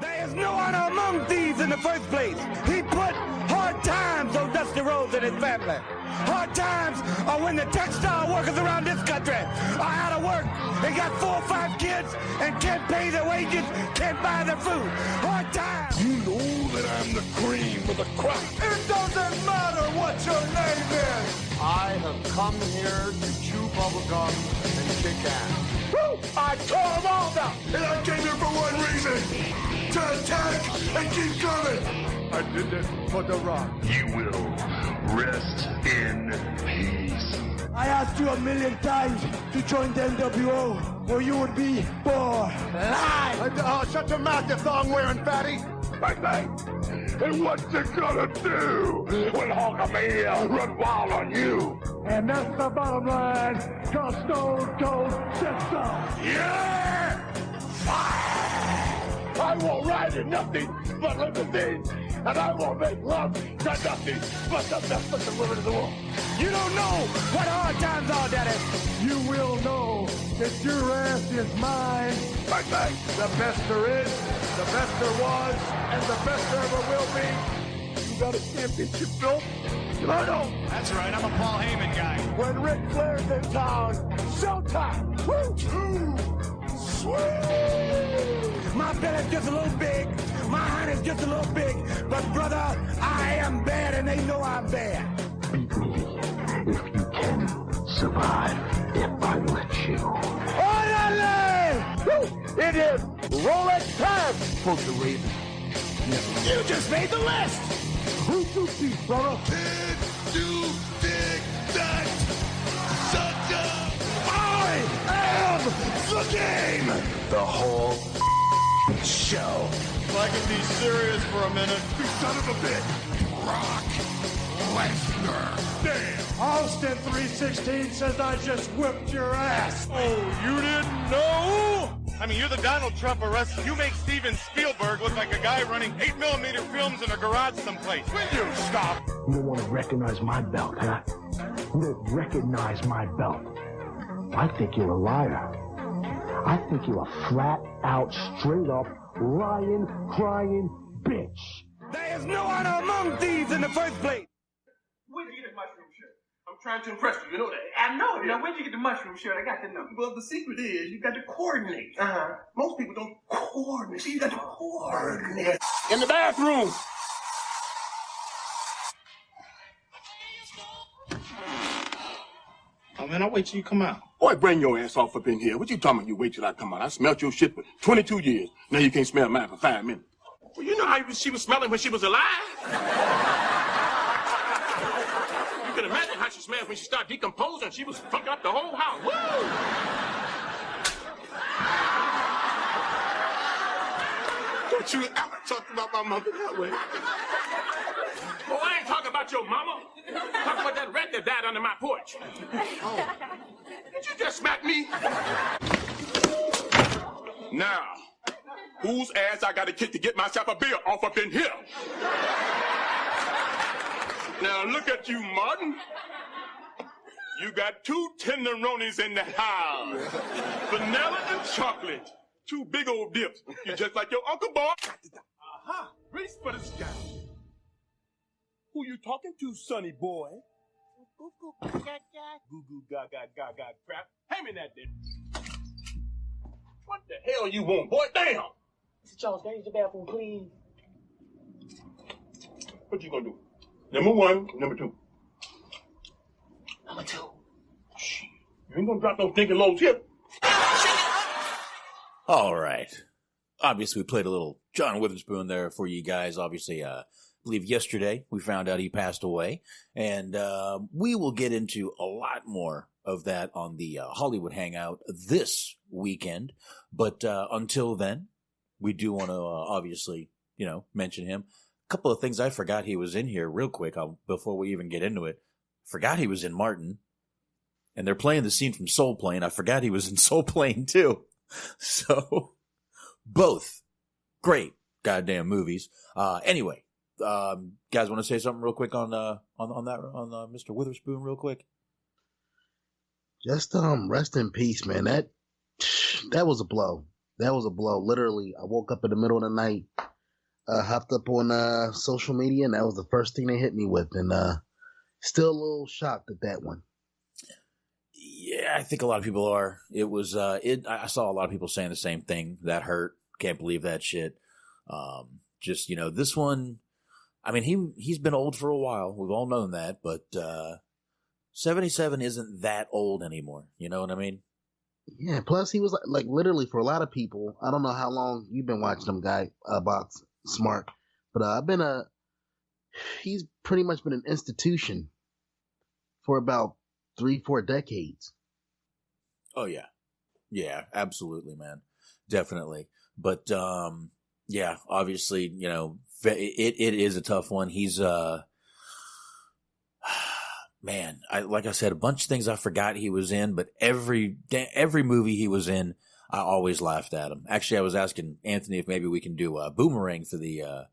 There is no honor among thieves in the first place. He put hard times on Dusty Rhodes and his family. Hard times are when the textile workers around this country are out of work and got 4 or 5 kids and can't pay their wages, can't buy their food. Hard times. You know that I'm the cream of the crop. It doesn't matter what your name is. I have come here to chew bubblegum and kick ass. Woo! I tore them all down, and I came here for one reason: to attack and keep coming. I did it for the rock. You will rest in peace. I asked you 1,000,000 times to join the NWO, where you would be for life. Shut your mouth, you thong-wearing fatty. Bang, bang. And what you gonna do when Hulkamania run wild on you? And that's the bottom line, cause Stone Cold said so. Yeah! Fire! I won't ride in nothing but limousines, and I won't make love to nothing but the best looking women in the world. You don't know what hard times are, Daddy. You will know that your ass is mine. Bang, bang. The best there is, the best there was, and the best there ever will be. You got a championship belt? I know. That's right, I'm a Paul Heyman guy. When Ric Flair's in town, showtime. Woo! Sweet! My belly's just a little big, my hand is just a little big, but brother, I am bad and they know I'm bad. Beat me if you can survive, if I let you. Orderly! Woo! It is Rolex time. Quote the Raven. You just made the list! Who's you beat, brother? Did you dig that? Such a... I am the game! The whole show. If I can be serious for a minute. You son of a bitch. Brock Lesnar. Damn. Austin 316 says I just whipped your ass. Oh, you didn't know? I mean, you're the Donald Trump of wrestling. You make Steven Spielberg look like a guy running 8mm films in a garage someplace. Will you stop? You don't want to recognize my belt, huh? You don't recognize my belt. I think you're a liar. I think you're a flat-out, straight-up, lying, crying bitch. There is no honor among thieves in the first place. Where'd you get the mushroom shirt? I'm trying to impress you, you know that. I know it. Now, where'd you get the mushroom shirt? I got to know. Well, the secret is you got to coordinate. Uh-huh. Most people don't coordinate. See, you got to coordinate. In the bathroom. Oh, man, I'll wait till you come out. Boy, bring your ass off up in here. What you talking about? You wait till I come out. I smelled your shit for 22 years. Now you can't smell mine for 5 minutes. Well, you know how she was smelling when she was alive? You can imagine how she smells when she started decomposing. She was fucking up the whole house. Woo! Don't you ever talk about my mother that way. Oh, I ain't talking about your mama. I'm talking about that rat that died under my porch. Oh. Did you just smack me? Now, whose ass I got to kick to get myself a beer off up in here? Now, look at you, Martin. You got 2 tenderonis in the house. Vanilla and chocolate. 2 big old dips. You just like your Uncle Bob. Aha! Reach for the sky. Who you talking to, sonny boy? Goo goo gaga gaga crap. Hand me that dick. What the hell you want, boy? Damn! Mr. Charles, can I use the bathroom, please? What you gonna do? Number 1, number 2. Number 2. Shh. You ain't gonna drop no stinking low tip. All right. Obviously, we played a little John Witherspoon there for you guys. Obviously, I believe yesterday we found out he passed away. And we will get into a lot more of that on the Hollywood Hangout this weekend. But until then, we do want to obviously, mention him. A couple of things I forgot he was in here real quick before we even get into it. Forgot he was in Martin. And they're playing the scene from Soul Plane. I forgot he was in Soul Plane too. So, both great goddamn movies. Anyway, guys, want to say something real quick on Mr. Witherspoon, real quick? Just rest in peace, man. That was a blow. That was a blow. Literally, I woke up in the middle of the night, hopped up on social media, and that was the first thing they hit me with. And still a little shocked at that one. Yeah, I think a lot of people are. It was I saw a lot of people saying the same thing. That hurt. Can't believe that shit. Just, this one, I mean, he's been old for a while. We've all known that, but 77 isn't that old anymore. You know what I mean? Yeah, plus he was like literally for a lot of people, I don't know how long you've been watching them guy box Smark, but he's pretty much been an institution for about 3-4 decades. Oh yeah. Yeah, absolutely, man. Definitely. But yeah, obviously, it is a tough one. He's man, like I said, a bunch of things I forgot he was in, but every movie he was in, I always laughed at him. Actually, I was asking Anthony if maybe we can do a Boomerang for the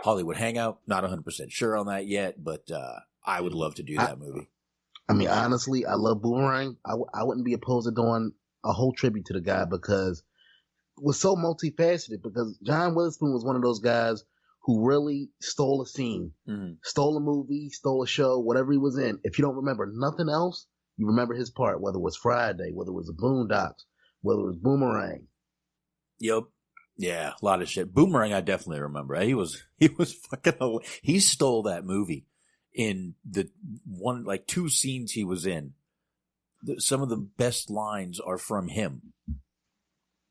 Hollywood Hangout. Not 100% sure on that yet, but I would love to do that movie. I mean, honestly, I love Boomerang. I wouldn't be opposed to doing a whole tribute to the guy because it was so multifaceted. Because John Witherspoon was one of those guys who really stole a scene, stole a movie, stole a show, whatever he was in. If you don't remember nothing else, you remember his part, whether it was Friday, whether it was the Boondocks, whether it was Boomerang. Yep. Yeah, a lot of shit. Boomerang, I definitely remember. He was fucking, he stole that movie in the two scenes he was in. Some of the best lines are from him.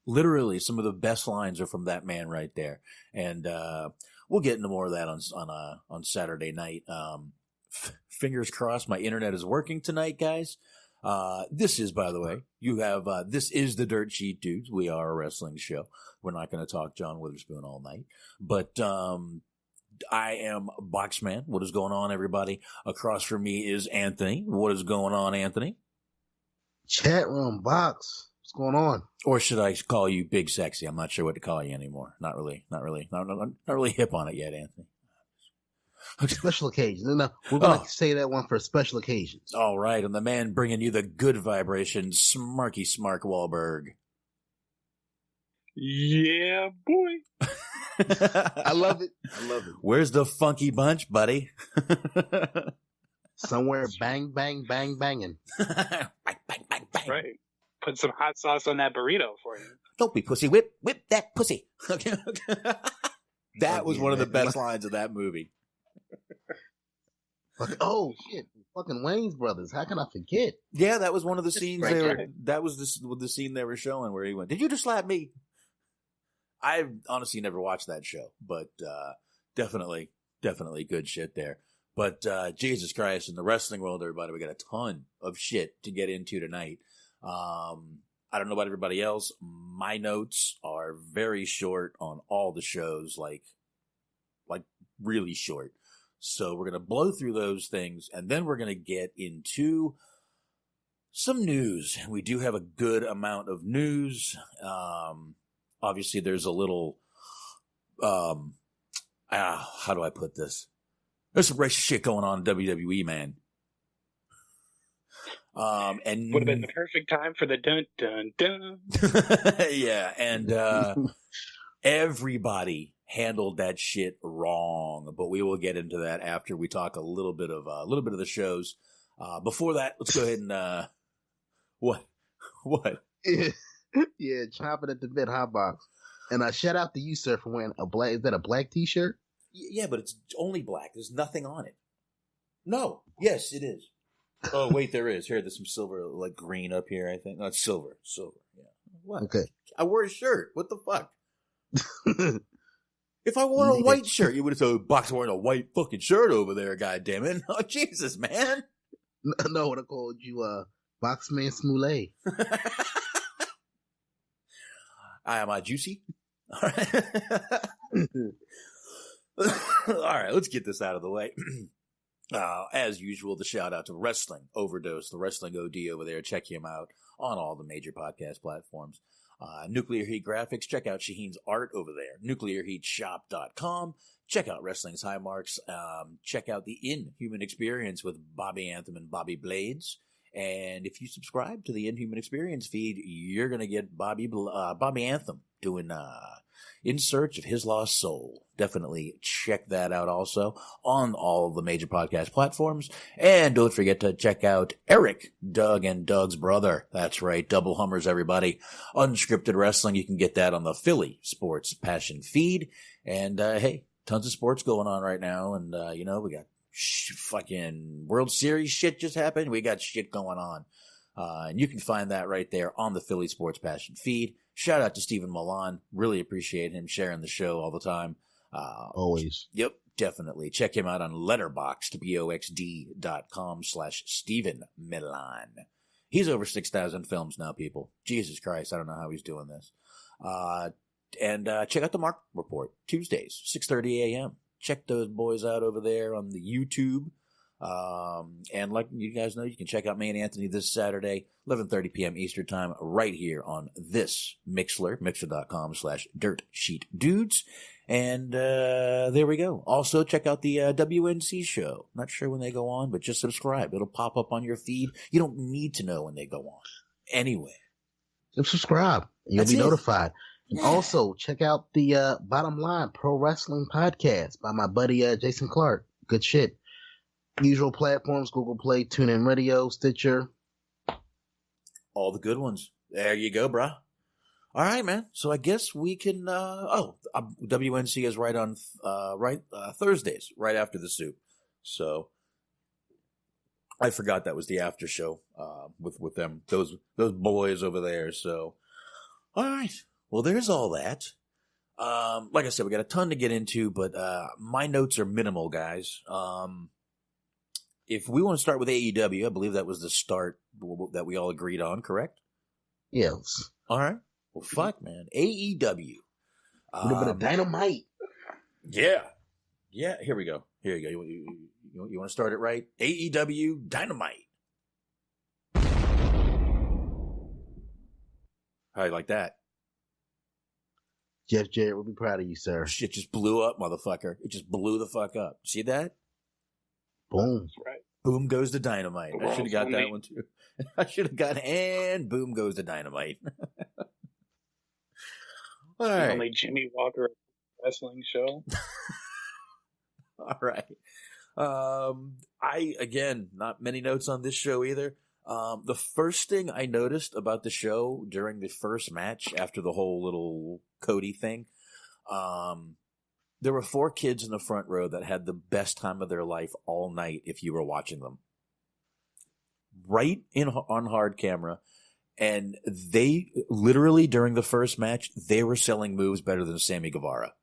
Literally, some of the best lines are from that man right there. And we'll get into more of that on Saturday night. Fingers crossed my internet is working tonight, guys. This is, by the way, this is the Dirt Sheet Dudes. We are a wrestling show. We're not going to talk John Witherspoon all night. But I am Boxman. What is going on, everybody? Across from me is Anthony. What is going on, Anthony? Chat room, Box. What's going on? Or should I call you Big Sexy? I'm not sure what to call you anymore. Not really hip on it yet, Anthony. Special occasions. No, we're going to say that one for special occasions. All right. And the man bringing you the good vibrations, Smarky Smark Wahlberg. Yeah, boy. I love it. Where's the funky bunch, buddy? Somewhere bang, bang, bang, banging. Bang, bang, bang, bang. Right. Put some hot sauce on that burrito for you. Don't be pussy. Whip that pussy. That was one of the best lines of that movie. Oh shit! Fucking Wayne's Brothers. How can I forget? Yeah, that was one of the scenes. That was the scene they were showing where he went, "Did you just slap me?" I honestly never watched that show, but definitely good shit there. But Jesus Christ, in the wrestling world, everybody, we got a ton of shit to get into tonight. I don't know about everybody else. My notes are very short on all the shows, like really short. So we're going to blow through those things, and then we're going to get into some news. We do have a good amount of news. Obviously, there's a little, how do I put this? There's some racist shit going on in WWE, man. And would have been the perfect time for the dun dun dun. Yeah, and everybody handled that shit wrong, but we will get into that after we talk a little bit of the shows. Before that, let's go ahead and what? Yeah, chopping at the bit, hot box. And shout out to you, sir, for wearing a black. Is that a black T-shirt? Yeah, but it's only black. There's nothing on it. No. Yes, it is. Oh wait, there is. Here, there's some silver, like green up here. I think. No, it's silver. Silver. Yeah. What? Okay. I wore a shirt. What the fuck? If I wore a white shirt, you would have said, "Box wearing a white fucking shirt over there." God damn it! Oh Jesus, man. No, what I called you, Boxman Smoulet. Am I juicy? All right. All right, let's get this out of the way. As usual, the shout out to Wrestling Overdose, the Wrestling OD over there. Check him out on all the major podcast platforms. Nuclear Heat Graphics, check out Shaheen's art over there. NuclearHeatShop.com. Check out Wrestling's High Marks. Check out the Inhuman Experience with Bobby Anthem and Bobby Blades. And if you subscribe to the Inhuman Experience feed, you're going to get Bobby Anthem doing In Search of His Lost Soul. Definitely check that out also on all the major podcast platforms. And don't forget to check out Eric, Doug, and Doug's brother. That's right, Double Hummers, everybody. Unscripted Wrestling, you can get that on the Philly Sports Passion feed. And hey, tons of sports going on right now. And, we got fucking World Series shit just happened. We got shit going on. And you can find that right there on the Philly Sports Passion feed. Shout out to Stephen Milan. Really appreciate him sharing the show all the time. Always. Yep, definitely. Check him out on Letterboxd, BOXD.com/Stephen Milan. He's over 6,000 films now, people. Jesus Christ, I don't know how he's doing this. And check out the Mark Report, Tuesdays, 6:30 a.m. Check those boys out over there on the YouTube. And like you guys know, you can check out me and Anthony this Saturday, 11:30 p.m. Eastern Time, right here on this Mixler, mixer.com/DirtSheetDudes. And there we go. Also, check out the WNC show. Not sure when they go on, but just subscribe. It'll pop up on your feed. You don't need to know when they go on. Anyway. Just subscribe. And you'll be notified. And also, check out the Bottom Line Pro Wrestling Podcast by my buddy Jason Clark. Good shit. Usual platforms, Google Play, TuneIn Radio, Stitcher. All the good ones. There you go, bruh. All right, man. So I guess we can, WNC is right on, Thursdays, right after the soup. So I forgot that was the after show, with them, those boys over there. So, all right. Well, there's all that. Like I said, we got a ton to get into, but, my notes are minimal, guys. If we want to start with AEW, I believe that was the start that we all agreed on, correct? Yes. All right. Well, fuck, man. AEW. A little bit of dynamite. Yeah. Yeah, here we go. Here you go. You want to start it right? AEW Dynamite. How you like that? Jeff Jarrett will be proud of you, sir. Shit just blew up, motherfucker. It just blew the fuck up. See that? Boom. Right. Boom goes the Dynamite. I should have got that one too. I should have got, and boom goes the Dynamite. All right. Only Jimmy Walker wrestling show. All right. Again, not many notes on this show either. The first thing I noticed about the show during the first match after the whole little Cody thing, there were 4 kids in the front row that had the best time of their life all night if you were watching them. Right on hard camera. And they literally, during the first match, they were selling moves better than Sammy Guevara.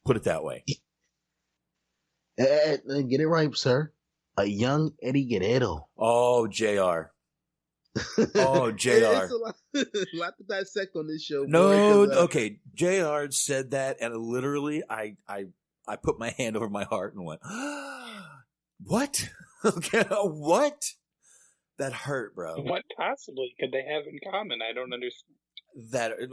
Put it that way. Get it right, sir. A young Eddie Guerrero. Oh, JR. Oh, JR. It's a lot to dissect on this show. No, okay. JR said that, and literally, I put my hand over my heart and went, what? Okay, what? That hurt, bro. What possibly could they have in common? I don't understand. They're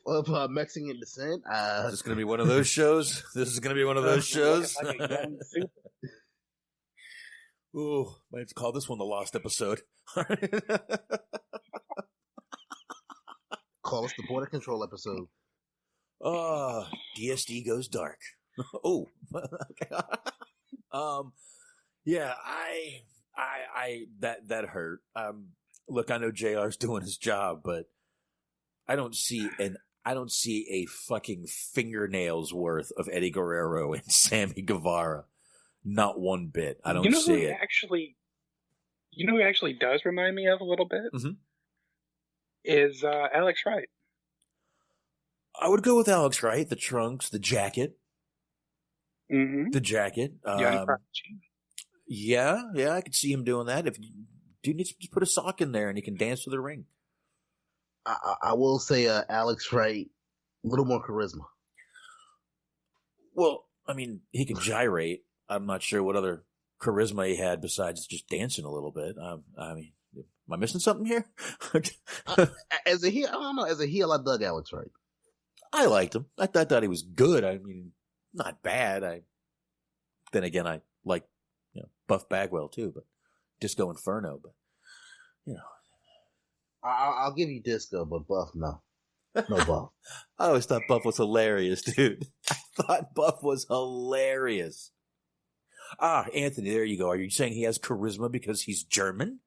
both of Mexican descent. Is this going to be one of those shows? This is going to be one of those shows? Ooh, might have to call this one the Lost episode. Call us the Border Control episode. DSD goes dark. Oh, okay. Yeah, that hurt. Look, I know JR's doing his job, but I don't see a fucking fingernail's worth of Eddie Guerrero and Sammy Guevara. Not one bit. I don't see it. You know who actually does remind me of a little bit? Mm-hmm. Is Alex Wright. I would go with Alex Wright. The trunks, the jacket. Mm-hmm. The jacket. Yeah, I could see him doing that. If dude needs to just put a sock in there and he can dance to the ring. I will say Alex Wright, a little more charisma. Well, I mean, he can gyrate. I'm not sure what other charisma he had besides just dancing a little bit. I mean, am I missing something here? As a heel, I don't know. As a heel, I dug Alex Wright. I liked him. I thought he was good. I mean, not bad. I then again, I like, Buff Bagwell too, but Disco Inferno, but, I'll give you Disco, but Buff, no. No Buff. I always thought Buff was hilarious, dude. I thought Buff was hilarious. Anthony, there you go. Are you saying he has charisma because he's German?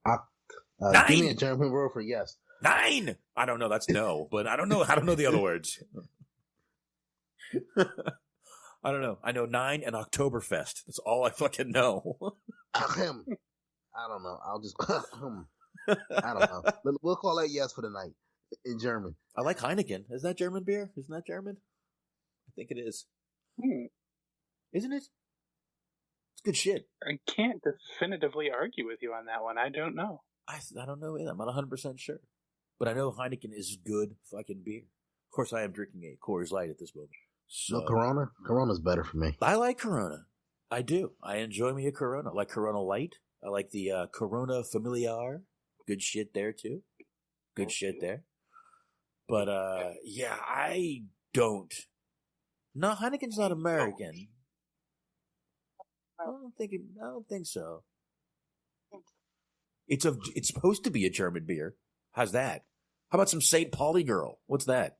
Give me a German word for yes. 9! I don't know. That's no, but I don't know the other words. I don't know. I know 9 and Oktoberfest. That's all I fucking know. I don't know. I'll just, I don't know. We'll call that yes for the night in German. I like Heineken. Is that German beer? Isn't that German? I think it is. Isn't it? It's good shit. I can't definitively argue with you on that one. I don't know. I don't know either. I'm not 100% sure. But I know Heineken is good fucking beer. Of course, I am drinking a Coors Light at this moment. So, no, Corona? Corona's better for me. I like Corona. I do. I enjoy me a Corona. I like Corona Light. I like the Corona Familiar. Good shit there, too. Good shit there. But, yeah, I don't. No, Heineken's not American. I don't think so. It's supposed to be a German beer. How's that? How about some St. Pauli Girl? What's that?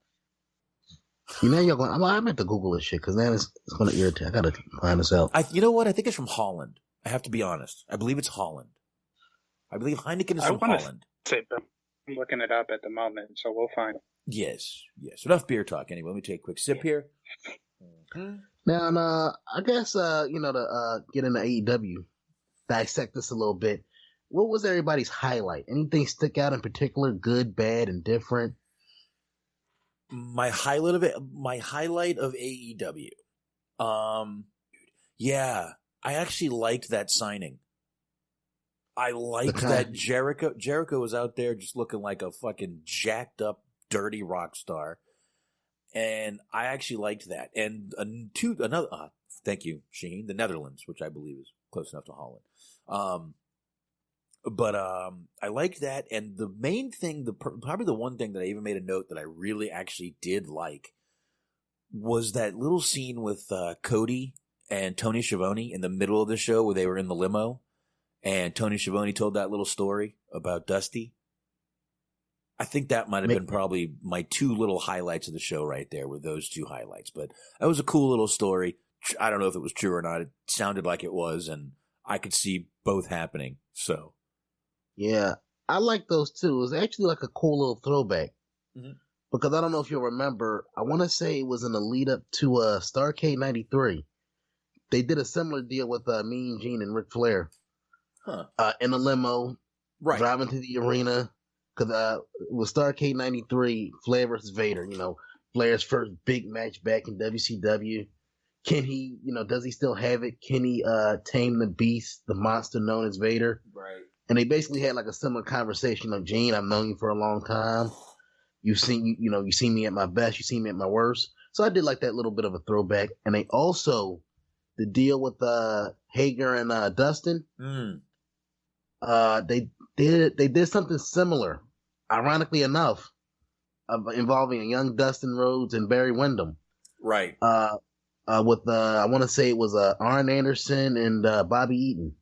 You're going. I meant to Google this shit because then it's going to irritate. I got to find this out. You know what? I think it's from Holland. I have to be honest. I believe it's Holland. I believe Heineken is from Holland. I'm looking it up at the moment, so we'll find it. Yes. Enough beer talk. Anyway, let me take a quick sip here. Now, I guess to get into AEW, dissect this a little bit. What was everybody's highlight? Anything stick out in particular? Good, bad, and different? My highlight of AEW. Yeah, I actually liked that signing. I liked that Jericho was out there just looking like a fucking jacked up, dirty rock star. And I actually liked that. And thank you, Sheen, the Netherlands, which I believe is close enough to Holland. But I liked that, and the main thing, probably the one thing that I even made a note that I really actually did like was that little scene with Cody and Tony Schiavone in the middle of the show where they were in the limo, and Tony Schiavone told that little story about Dusty. I think that might have been probably my two little highlights of the show right there, were those two highlights. But that was a cool little story. I don't know if it was true or not. It sounded like it was, and I could see both happening, so... Yeah, I like those too. It was actually like a cool little throwback. Mm-hmm. Because I don't know if you'll remember, I want to say it was in the lead up to Starrcade 93. They did a similar deal with Mean Gene and Ric Flair. In a limo, driving to the arena. Because it was Starrcade 93, Flair versus Vader. Flair's first big match back in WCW. Can he, does he still have it? Can he tame the beast, the monster known as Vader? Right. And they basically had like a similar conversation of, Gene, I've known you for a long time. You've seen, you seen me at my best. You seen me at my worst. So I did like that little bit of a throwback. And they also, the deal with Hager and Dustin, they did something similar, ironically enough, involving a young Dustin Rhodes and Barry Windham. Right. With I want to say it was Arn Anderson and Bobby Eaton.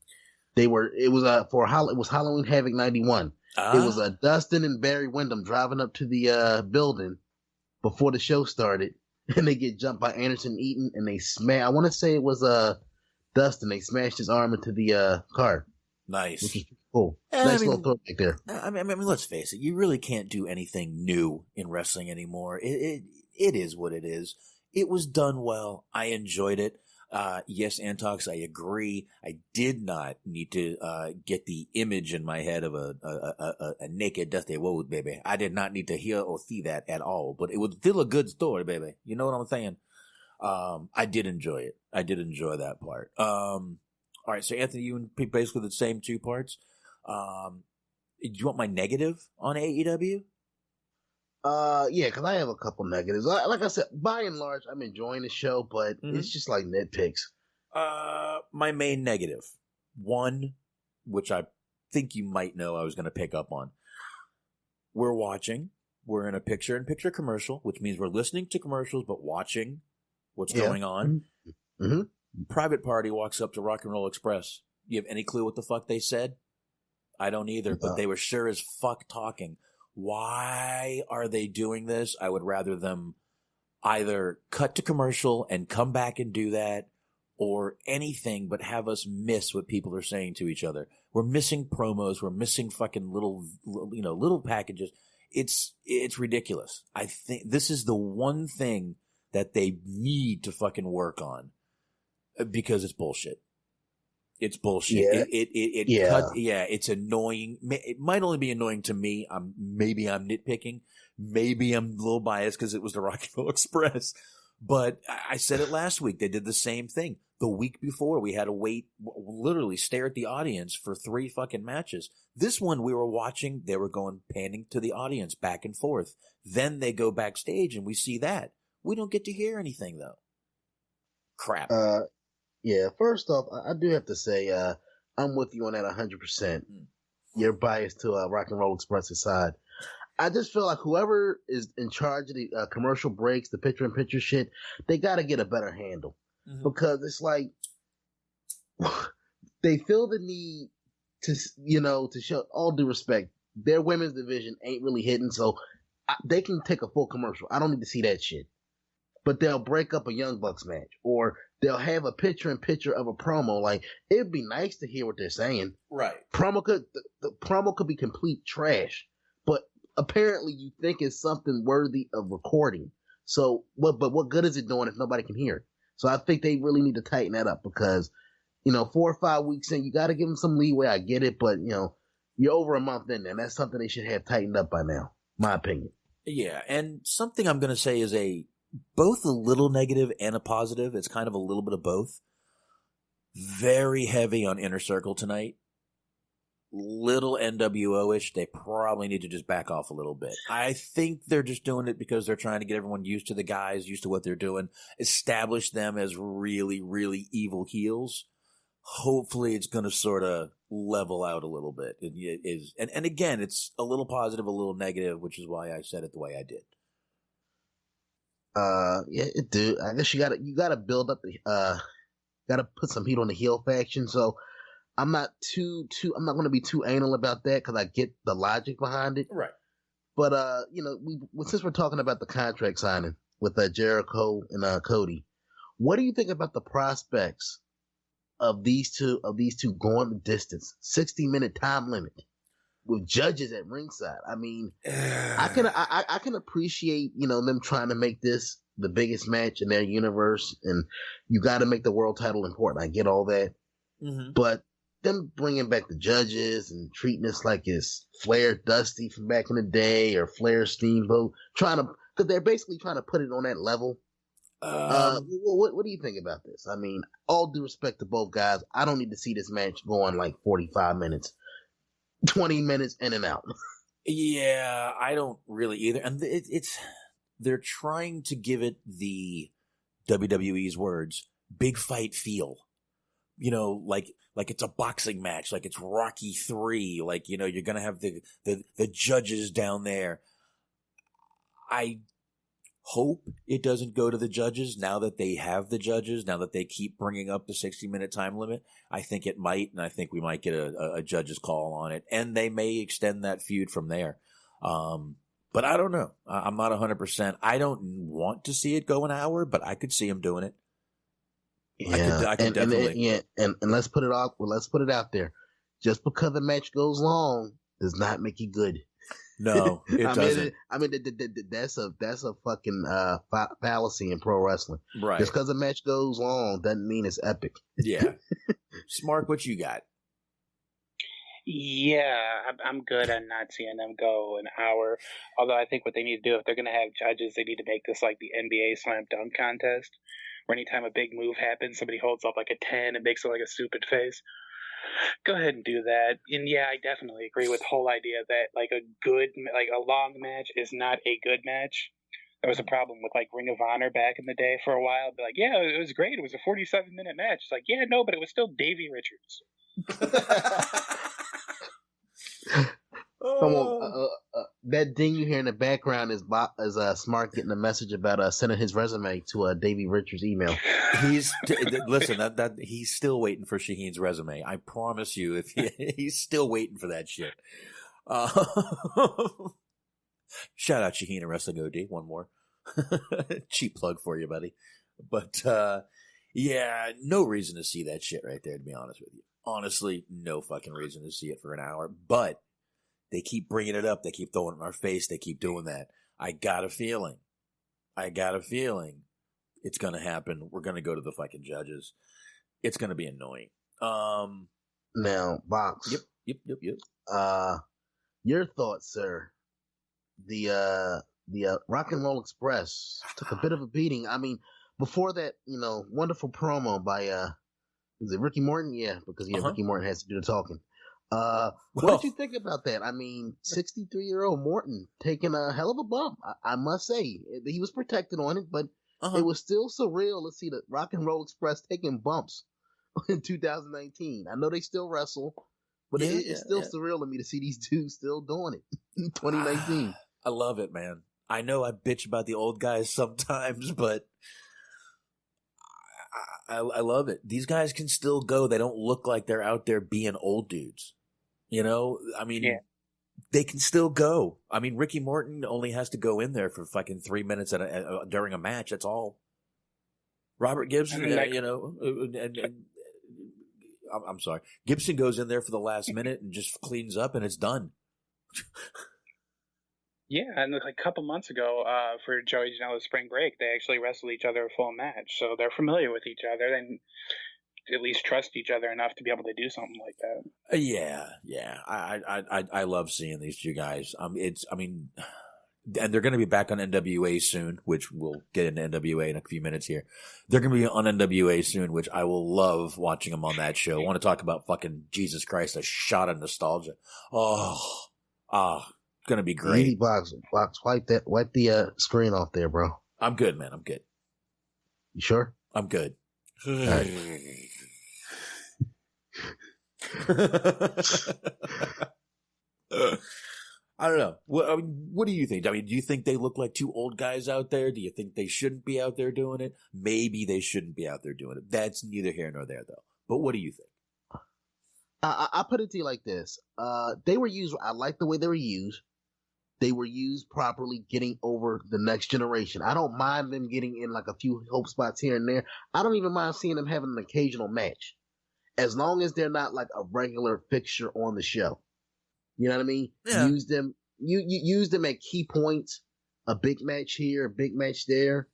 It was Halloween Havoc 91. It was Dustin and Barry Windham driving up to the building before the show started, and they get jumped by Anderson and Eaton, and they smash. I want to say it was Dustin. They smashed his arm into the car. Nice. Which is cool. Nice little throwback there. I mean, let's face it. You really can't do anything new in wrestling anymore. It is what it is. It was done well. I enjoyed it. Yes, Antox, I agree. I did not need to get the image in my head of a naked Dusty Rhodes, baby. I did not need to hear or see that at all. But it was still a good story, baby. You know what I'm saying? I did enjoy it. I did enjoy that part. All right, so Anthony, you and basically the same two parts. Do you want my negative on AEW? Yeah, because I have a couple negatives. Like I said, by and large, I'm enjoying the show, but it's just like nitpicks. My main negative, one, which I think you might know I was going to pick up on. We're in a picture-in-picture commercial, which means we're listening to commercials, but watching what's going on. Mm-hmm. Private Party walks up to Rock and Roll Express. You have any clue what the fuck they said? I don't either, but they were sure as fuck talking. Why are they doing this? I would rather them either cut to commercial and come back and do that, or anything but have us miss what people are saying to each other. We're missing promos. We're missing fucking little packages. It's ridiculous. I think this is the one thing that they need to fucking work on, because it's bullshit. It's bullshit. Yeah. It's annoying. It might only be annoying to me. Maybe I'm nitpicking. Maybe I'm a little biased because it was the Rock and Roll Express. But I said it last week. They did the same thing. The week before, we had to wait, literally stare at the audience for 3 fucking matches. This one we were watching, they were going panning to the audience back and forth. Then they go backstage and we see that. We don't get to hear anything though. Crap. Yeah, first off, I do have to say, I'm with you on that 100%. You're biased to Rock and Roll Express's side. I just feel like whoever is in charge of the commercial breaks, the picture-in-picture shit, they got to get a better handle. Mm-hmm. Because it's like, they feel the need to, to show all due respect. Their women's division ain't really hitting, so they can take a full commercial. I don't need to see that shit. But they'll break up a Young Bucks match, or they'll have a picture-in-picture of a promo. Like, it'd be nice to hear what they're saying. Right. The promo could be complete trash, but apparently you think it's something worthy of recording. So, what good is it doing if nobody can hear it? So I think they really need to tighten that up, because, 4 or 5 weeks in, you got to give them some leeway. I get it, but, you're over a month in there, and that's something they should have tightened up by now, my opinion. Yeah, and something I'm going to say is both a little negative and a positive. It's kind of a little bit of both. Very heavy on Inner Circle tonight. Little NWO-ish. They probably need to just back off a little bit. I think they're just doing it because they're trying to get everyone used to the guys, used to what they're doing, establish them as really, really evil heels. Hopefully it's going to sort of level out a little bit. It is, and again, it's a little positive, a little negative, which is why I said it the way I did. Yeah, it do. I guess you gotta build up gotta put some heat on the heel faction. So I'm not going to be too anal about that, because I get the logic behind it. Right. But since we're talking about the contract signing with Jericho and Cody, what do you think about the prospects of these two going the distance, 60-minute time limit, with judges at ringside? I mean, I can appreciate, them trying to make this the biggest match in their universe, and you got to make the world title important. I get all that. Mm-hmm. But them bringing back the judges and treating this like it's Flair Dusty from back in the day, or Flair Steamboat, because they're basically trying to put it on that level. What do you think about this? I mean, all due respect to both guys, I don't need to see this match going like 45 minutes. 20 minutes in and out. Yeah, I don't really either. And they're trying to give it the WWE's words, big fight feel. Like it's a boxing match, like it's Rocky 3, like, you're going to have the judges down there. I hope it doesn't go to the judges now that they have the judges, now that they keep bringing up the 60-minute time limit. I think it might, and I think we might get a judge's call on it, and they may extend that feud from there. But I don't know. I'm not 100%. I don't want to see it go an hour, but I could see them doing it. Yeah, I could definitely. And let's put it out. Let's put it out there. Just because the match goes long does not make it good. No, it doesn't. That's a fucking fallacy in pro wrestling. Right. Just because a match goes long doesn't mean it's epic. Yeah. Smark, what you got? Yeah, I'm good on not seeing them go an hour. Although I think what they need to do, if they're going to have judges, they need to make this like the NBA slam dunk contest, where anytime a big move happens, somebody holds up like a 10 and makes it like a stupid face. Go ahead and do that. And yeah, I definitely agree with the whole idea that like a long match is not a good match. There was a problem with like Ring of Honor back in the day for a while. Be like, yeah, it was great. It was a 47-minute match. It's like, yeah, no, but it was still Davey Richards. Come on, that ding you hear in the background is Smark getting a message about sending his resume to Davey Richards' email. Listen. That he's still waiting for Shaheen's resume. I promise you, if he's still waiting for that shit. Shout out Shaheen and Wrestling OD. One more cheap plug for you, buddy. But yeah, no reason to see that shit right there. To be honest with you, honestly, no fucking reason to see it for an hour. But they keep bringing it up. They keep throwing it in our face. They keep doing that. I got a feeling it's going to happen. We're going to go to the fucking judges. It's going to be annoying. Now, Box. Yep. Your thoughts, sir? The Rock and Roll Express took a bit of a beating. I mean, before that, wonderful promo by is it Ricky Morton? Yeah, because Ricky Morton has to do the talking. What did you think about that? I mean, 63-year-old Morton taking a hell of a bump. I must say, he was protected on it, but it was still surreal to see the Rock and Roll Express taking bumps in 2019. I know they still wrestle, but it's still surreal to me to see these two still doing it in 2019. I love it, man. I know I bitch about the old guys sometimes, but I love it. These guys can still go. They don't look like they're out there being old dudes. I mean, they can still go. I mean, Ricky Morton only has to go in there for fucking 3 minutes during a match. That's all. Robert Gibson, I'm sorry. Gibson goes in there for the last minute and just cleans up, and it's done. Yeah, and like a couple months ago, for Joey Janela's spring break, they actually wrestled each other a full match, so they're familiar with each other and at least trust each other enough to be able to do something like that. Yeah. I love seeing these two guys. And they're going to be back on NWA soon, which we'll get into NWA in a few minutes here. They're going to be on NWA soon, which I will love watching them on that show. I want to talk about fucking Jesus Christ, a shot of nostalgia. Gonna be great. Easy, Box, wipe the screen off there, bro. I'm good, man. I'm good. You sure? I'm good. All right. I don't know. What do you think? I mean, do you think they look like two old guys out there? Do you think they shouldn't be out there doing it? Maybe they shouldn't be out there doing it. That's neither here nor there, though. But what do you think? I put it to you like this. They were used. I like the way they were used. They were used properly, getting over the next generation. I don't mind them getting in like a few hope spots here and there. I don't even mind seeing them having an occasional match, as long as they're not like a regular fixture on the show. You know what I mean? Yeah. Use them. You use them at key points. A big match here, a big match there.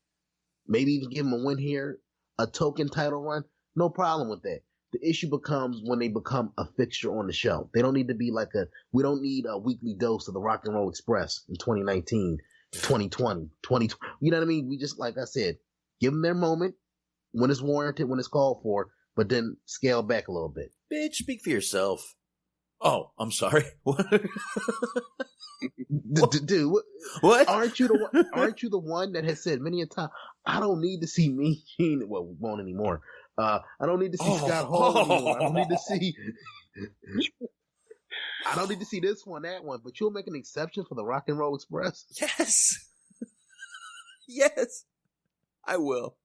Maybe even give them a win here, a token title run. No problem with that. The issue becomes when they become a fixture on the show. They don't need to be we don't need a weekly dose of the Rock and Roll Express in 2019, 2020, 2020. You know what I mean? We just, like I said, give them their moment when it's warranted, when it's called for, but then scale back a little bit. Bitch, speak for yourself. Oh, I'm sorry. What? Dude, what? Aren't you the one that has said many a time, I don't need to see me, well, we won't anymore. I don't need to see Scott Hall anymore. I don't need to see this one, that one, but you'll make an exception for the Rock and Roll Express? Yes. Yes. I will.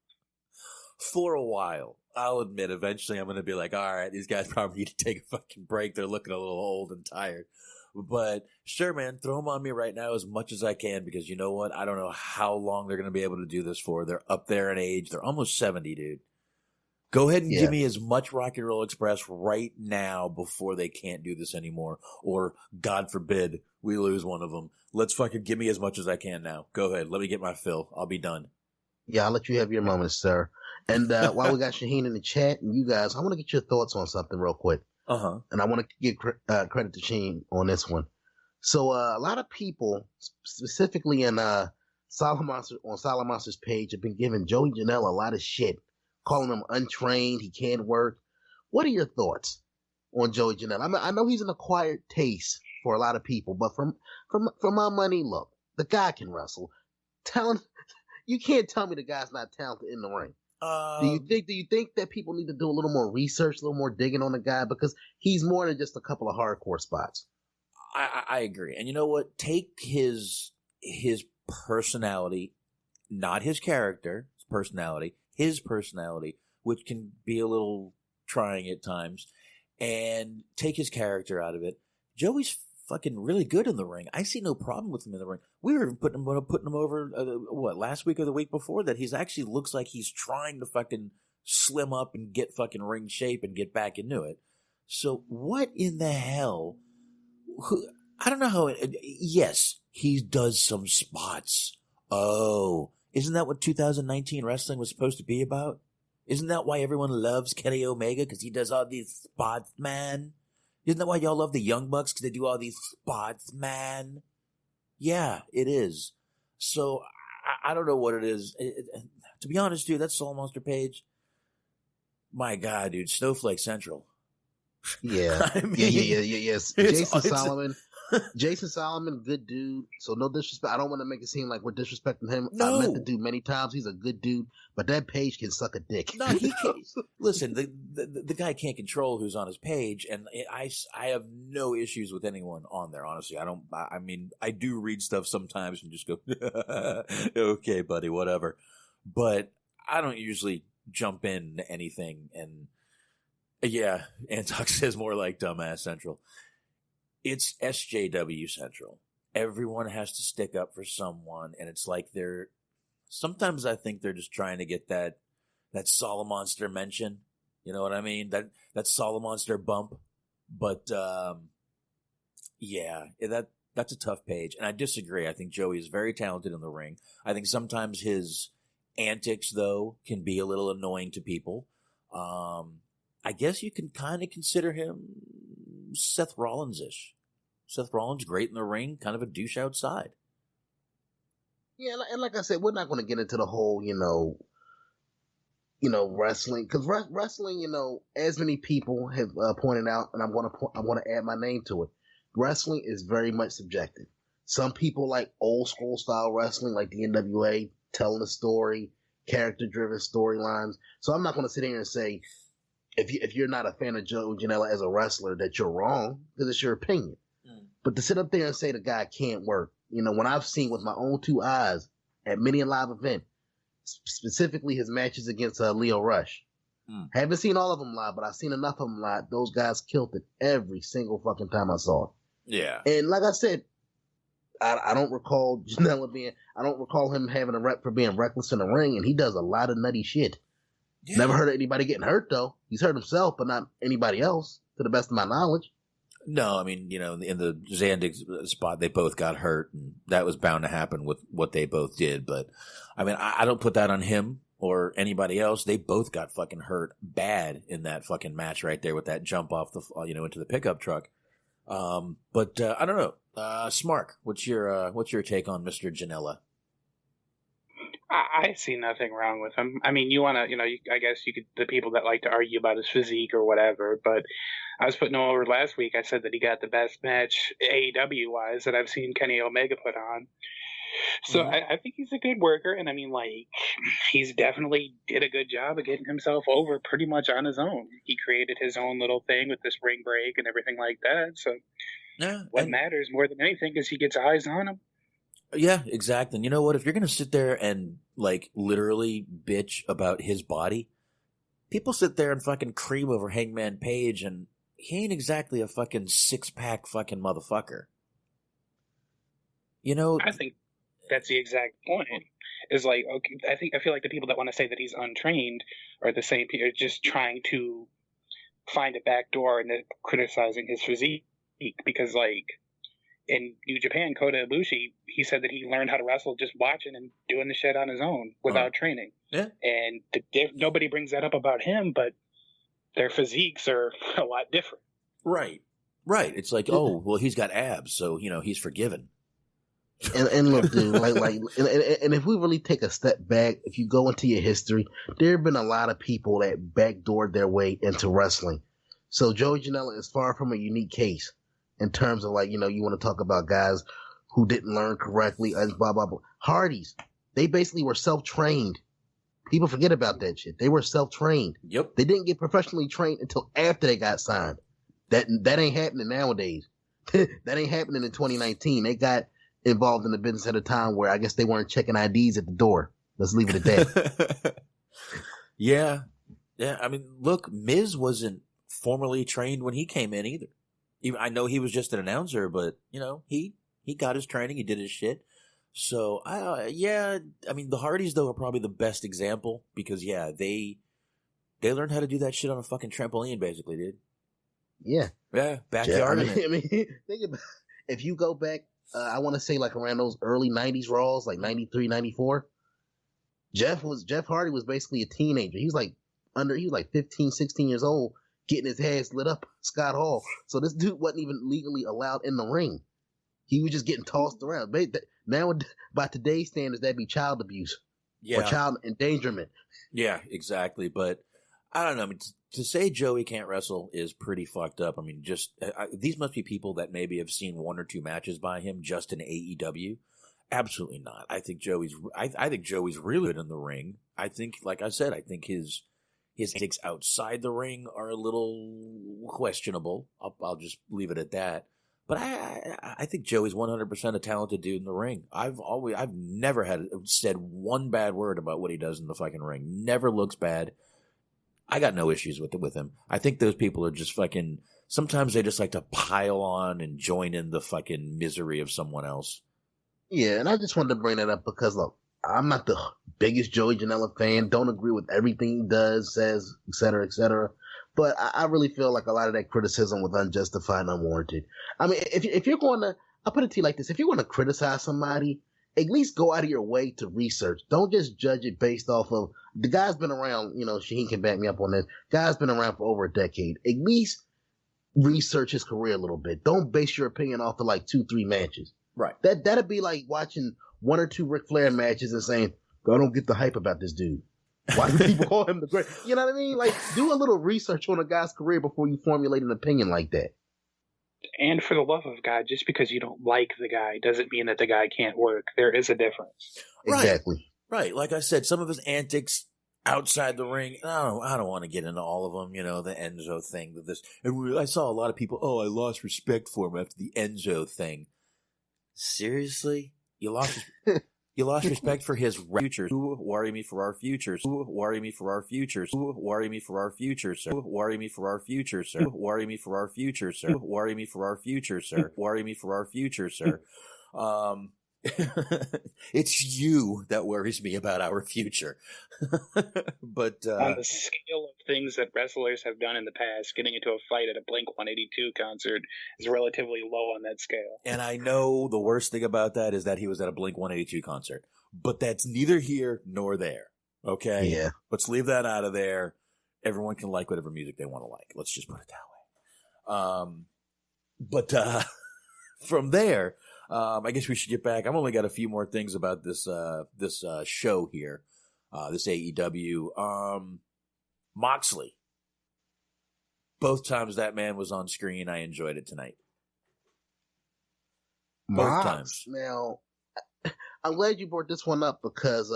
For a while. I'll admit, eventually I'm going to be like, all right, these guys probably need to take a fucking break. They're looking a little old and tired. But sure, man, throw them on me right now as much as I can, because you know what? I don't know how long they're going to be able to do this for. They're up there in age. They're almost 70, dude. Go ahead and give me as much Rock and Roll Express right now before they can't do this anymore. Or, God forbid, we lose one of them. Let's fucking give me as much as I can now. Go ahead. Let me get my fill. I'll be done. Yeah, I'll let you have your moments, sir. And while we got Shaheen in the chat and you guys, I want to get your thoughts on something real quick. And I want to give credit to Shaheen on this one. So a lot of people, specifically in Salamonster's page, have been giving Joey Janela a lot of shit, calling him untrained, he can't work. What are your thoughts on Joey Janela? I mean, I know he's an acquired taste for a lot of people, but from my money, look, the guy can wrestle. Talent, you can't tell me the guy's not talented in the ring. Do you think that people need to do a little more research, a little more digging on the guy, because he's more than just a couple of hardcore spots? I agree. And you know what? Take his personality, not his character, his personality, which can be a little trying at times, and take his character out of it. Joey's fucking really good in the ring. I see no problem with him in the ring. We were putting him over, last week or the week before that. He's actually looks like he's trying to fucking slim up and get fucking ring shape and get back into it. So what in the hell? I don't know how. Yes, he does some spots. Oh, isn't that what 2019 wrestling was supposed to be about? Isn't that why everyone loves Kenny Omega? Because he does all these spots, man. Isn't that why y'all love the Young Bucks? Because they do all these spots, man. Yeah, it is. So I don't know what it is. To be honest, dude, that Soul Monster page. My God, dude, Snowflake Central. Yeah. I mean, yes. Jason Solomon, good dude. So no disrespect. I don't want to make it seem like we're disrespecting him. No. I met the dude many times. He's a good dude, but that page can suck a dick. No, he can't. Listen, the guy can't control who's on his page, and I have no issues with anyone on there. Honestly, I mean, I do read stuff sometimes and just go, okay, buddy, whatever. But I don't usually jump into anything. And yeah, Antox says more like Dumbass Central. It's SJW Central. Everyone has to stick up for someone, and it's like sometimes I think they're just trying to get that Solomonster mention. You know what I mean? That Solomonster bump. But yeah, that's a tough page, and I disagree. I think Joey is very talented in the ring. I think sometimes his antics, though, can be a little annoying to people. I guess you can kind of consider him Seth Rollins-ish. Seth Rollins, great in the ring, kind of a douche outside. Yeah, and like I said, we're not going to get into the whole, wrestling, because wrestling, as many people have pointed out, and I want to add my name to it. Wrestling is very much subjective. Some people like old school style wrestling, like the NWA, telling a story, character driven storylines. So I'm not going to sit here and say, if you're not a fan of Joe Janela as a wrestler, that you're wrong, because it's your opinion. But to sit up there and say the guy can't work, when I've seen with my own two eyes at many a live event, specifically his matches against Leo Rush. Haven't seen all of them live, but I've seen enough of them live. Those guys killed it every single fucking time I saw it. Yeah. And like I said, I don't recall I don't recall him having a rep for being reckless in the ring, and he does a lot of nutty shit. Yeah. Never heard of anybody getting hurt, though. He's hurt himself, but not anybody else, to the best of my knowledge. No, I mean, in the Zandig spot, they both got hurt, and that was bound to happen with what they both did. But, I mean, I don't put that on him or anybody else. They both got fucking hurt bad in that fucking match right there with that jump off the, into the pickup truck. But I don't know. Smark, what's your take on Mr. Janela? I see nothing wrong with him. I mean, you want to, I guess you could, the people that like to argue about his physique or whatever, but I was putting over last week, I said that he got the best match AEW-wise that I've seen Kenny Omega put on. So I think he's a good worker, and I mean, he's definitely did a good job of getting himself over pretty much on his own. He created his own little thing with this ring break and everything like that, so what matters more than anything is he gets eyes on him. Yeah, exactly. And you know what? If you're going to sit there and, literally bitch about his body, people sit there and fucking cream over Hangman Page, and he ain't exactly a fucking six-pack fucking motherfucker. I think that's the exact point. Is okay, I feel like the people that want to say that he's untrained are the same people, just trying to find a back door and criticizing his physique, because, in New Japan, Kota Ibushi, he said that he learned how to wrestle just watching and doing the shit on his own without training. Yeah. And nobody brings that up about him, but their physiques are a lot different. Right. Right. It's like, oh, well, he's got abs, so, he's forgiven. And look, dude, and if we really take a step back, if you go into your history, there have been a lot of people that backdoored their way into wrestling. So Joey Janela is far from a unique case. In terms of you want to talk about guys who didn't learn correctly and blah, blah, blah. Hardys, they basically were self-trained. People forget about that shit. They were self-trained. Yep. They didn't get professionally trained until after they got signed. That ain't happening nowadays. That ain't happening in 2019. They got involved in the business at a time where I guess they weren't checking IDs at the door. Let's leave it at that. Yeah. I mean, look, Miz wasn't formally trained when he came in either. I know he was just an announcer, but he got his training. He did his shit. So I mean, the Hardys though are probably the best example because they learned how to do that shit on a fucking trampoline, basically, dude. Yeah, backyard. I mean, think about if you go back. I want to say like around those early '90s Raws, like '93, '94. Jeff Hardy was basically a teenager. He was like 15, 16 years old, getting his ass lit up Scott Hall. So this dude wasn't even legally allowed in the ring. He was just getting tossed around. Now, by today's standards, that'd be child abuse or child endangerment. Yeah, exactly. But I don't know. I mean, to say Joey can't wrestle is pretty fucked up. I mean, these must be people that maybe have seen one or two matches by him just in AEW. Absolutely not. I think Joey's really good in the ring. I think, like I said, his antics outside the ring are a little questionable. I'll just leave it at that. But I think Joey's 100% a talented dude in the ring. I've never said one bad word about what he does in the fucking ring. Never looks bad. I got no issues with him. I think those people are just fucking, sometimes they just like to pile on and join in the fucking misery of someone else. Yeah, and I just wanted to bring that up because, look, I'm not the biggest Joey Janela fan. Don't agree with everything he does, says, et cetera, et cetera. But I really feel like a lot of that criticism was unjustified and unwarranted. I mean, if you're going to, I'll put it to you like this. If you're going to criticize somebody, at least go out of your way to research. Don't just judge it based off of, the guy's been around, Shaheen can back me up on this. Guy's been around for over a decade. At least research his career a little bit. Don't base your opinion off of like 2-3 matches. Right. That'd be like watching 1 or 2 Ric Flair matches and saying, I don't get the hype about this dude. Why do people call him the great? You know what I mean? Like, do a little research on a guy's career before you formulate an opinion like that. And for the love of God, just because you don't like the guy doesn't mean that the guy can't work. There is a difference. Exactly. Right. Like I said, some of his antics outside the ring, I don't want to get into all of them, the Enzo thing. And I saw a lot of people, I lost respect for him after the Enzo thing. Seriously? You lost respect for his futures. Who worry me for our futures? Who worry me for our futures? Who worry me for our futures, sir? Who worry me for our futures, sir? Who worry me for our futures, sir? Who worry me for our futures, sir? Worry me for our futures, sir. It's you that worries me about our future. But on the scale of things that wrestlers have done in the past, getting into a fight at a Blink-182 concert is relatively low on that scale. And I know the worst thing about that is that he was at a Blink-182 concert, but that's neither here nor there. Okay? Yeah. Let's leave that out of there. Everyone can like whatever music they want to like. Let's just put it that way. But from there, I guess we should get back. I've only got a few more things about this show here, this AEW. Moxley. Both times that man was on screen, I enjoyed it tonight. Both times. Now, I'm glad you brought this one up because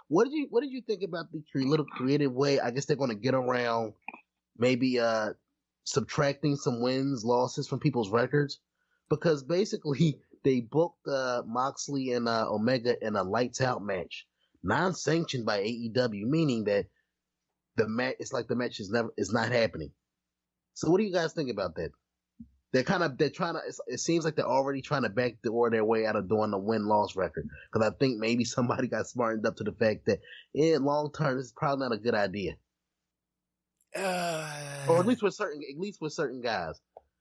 what did you think about the little creative way? I guess they're going to get around maybe subtracting some wins, losses from people's records, because basically they booked Moxley and Omega in a lights out match, non-sanctioned by AEW, meaning that the match, it's like the match is not happening. So what do you guys think about that? They're trying to, it seems like they're already trying to backdoor their way out of doing a win-loss record. Because I think maybe somebody got smartened up to the fact that long term, this is probably not a good idea. Or at least with certain guys.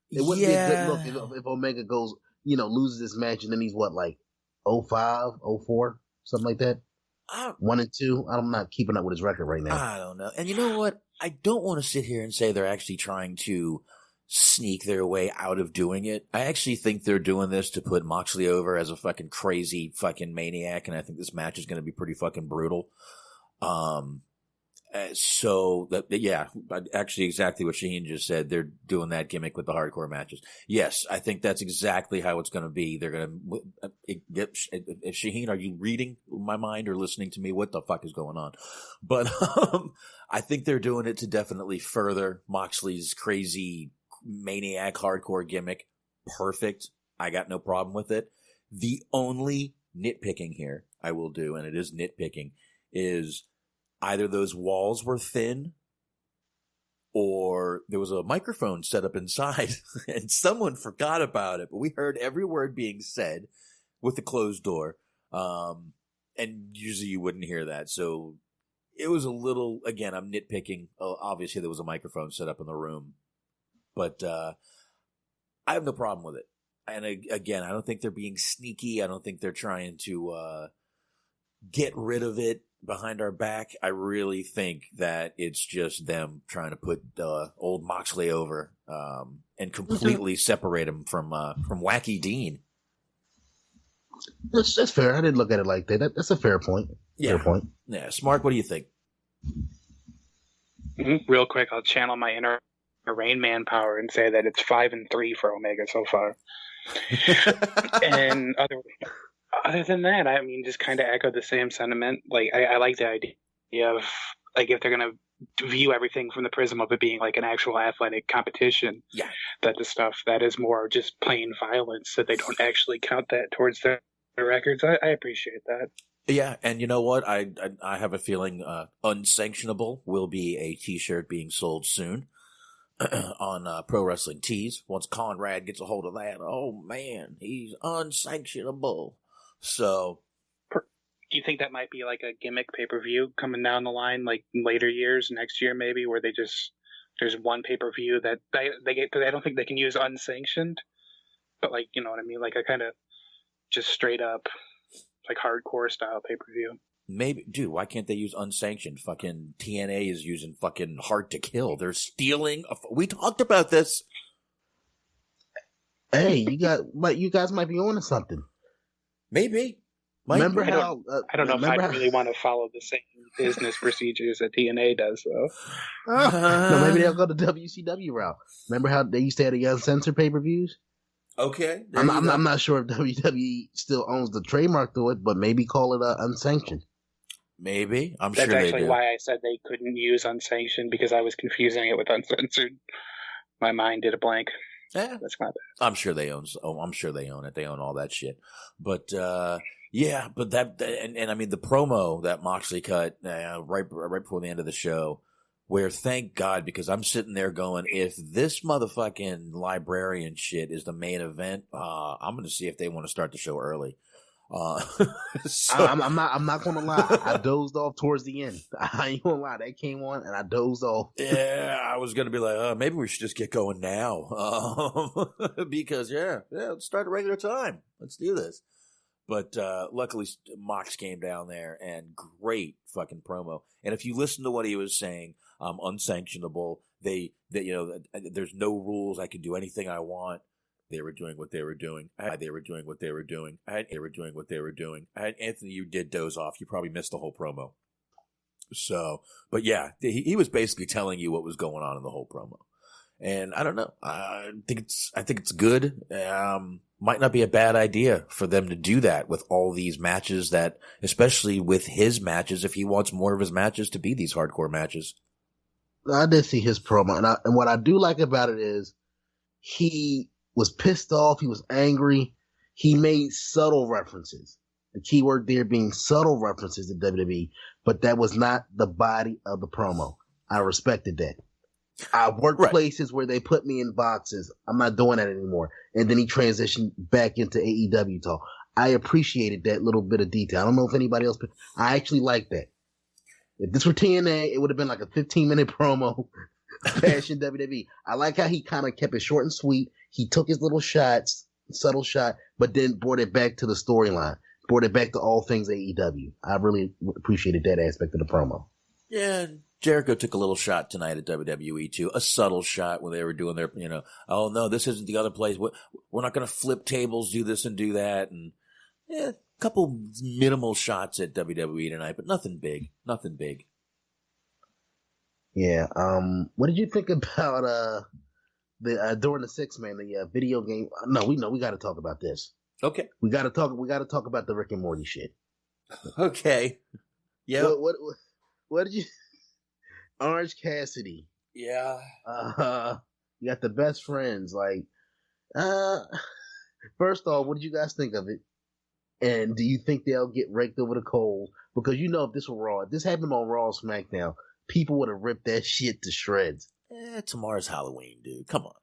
It wouldn't be a good look if Omega goes, loses this match and then he's like 0-5, 0-4, something like that. 1-2. I'm not keeping up with his record right now. I don't know. And you know what? I don't want to sit here and say they're actually trying to sneak their way out of doing it. I actually think they're doing this to put Moxley over as a fucking crazy fucking maniac, and I think this match is going to be pretty fucking brutal. So that, yeah, actually exactly what Shaheen just said. They're doing that gimmick with the hardcore matches. Yes, I think that's exactly how it's going to be. They're going to Shaheen, are you reading my mind or listening to me? What the fuck is going on? But I think they're doing it to definitely further Moxley's crazy maniac hardcore gimmick. perfect. I got no problem with it. The only nitpicking here I will do, and it is nitpicking, is either those walls were thin or there was a microphone set up inside and someone forgot about it. But we heard every word being said with the closed door. And usually you wouldn't hear that. So it was a little, again, I'm nitpicking. Obviously there was a microphone set up in the room, but I have no problem with it. And again, I don't think they're being sneaky. I don't think they're trying to get rid of it behind our back. I really think that it's just them trying to put old Moxley over and completely separate him from Wacky Dean. That's fair. I didn't look at it like that. That's a fair point. Yeah. Fair point. Yeah. Smark, what do you think? Real quick, I'll channel my inner Rain Man power and say that it's 5-3 for Omega so far. And other than that, I mean, just kind of echo the same sentiment. Like, I like the idea of, like, if they're going to view everything from the prism of it being like an actual athletic competition, yeah, that the stuff that is more just plain violence, that they don't actually count that towards their records. I appreciate that. Yeah, and you know what? I have a feeling Unsanctionable will be a T-shirt being sold soon on Pro Wrestling Tees. Once Conrad gets a hold of that, oh man, he's unsanctionable. So, do you think that might be like a gimmick pay-per-view coming down the line, like in later years, next year maybe, where they just, there's one pay-per-view that they get, because I don't think they can use unsanctioned, but like, you know what I mean? Like a kind of just straight up, like hardcore style pay-per-view. Maybe, dude, why can't they use unsanctioned? Fucking TNA is using fucking Hard to Kill. They're stealing. We talked about this. Hey, you guys might be on to something. Maybe. Remember I don't know if I really want to follow the same business procedures that TNA does, though. No, maybe they'll go the WCW route. Remember how they used to have the uncensored pay-per-views? Okay. I'm not sure if WWE still owns the trademark to it, but maybe call it unsanctioned. Maybe. I'm That's sure they do. actually why I said they couldn't use unsanctioned, because I was confusing it with uncensored. My mind did a blank. Yeah. That's my bad. I'm sure they own. Oh, I'm sure they own it. They own all that shit. But yeah, but that and I mean the promo that Moxley cut right before the end of the show, where thank God, because I'm sitting there going, if this motherfucking librarian shit is the main event, I'm going to see if they want to start the show early. So, I'm not gonna lie. I dozed off towards the end. I ain't gonna lie. That came on and I dozed off. Yeah, I was gonna be like, maybe we should just get going now, because let's start a regular time. Let's do this. But luckily, Mox came down there and great fucking promo. And if you listen to what he was saying, unsanctionable. They there's no rules. I can do anything I want. They were doing what they were doing. They were doing what they were doing. They were doing what they were doing. Anthony, you did doze off. You probably missed the whole promo. So, but yeah, he was basically telling you what was going on in the whole promo. And I don't know. I think it's good. Might not be a bad idea for them to do that with all these matches, that especially with his matches, if he wants more of his matches to be these hardcore matches. I did see his promo, and what I do like about it is he was pissed off. He was angry. He made subtle references. The key word there being subtle references to WWE, but that was not the body of the promo. I respected that. I worked places where they put me in boxes. I'm not doing that anymore. And then he transitioned back into AEW talk. I appreciated that little bit of detail. I don't know if anybody else, but I actually like that. If this were TNA, it would have been like a 15-minute promo bashing WWE. I like how he kind of kept it short and sweet. He took his little shots, subtle shot, but then brought it back to the storyline, brought it back to all things AEW. I really appreciated that aspect of the promo. Yeah, Jericho took a little shot tonight at WWE too, a subtle shot when they were doing their, oh no, this isn't the other place. We're not going to flip tables, do this and do that, and a couple minimal shots at WWE tonight, but nothing big. Yeah. What did you think about the during the six-man, the video game? No, we got to talk about this. Okay. We got to talk about the Rick and Morty shit. Okay. Yeah. What did you? Orange Cassidy. Yeah. You got the best friends. Like, First off, what did you guys think of it? And do you think they'll get raked over the coals? Because if this were Raw, if this happened on Raw or SmackDown, people would have ripped that shit to shreds. Tomorrow's Halloween, dude. Come on.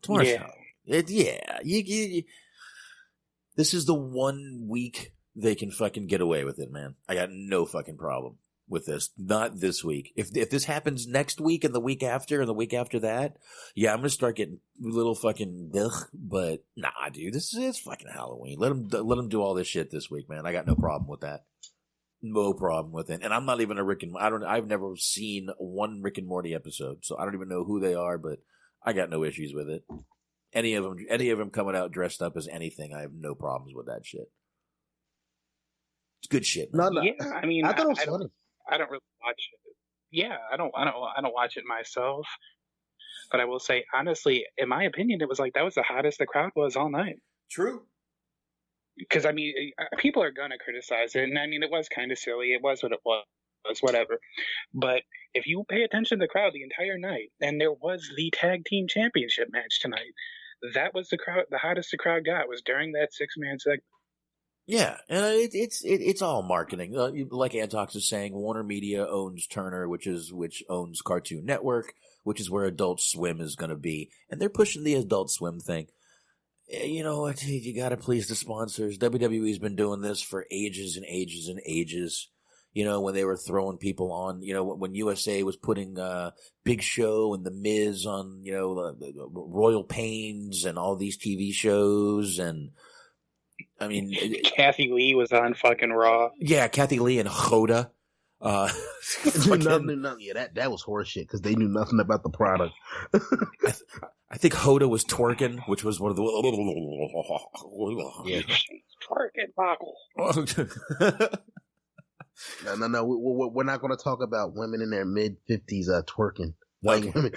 Tomorrow's Halloween. This is the 1 week they can fucking get away with it, man. I got no fucking problem with this. Not this week. If this happens next week and the week after and the week after that, yeah, I'm gonna start getting a little fucking ugh. But nah, dude, it's fucking Halloween. Let them do all this shit this week, man. I got no problem with that. No problem with it. And I'm not even I've never seen one Rick and Morty episode, so I don't even know who they are. But I got no issues with it. Any of them coming out dressed up as anything, I have no problems with that shit. It's good shit. No. Yeah, I mean, I thought it was funny. I don't really watch it. Yeah, I don't watch it myself. But I will say, honestly, in my opinion, it was like that was the hottest the crowd was all night. True. Because I mean, people are gonna criticize it, and I mean, it was kind of silly. It was what it was, whatever. But if you pay attention to the crowd the entire night, and there was the tag team championship match tonight, that was the hottest the crowd got was during that 6-man segment. Yeah, and it's all marketing. Like Antox is saying, Warner Media owns Turner, which owns Cartoon Network, which is where Adult Swim is going to be, and they're pushing the Adult Swim thing. You know what? You got to please the sponsors. WWE's been doing this for ages and ages and ages. You know, when they were throwing people on, you know, when USA was putting Big Show and The Miz on, you know, Royal Pains and all these TV shows, and I mean, Kathy Lee was on fucking Raw. Yeah, Kathy Lee and Hoda. Yeah, that was horseshit because they knew nothing about the product. I think Hoda was twerking, which was one of the twerking buckle. No. We're not going to talk about women in their mid-50s twerking. White women,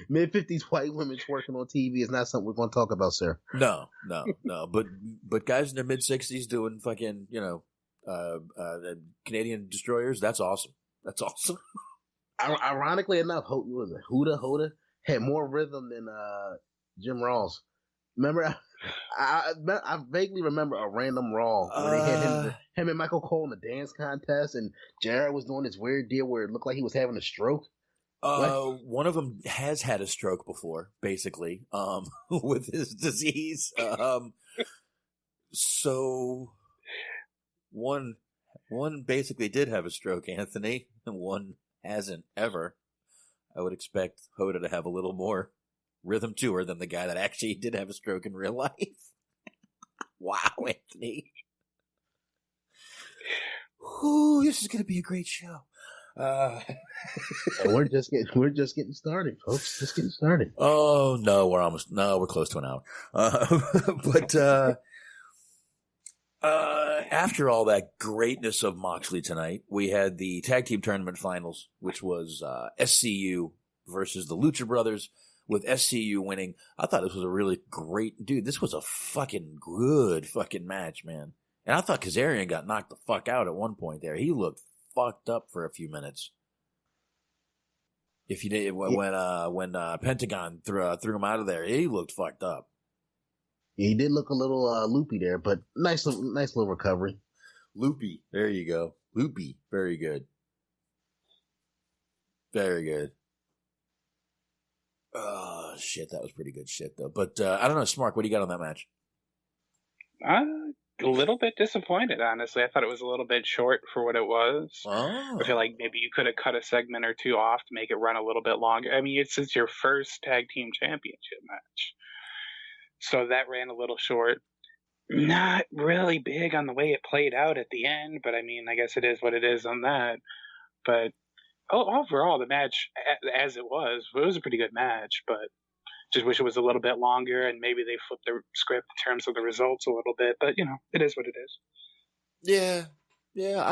mid-50s white women twerking on TV is not something we're going to talk about, sir. No. But guys in their mid-60s doing fucking, you know, Canadian destroyers. That's awesome. Ironically enough, Hoda had more rhythm than Jim Ross. Remember, I vaguely remember a random Raw where they had him and Michael Cole in a dance contest, and Jarrett was doing this weird deal where it looked like he was having a stroke. One of them has had a stroke before, basically, with his disease. So one basically did have a stroke, Anthony, and one hasn't ever. I would expect Hoda to have a little more rhythm to her than the guy that actually did have a stroke in real life. Wow, Anthony. Ooh, this is going to be a great show. We're just getting started, folks. Just getting started. Oh no, we're close to an hour. But after all that greatness of Moxley tonight, we had the tag team tournament finals, which was SCU versus the Lucha Brothers, with SCU winning. I thought this was a really great, dude. This was a fucking good fucking match, man. And I thought Kazarian got knocked the fuck out at one point there. He looked fucked up for a few minutes. If you did, when Pentagon threw him out of there, he looked fucked up. Yeah, he did look a little loopy there, but nice little recovery. Loopy, there you go. Loopy, very good, very good. Oh shit, that was pretty good shit though. But I don't know, Smark, what do you got on that match? A little bit disappointed, honestly. I thought it was a little bit short for what it was. Oh. I feel like maybe you could have cut a segment or two off to make it run a little bit longer. I mean, it's your first tag team championship match. So that ran a little short. Not really big on the way it played out at the end, but I mean, I guess it is what it is on that. But overall, the match, as it was a pretty good match, but just wish it was a little bit longer and maybe they flipped the script in terms of the results a little bit. But, you know, it is what it is. Yeah,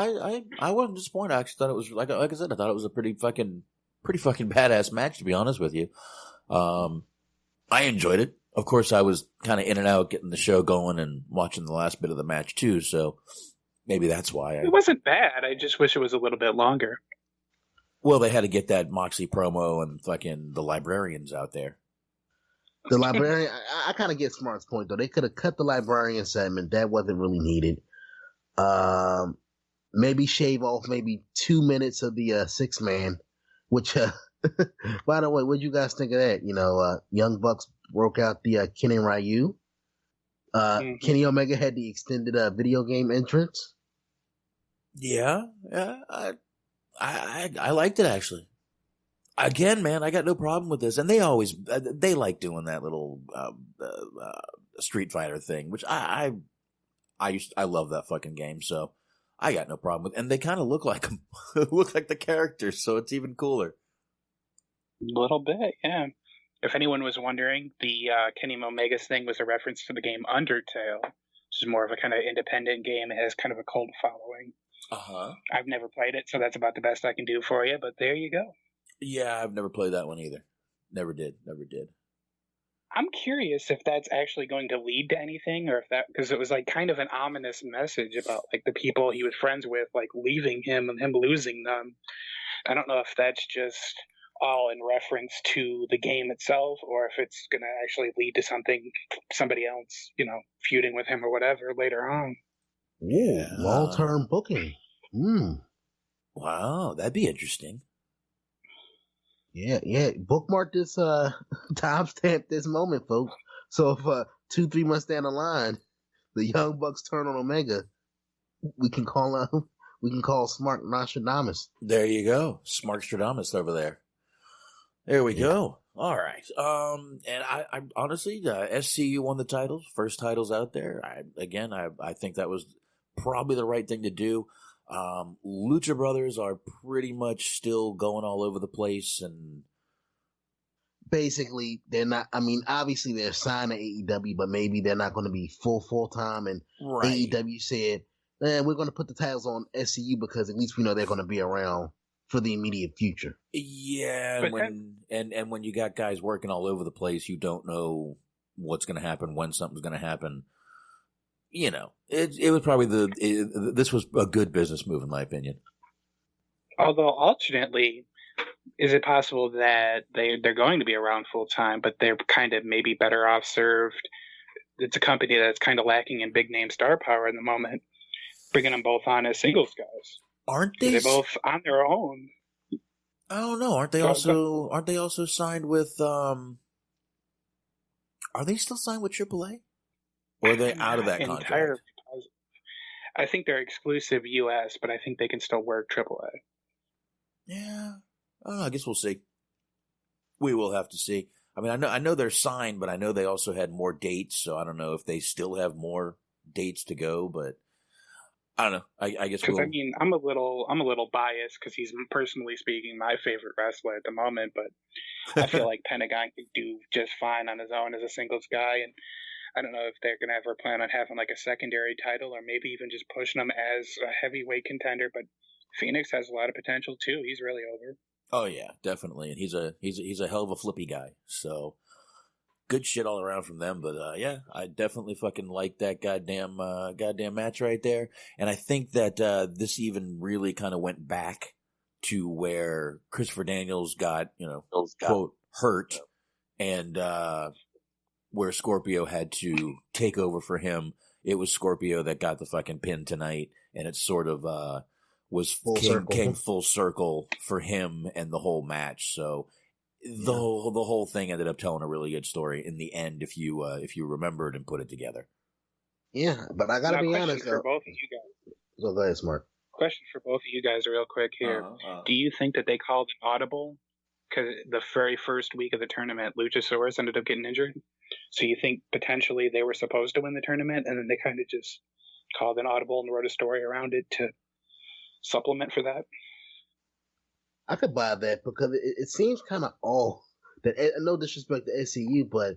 I wasn't disappointed. I actually thought it was, like I said, I thought it was a pretty fucking badass match, to be honest with you. I enjoyed it. Of course, I was kind of in and out getting the show going and watching the last bit of the match too, so maybe that's why. It wasn't bad. I just wish it was a little bit longer. Well, they had to get that Moxie promo and fucking the librarians out there. The librarian, I kind of get Smark's point though. They could have cut the librarian segment. That wasn't really needed. Maybe shave off maybe 2 minutes of the 6-man, which, by the way, what you guys think of that? Young Bucks broke out the Ken and Ryu. Kenny Omega had the extended video game entrance. Yeah, I liked it actually. Again, man, I got no problem with this, and they like doing that little Street Fighter thing, which I love that fucking game, so I got no problem with. And they kind of look like the characters, so it's even cooler. A little bit, yeah. If anyone was wondering, the Kenny Omega's thing was a reference to the game Undertale, which is more of a kind of independent game. It has kind of a cult following. I've never played it, so that's about the best I can do for you, but there you go. Yeah, I've never played that one either. Never did. I'm curious if that's actually going to lead to anything, or if that, because it was like kind of an ominous message about like the people he was friends with, like leaving him and him losing them. I don't know if that's just all in reference to the game itself, or if it's going to actually lead to somebody else, feuding with him or whatever later on. Yeah, long-term booking. Wow, that'd be interesting. Yeah. Bookmark this, timestamp this moment, folks. So if 2-3 months down the line, the Young Bucks turn on Omega, we can call Smark Nostradamus. There you go, Smarkstradamus over there. There we go. All right. And I honestly, SCU won the titles, first titles out there. I think that was probably the right thing to do. Lucha Brothers are pretty much still going all over the place, and basically they're not. I mean, obviously they're signed to AEW, but maybe they're not going to be full time. And right. AEW said, we're going to put the titles on SCU because at least we know they're going to be around for the immediate future. Yeah, and when you got guys working all over the place, you don't know what's going to happen, when something's going to happen. It was probably this was a good business move in my opinion. Although alternately, is it possible that they're going to be around full time, but they're kind of maybe better off served? It's a company that's kind of lacking in big name star power in the moment, bringing them both on as singles guys. Aren't they? They're both on their own. I don't know. Aren't they also signed with? Are they still signed with AAA? Or are they out of that contract? I think they're exclusive U.S., but I think they can still work AAA. Yeah, I guess we'll see. We will have to see. I mean, I know they're signed, but I know they also had more dates, so I don't know if they still have more dates to go. But I don't know. I guess because I'm a little biased because he's, personally speaking, my favorite wrestler at the moment. But I feel like Pentagon could do just fine on his own as a singles guy, and I don't know if they're going to ever plan on having like a secondary title or maybe even just pushing him as a heavyweight contender. But Phoenix has a lot of potential too. He's really over. Oh yeah, definitely. And he's a hell of a flippy guy. So good shit all around from them. But yeah, I definitely fucking like that goddamn match right there. And I think that this even really kind of went back to where Christopher Daniels got, quote, hurt and where Scorpio had to take over for him. It was Scorpio that got the fucking pin tonight, and it sort of came full circle for him and the whole match. So the whole thing ended up telling a really good story in the end if you remembered and put it together. Yeah, but I gotta be honest for both of you guys. So go ahead, Smark. Question for both of you guys, real quick here. Do you think that they called an audible because the very first week of the tournament, Luchasaurus ended up getting injured? So you think potentially they were supposed to win the tournament, and then they kind of just called an audible and wrote a story around it to supplement for that? I could buy that because it seems kind of off. That no disrespect to SCU, but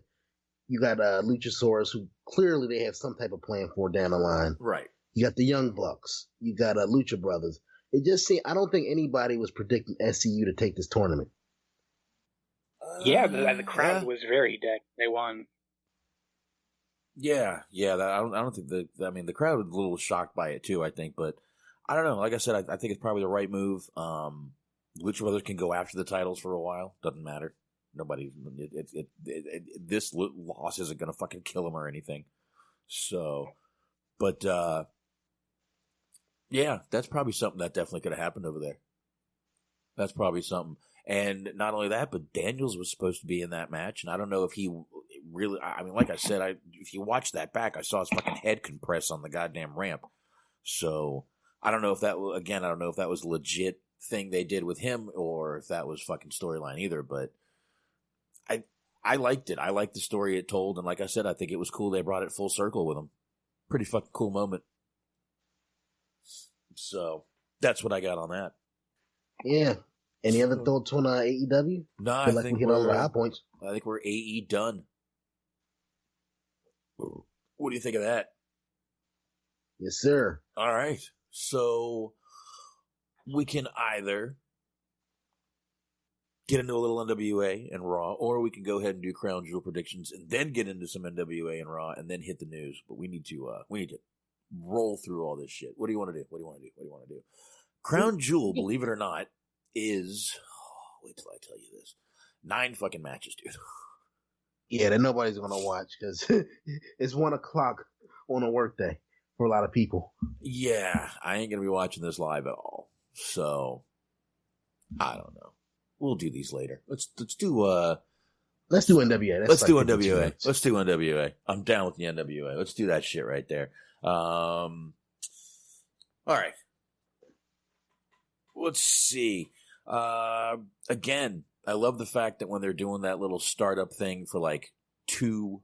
you got Luchasaurus, who clearly they have some type of plan for down the line. Right. You got the Young Bucks. You got Lucha Brothers. It just seemed, I don't think anybody was predicting SCU to take this tournament. Yeah, the crowd was very decked. They won. Yeah. I don't think the crowd was a little shocked by it too. I think, but I don't know. Like I said, I think it's probably the right move. Lucha Brothers can go after the titles for a while. Doesn't matter. This loss isn't going to fucking kill him or anything. So, but yeah, that's probably something that definitely could have happened over there. That's probably something. And not only that, but Daniels was supposed to be in that match. And I don't know if he really, I mean, like I said, if you watch that back, I saw his fucking head compress on the goddamn ramp. So I don't know if that, again, I don't know if that was a legit thing they did with him or if that was fucking storyline either. But I liked it. I liked the story it told. And like I said, I think it was cool they brought it full circle with him. Pretty fucking cool moment. So that's what I got on that. Yeah. Any other thoughts on AEW? No, I think we hit all the high points. I think we're AE done. What do you think of that? Yes, sir. All right. So we can either get into a little NWA and Raw, or we can go ahead and do Crown Jewel predictions and then get into some NWA and Raw and then hit the news. But we need to roll through all this shit. What do you want to do? What do you want to do? Crown Jewel, believe it or not, is wait till I tell you this. 9 fucking matches, dude. Yeah, that nobody's gonna watch because it's 1:00 on a work day for a lot of people. Yeah, I ain't gonna be watching this live at all. So I don't know. We'll do these later. Let's do NWA. Let's do NWA. Let's do NWA. I'm down with the NWA. Let's do that shit right there. All right. Let's see. Again, I love the fact that when they're doing that little startup thing for like two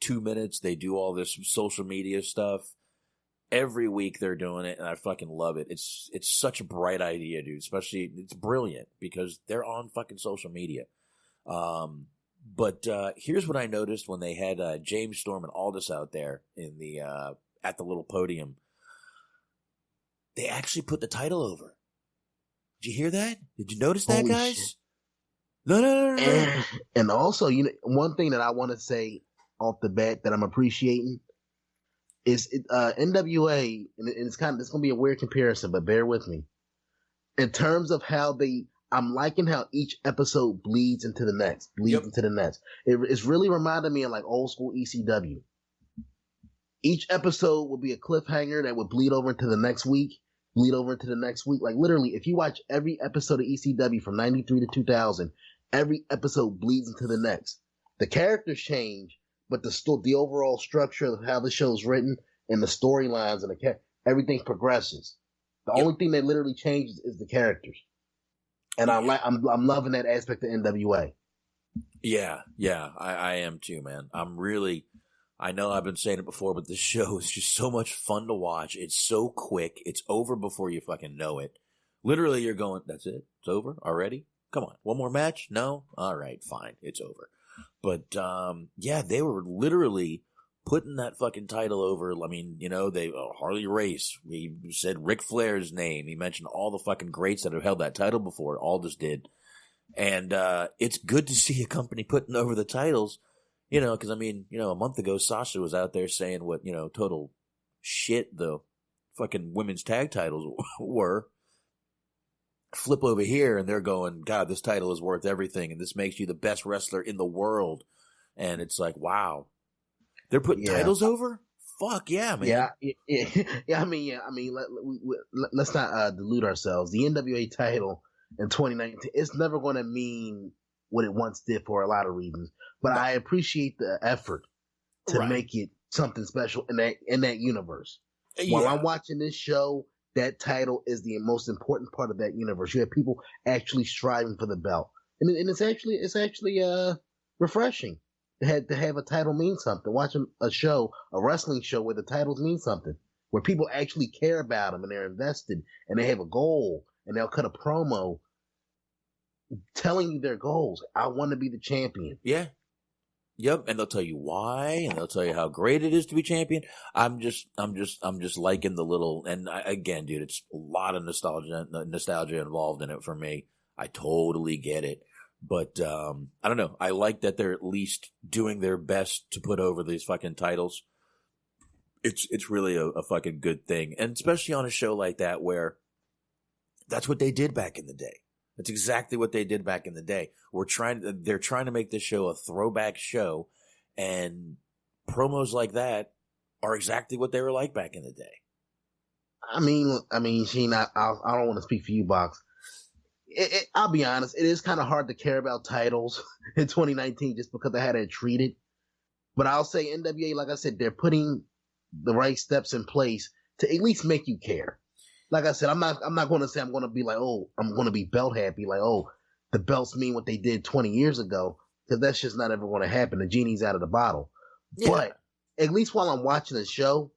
minutes, they do all this social media stuff. Every week they're doing it, and I fucking love it. It's such a bright idea, dude. Especially, it's brilliant because they're on fucking social media. But here's what I noticed when they had James Storm and Aldis out there in the at the little podium. They actually put the title over. Did you hear that? Did you notice that, guys? Shit. No. And also, one thing that I want to say off the bat that I'm appreciating is NWA, and it's going to be a weird comparison, but bear with me. In terms of how I'm liking how each episode bleeds into the next, into the next. It's really reminding me of like old school ECW. Each episode would be a cliffhanger that would bleed over into the next week. Like literally, if you watch every episode of ECW from 93 to 2000, every episode bleeds into the next. The characters change, but the overall structure of how the show's written and the storylines and everything progresses. The only thing that literally changes is the characters. And I'm loving that aspect of NWA. Yeah, I am too, man. I know I've been saying it before, but this show is just so much fun to watch. It's so quick. It's over before you fucking know it. Literally, you're going, that's it? It's over already? Come on. One more match? No? All right, fine. It's over. But, yeah, they were literally putting that fucking title over. I mean, Harley Race. He said Ric Flair's name. He mentioned all the fucking greats that have held that title before. Aldis did. And it's good to see a company putting over the titles. Because, a month ago, Sasha was out there saying what, total shit the fucking women's tag titles were. Flip over here, and they're going, God, this title is worth everything, and this makes you the best wrestler in the world. And it's like, wow. They're putting titles over? Fuck yeah, man. Let's not delude ourselves. The NWA title in 2019, it's never going to mean what it once did for a lot of reasons. But I appreciate the effort to make it something special in that universe. Yeah. While I'm watching this show, that title is the most important part of that universe. You have people actually striving for the belt, and it's actually refreshing to have a title mean something. Watching a wrestling show where the titles mean something, where people actually care about them and they're invested and they have a goal and they'll cut a promo telling you their goals. I want to be the champion. Yeah. Yep, and they'll tell you why, and they'll tell you how great it is to be champion. I'm just liking the little, and again, dude, it's a lot of nostalgia involved in it for me. I totally get it, but I don't know. I like that they're at least doing their best to put over these fucking titles. It's really a fucking good thing, and especially on a show like that where that's what they did back in the day. That's exactly what they did back in the day. They're trying to make this show a throwback show, and promos like that are exactly what they were like back in the day. I mean, Sheen, I don't want to speak for you, Box. I'll be honest, it is kind of hard to care about titles in 2019 just because of how they're treated. But I'll say NWA, like I said, they're putting the right steps in place to at least make you care. Like I said, I'm not going to say I'm going to be like, oh, I'm going to be belt happy, like, oh, the belts mean what they did 20 years ago, because that's just not ever going to happen. The genie's out of the bottle. Yeah. But at least while I'm watching a show,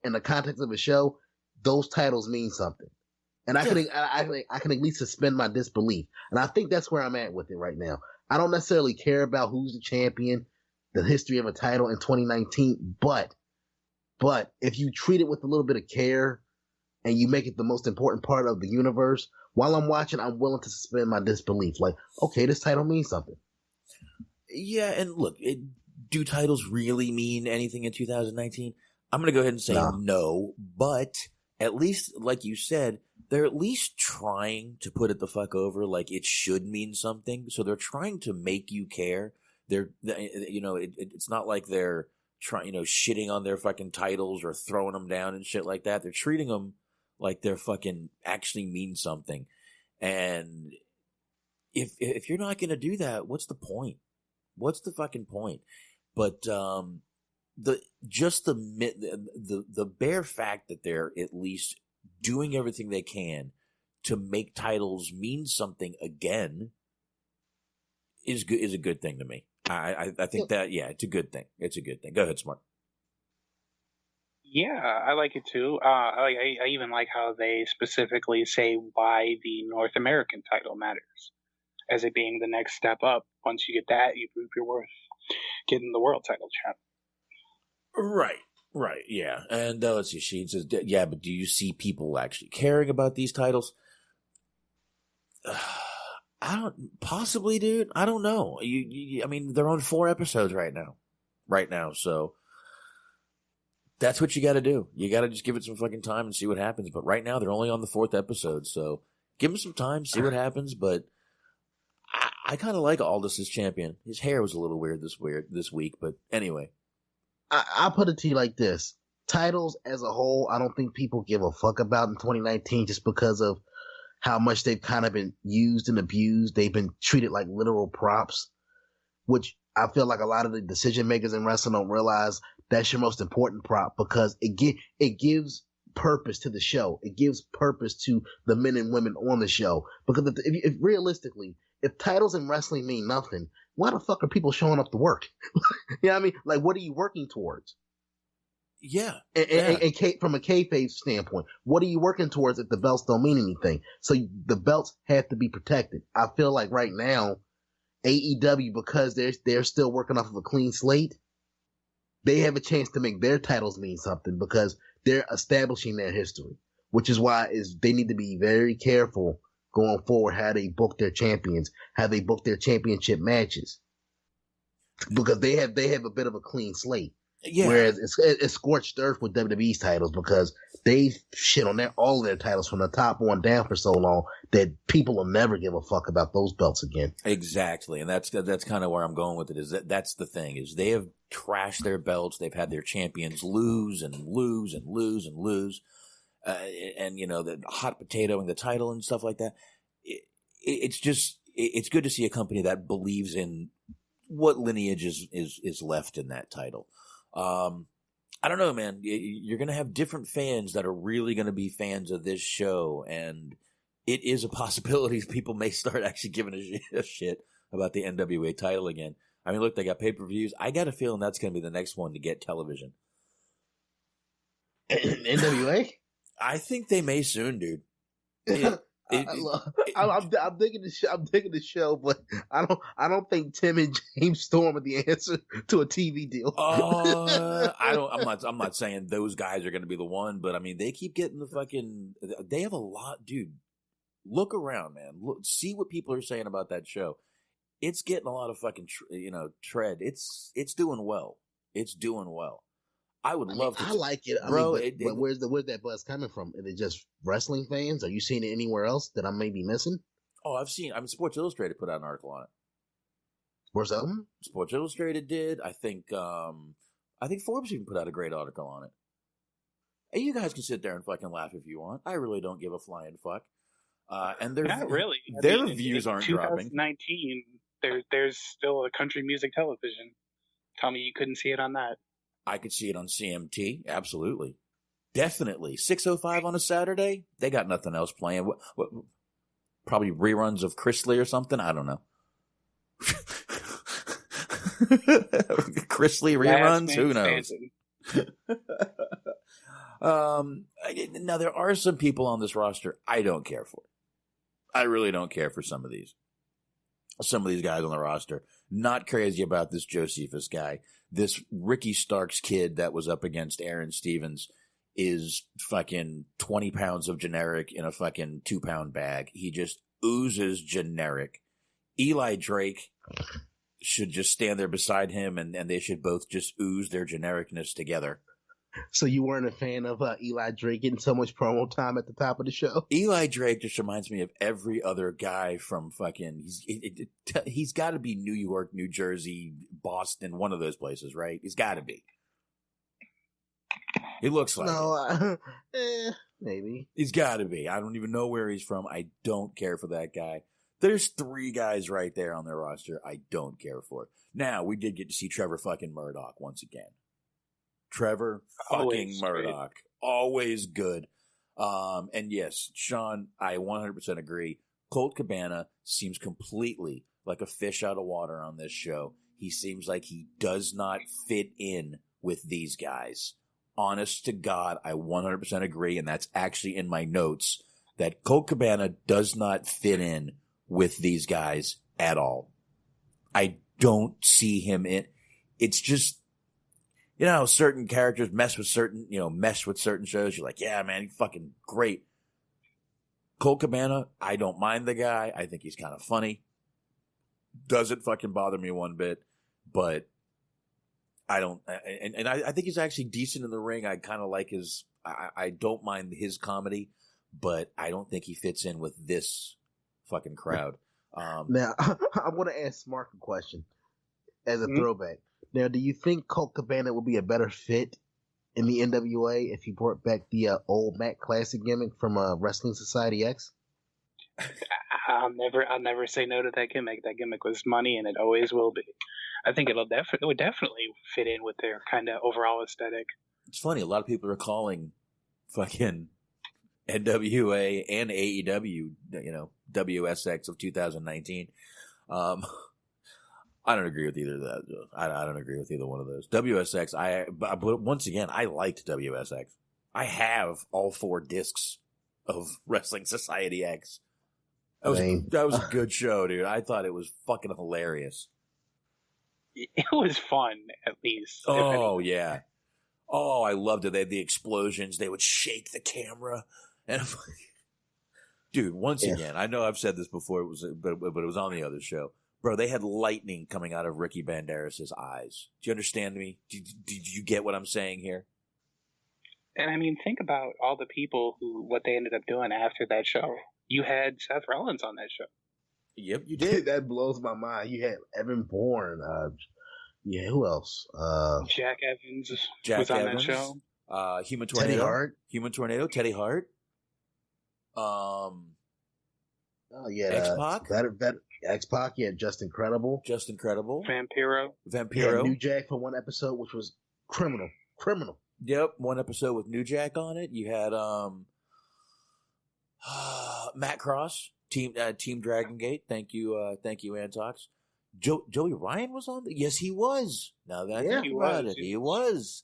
in the context of a show, those titles mean something. And I can at least suspend my disbelief. And I think that's where I'm at with it right now. I don't necessarily care about who's the champion, the history of a title in 2019, but if you treat it with a little bit of care and you make it the most important part of the universe, while I'm watching, I'm willing to suspend my disbelief. Like, okay, this title means something. Yeah, and look, do titles really mean anything in 2019? I'm going to go ahead and say no, but at least, like you said, they're at least trying to put it the fuck over like it should mean something. So they're trying to make you care. It's not like they're trying, shitting on their fucking titles or throwing them down and shit like that. They're treating them like they're fucking actually mean something. And if you're not going to do that, what's the point? What's the fucking point? But the bare fact that they're at least doing everything they can to make titles mean something again is a good thing to me. I think that, yeah, it's a good thing. It's a good thing. Go ahead, Smark. Yeah, I like it too. I even like how they specifically say why the North American title matters, as it being the next step up. Once you get that, you prove you're worth getting the world title champ. Right, yeah. And let's see, she says, yeah, but do you see people actually caring about these titles? Possibly, dude. I don't know. I mean, they're on 4 episodes right now, so that's what you got to do. You got to just give it some fucking time and see what happens. But right now, they're only on the 4th episode, so give them some time, see what happens. But I kind of like Aldis as champion. His hair was a little weird this week, but anyway. I'll put it to you like this. Titles as a whole, I don't think people give a fuck about in 2019 just because of how much they've kind of been used and abused. They've been treated like literal props, which I feel like a lot of the decision makers in wrestling don't realize that's your most important prop, because it gives purpose to the show. It gives purpose to the men and women on the show. Because if realistically, if titles in wrestling mean nothing, why the fuck are people showing up to work? You know what I mean? Like, what are you working towards? Yeah. And from a kayfabe standpoint, what are you working towards if the belts don't mean anything? So the belts have to be protected. I feel like right now, AEW, because they're still working off of a clean slate, they have a chance to make their titles mean something because they're establishing their history, which is why they need to be very careful going forward how they book their champions, how they book their championship matches, because they have a bit of a clean slate. Yeah. Whereas it's scorched earth with WWE's titles because they shit on all of their titles from the top on down for so long that people will never give a fuck about those belts again. Exactly, and that's kind of where I'm going with it. Is that's the thing, is they have trashed their belts. They've had their champions lose and lose and lose and lose, and the hot potatoing the title and stuff like that. It's good to see a company that believes in what lineage is left in that title. I don't know, man. You're going to have different fans that are really going to be fans of this show, and it is a possibility people may start actually giving a shit about the NWA title again. I mean, look, they got pay-per-views. I got a feeling that's going to be the next one to get television. NWA? I think they may soon, dude. I'm digging the show. I'm digging the show, but I don't think Tim and James Storm are the answer to a TV deal. I'm not saying those guys are going to be the one, but I mean they keep getting the fucking. They have a lot, dude. Look around, man. Look, see what people are saying about that show. It's getting a lot of fucking tread. It's doing well. It's doing well. I would love to. I like it, bro. But where's that buzz coming from? Is it just wrestling fans? Are you seeing it anywhere else that I may be missing? Oh, I've seen. I mean, Sports Illustrated put out an article on it. Sports Illustrated? Sports Illustrated did. I think Forbes even put out a great article on it. And you guys can sit there and fucking laugh if you want. I really don't give a flying fuck. And Not really. Their reviews aren't dropping. 2019, there's still a country music television. Tell me you couldn't see it on that. I could see it on CMT. Absolutely. Definitely. 6:05 on a Saturday? They got nothing else playing. What, probably reruns of Chrisley or something? I don't know. Chrisley reruns? Who knows? Now, there are some people on this roster I don't care for. I really don't care for some of these. Some of these guys on the roster. Not crazy about this Josephus guy. This Ricky Starks kid that was up against Aaron Stevens is fucking 20 pounds of generic in a fucking 2-pound bag. He just oozes generic. Eli Drake should just stand there beside him and they should both just ooze their genericness together. So you weren't a fan of Eli Drake getting so much promo time at the top of the show? Eli Drake just reminds me of every other guy from fucking, he's got to be New York, New Jersey, Boston, one of those places, right? He's got to be. He looks like maybe. He's got to be. I don't even know where he's from. I don't care for that guy. There's 3 guys right there on their roster I don't care for. Now, we did get to see Trevor fucking Murdoch once again. Trevor fucking Murdoch. Always good. And yes, Sean, I 100% agree. Colt Cabana seems completely like a fish out of water on this show. He seems like he does not fit in with these guys. Honest to God, I 100% agree, and that's actually in my notes, that Colt Cabana does not fit in with these guys at all. I don't see him in. It's just, you know, certain characters mesh with certain shows. You're like, yeah, man, he's fucking great. Colt Cabana, I don't mind the guy. I think he's kind of funny. Doesn't fucking bother me one bit, but I don't, and I think he's actually decent in the ring. I kind of like his, I don't mind his comedy, but I don't think he fits in with this fucking crowd. Now, I want to ask Smark a question as a throwback. Now, do you think Colt Cabana would be a better fit in the NWA if he brought back the old Matt Classic gimmick from Wrestling Society X? I'll never say no to that gimmick. That gimmick was money, and it always will be. I think it would definitely fit in with their kind of overall aesthetic. It's funny. A lot of people are calling fucking NWA and AEW, WSX of 2019. I don't agree with either of that. I don't agree with either one of those. WSX, but once again, I liked WSX. I have all 4 discs of Wrestling Society X. That was a good show, dude. I thought it was fucking hilarious. It was fun, at least. Oh, yeah. Oh, I loved it. They had the explosions. They would shake the camera. And dude, once again, I know I've said this before, but it was on the other show. Bro, they had lightning coming out of Ricky Banderas' eyes. Do you understand me? Did you get what I'm saying here? And I mean, think about all the people what they ended up doing after that show. You had Seth Rollins on that show. Yep, you did. That blows my mind. You had Evan Bourne. Who else? Jack Evans was on that show. Human Tornado. Teddy Hart. Human Tornado. Teddy Hart. X-Pac. X-Pac, yeah, Just Incredible. Vampiro. Yeah, New Jack for one episode, which was criminal. Yep, one episode with New Jack on it. You had Matt Cross, Team Dragon Gate. Thank you, Antox. Joey Ryan was on. Yes, he was. Now that I think about it, he was.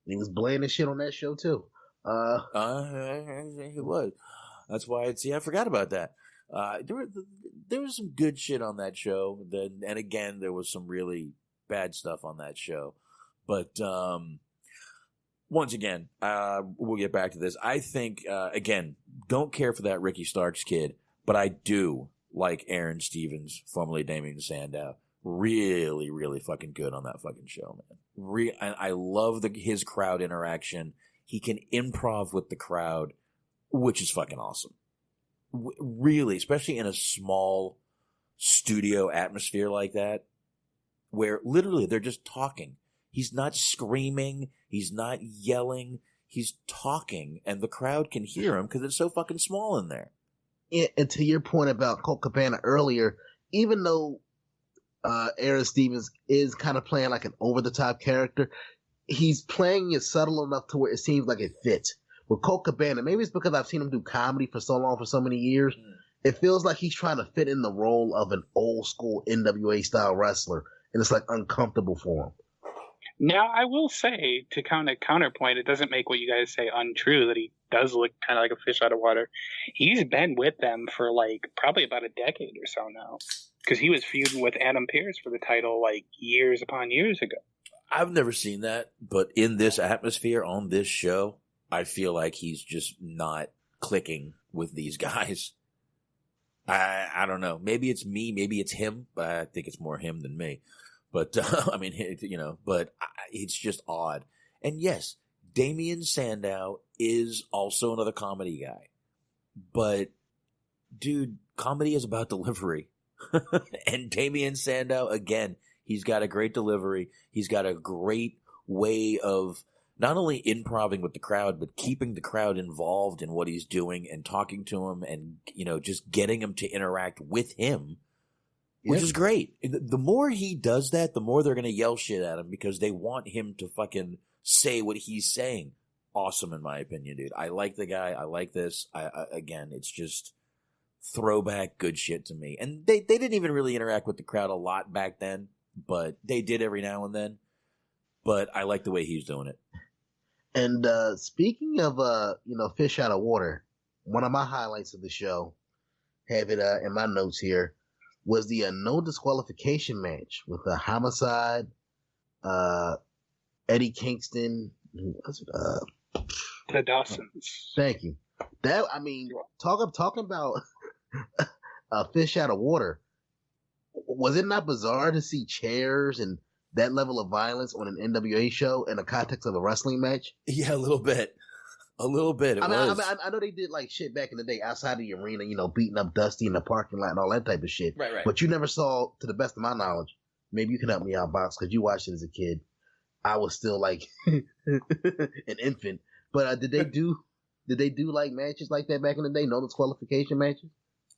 And he was blaying the shit on that show too. He was. That's why I forgot about that. There was some good shit on that show. And again, there was some really bad stuff on that show. But once again, we'll get back to this. I think, again, don't care for that Ricky Starks kid, but I do like Aaron Stevens, formerly Damien Sandow. Really, really fucking good on that fucking show, man. I love his crowd interaction. He can improv with the crowd, which is fucking awesome. really, especially in a small studio atmosphere like that, where literally they're just talking. He's not screaming. He's not yelling. He's talking, and the crowd can hear him because it's so fucking small in there. Yeah, and to your point about Colt Cabana earlier, even though Aaron Stevens is kind of playing like an over-the-top character, he's playing it subtle enough to where it seems like it fits. With Colt Cabana, maybe it's because I've seen him do comedy for so long, for so many years, it feels like he's trying to fit in the role of an old-school NWA-style wrestler, and it's like uncomfortable for him. Now, I will say, to counterpoint, it doesn't make what you guys say untrue, that he does look kind of like a fish out of water. He's been with them for, like, probably about a decade or so now. Because he was feuding with Adam Pearce for the title, like, years upon years ago. I've never seen that, but in this atmosphere, on this show, I feel like he's just not clicking with these guys. I don't know. Maybe it's me, maybe it's him, but I think it's more him than me. But, I mean, you know, but it's just odd. And yes, Damian Sandow is also another comedy guy. But, dude, comedy is about delivery. And Damian Sandow, again, he's got a great delivery. He's got a great way of not only improving with the crowd, but keeping the crowd involved in what he's doing and talking to him and, you know, just getting them to interact with him. Which is great. The more he does that, the more they're going to yell shit at him because they want him to fucking say what he's saying. Awesome, in my opinion, dude. I like the guy. I like this. Again, it's just throwback good shit to me. And they didn't even really interact with the crowd a lot back then, but they did every now and then. But I like the way he's doing it. And speaking of, fish out of water, one of my highlights of the show, have it in my notes here, was the no disqualification match with the Homicide, Eddie Kingston, the Dawsons. Thank you. That, I mean, talking about a fish out of water. Was it not bizarre to see chairs and that level of violence on an NWA show in the context of a wrestling match? Yeah, a little bit. A little bit. I know they did like shit back in the day outside of the arena, you know, beating up Dusty in the parking lot and all that type of shit. Right. But you never saw, to the best of my knowledge, maybe you can help me out, Box, because you watched it as a kid. I was still like an infant. But did they do like matches like that back in the day? No disqualification matches?